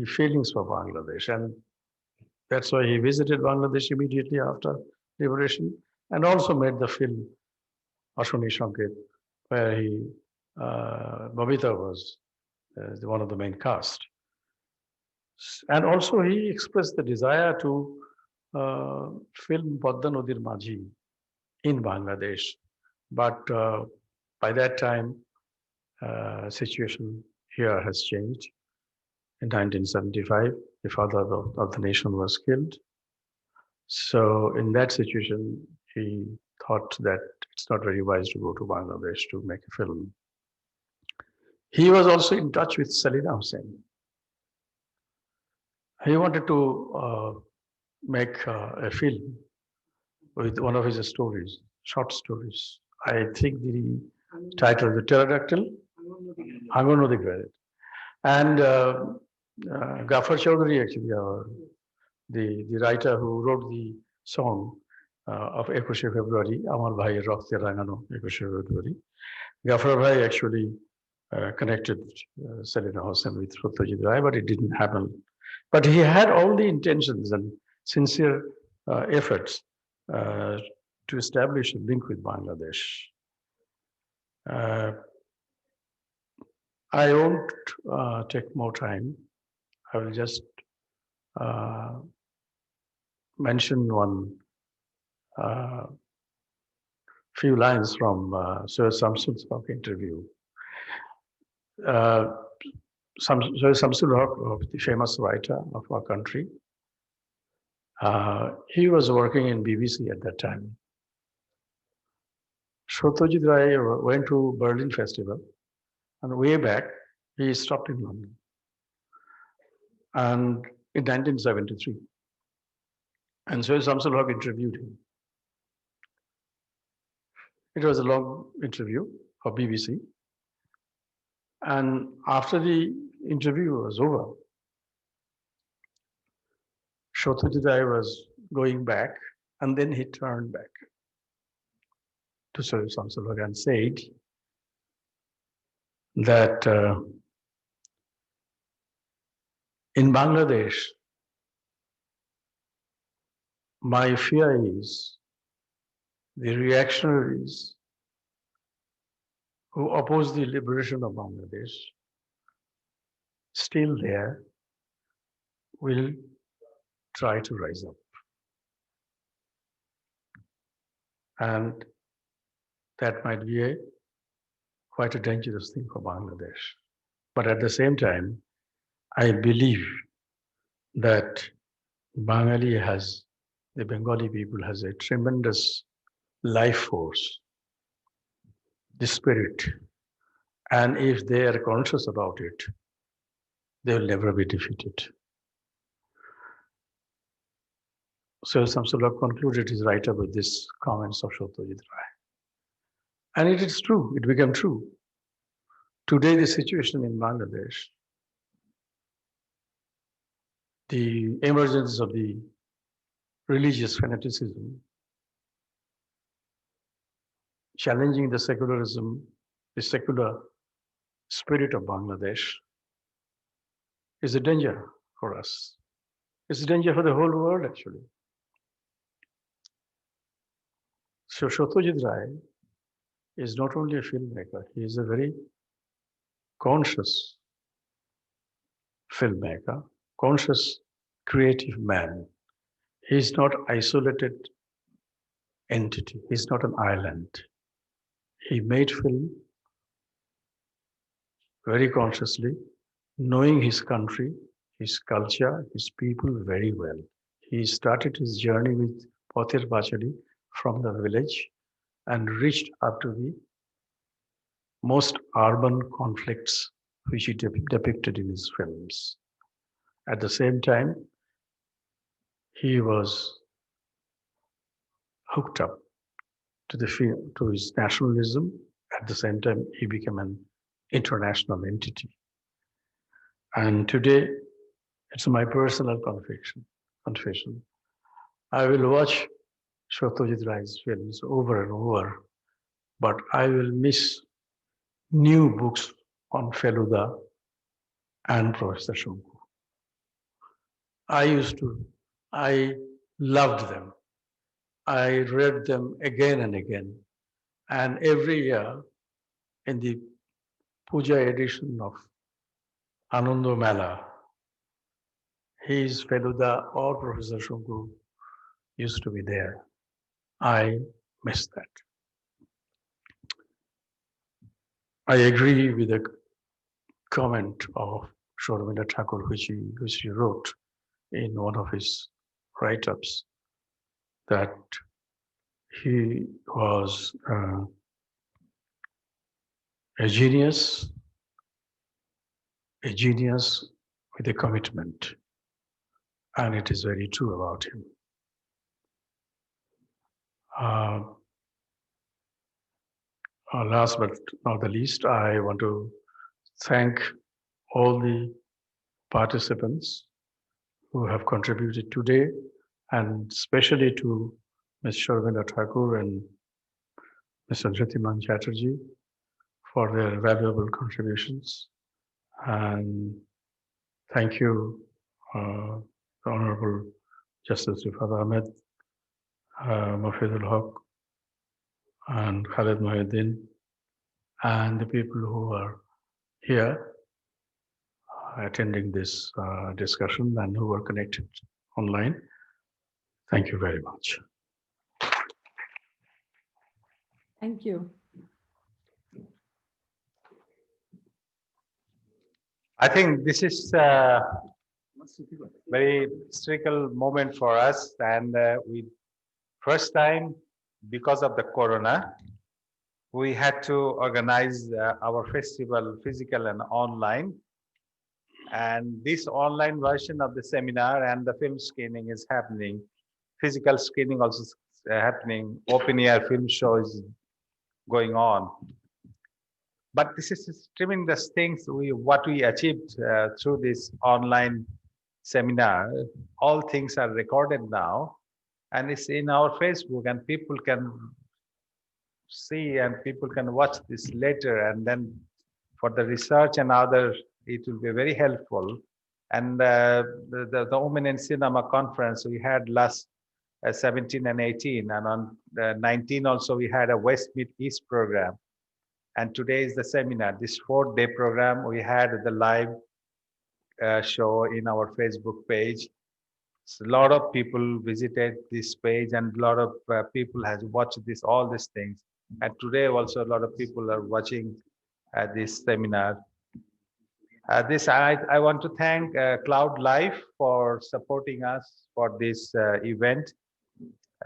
feelings for Bangladesh, and that's why he visited Bangladesh immediately after liberation, and also made the film Ashwini Sanket, where Babita was one of the main cast. And also he expressed the desire to film Padda Nadir Majhi in Bangladesh. But by that time, situation here has changed. In 1975, the father of the nation was killed. So in that situation, he thought that it's not very wise to go to Bangladesh to make a film. He was also in touch with Salina Hussain. He wanted to make a film with one of his stories, short stories. I think the title, The Pterodactyl, Angonodi Garret. And Ghaffar Chaudhary, actually, the writer who wrote the song of 21 February, Amar Bhai Rockte Rangano, 21 February. Ghaffar Bhai actually connected Salina Hussain with Satyajit Ray, but it didn't happen. But he had all the intentions and sincere efforts to establish a link with Bangladesh. I won't take more time. I will just mention one few lines from Sir Samsud's Haq interview. Sir Samsud Haq, the famous writer of our country, he was working in BBC at that time. Satyajit Ray went to Berlin Festival, and way back, he stopped in London. And in 1973, and Sir Samsud Haq interviewed him. It was a long interview for BBC. And after the interview was over, Satyajit Ray was going back, and then he turned back to Sir Samsud Haq and said that in Bangladesh, my fear is the reactionaries who oppose the liberation of Bangladesh, still there, will try to rise up. And that might be quite a dangerous thing for Bangladesh. But at the same time, I believe that the Bengali people has a tremendous life force, the spirit. And if they are conscious about it, they will never be defeated. So Samsud Haq concluded his write-up with these comments of Satyajit Ray. And it is true, it became true. Today, the situation in Bangladesh, the emergence of the religious fanaticism, challenging the secularism, the secular spirit of Bangladesh, is a danger for us. It's a danger for the whole world, actually. So Satyajit Ray is not only a filmmaker, he is a very conscious filmmaker, conscious creative man. He's not isolated entity. He's not an island. He made film very consciously, knowing his country, his culture, his people very well. He started his journey with Pothir Bachali from the village and reached up to the most urban conflicts which he depicted in his films. At the same time, he was hooked up to his nationalism. At the same time, he became an international entity. And today, it's my personal confession. I will watch Satyajit Ray's films over and over, but I will miss new books on Feluda and Professor Shunku. I loved them. I read them again and again. And every year in the Puja edition of Anando Mela, his Feluda or Professor Shunku used to be there. I miss that. I agree with the comment of Sharmila Thakur, which he wrote in one of his write-ups, that he was a genius with a commitment. And it is very true about him. Last but not the least, I want to thank all the participants who have contributed today, and especially to Ms. Sharmila Thakur and Mr. Jyotiman Chatterjee for their valuable contributions. And thank you, the Honorable Justice Rifat Ahmed, Mafidul Haq, and Khaled Mohiuddin, and the people who are here attending this discussion and who are connected online. Thank you very much. Thank you. I think this is a very historical moment for us, and we first time, because of the corona, we had to organize our festival physical and online. And this online version of the seminar and the film screening is happening. Physical screening also happening. Open air film show is going on. But this is tremendous things what we achieved through this online seminar. All things are recorded now, and it's in our Facebook, and people can see and people can watch this later, and then for the research and other, it will be very helpful. And the Women in Cinema conference we had last 17 and 18, and on 19 also we had a West Meet East program. And today is the seminar. This 4-day program, we had the live show in our Facebook page. So a lot of people visited this page, and a lot of people has watched all these things. And today also a lot of people are watching this seminar. I want to thank Cloud Life for supporting us for this event.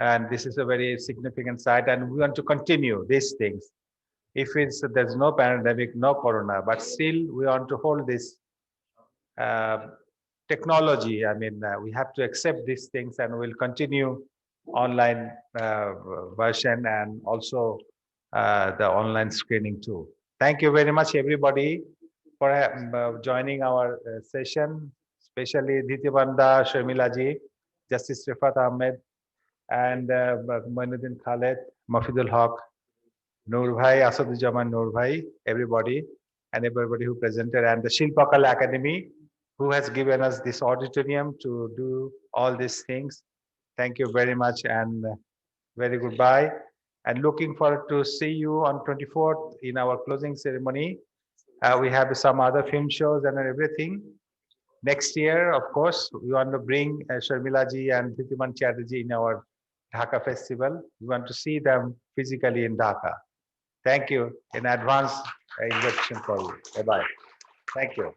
And this is a very significant site, and we want to continue these things. If there's no pandemic, no corona, but still we want to hold this technology. I mean, we have to accept these things, and we'll continue online version and also the online screening too. Thank you very much, everybody, for joining our session, especially Dhitibanda, Sharmila ji, Justice Rifat Ahmed, and Moinuddin Khaled, Mafidul Haq, Noor Bhai, Asadujaman Noor Bhai, everybody, and everybody who presented, and the Shilpakala Academy, who has given us this auditorium to do all these things. Thank you very much and very goodbye. And looking forward to see you on 24th in our closing ceremony. We have some other film shows and everything. Next year, of course, we want to bring Sharmila ji and Dhitiman Chatterjee in our Dhaka festival. We want to see them physically in Dhaka. Thank you in advance invitation for you. Bye-bye. Thank you.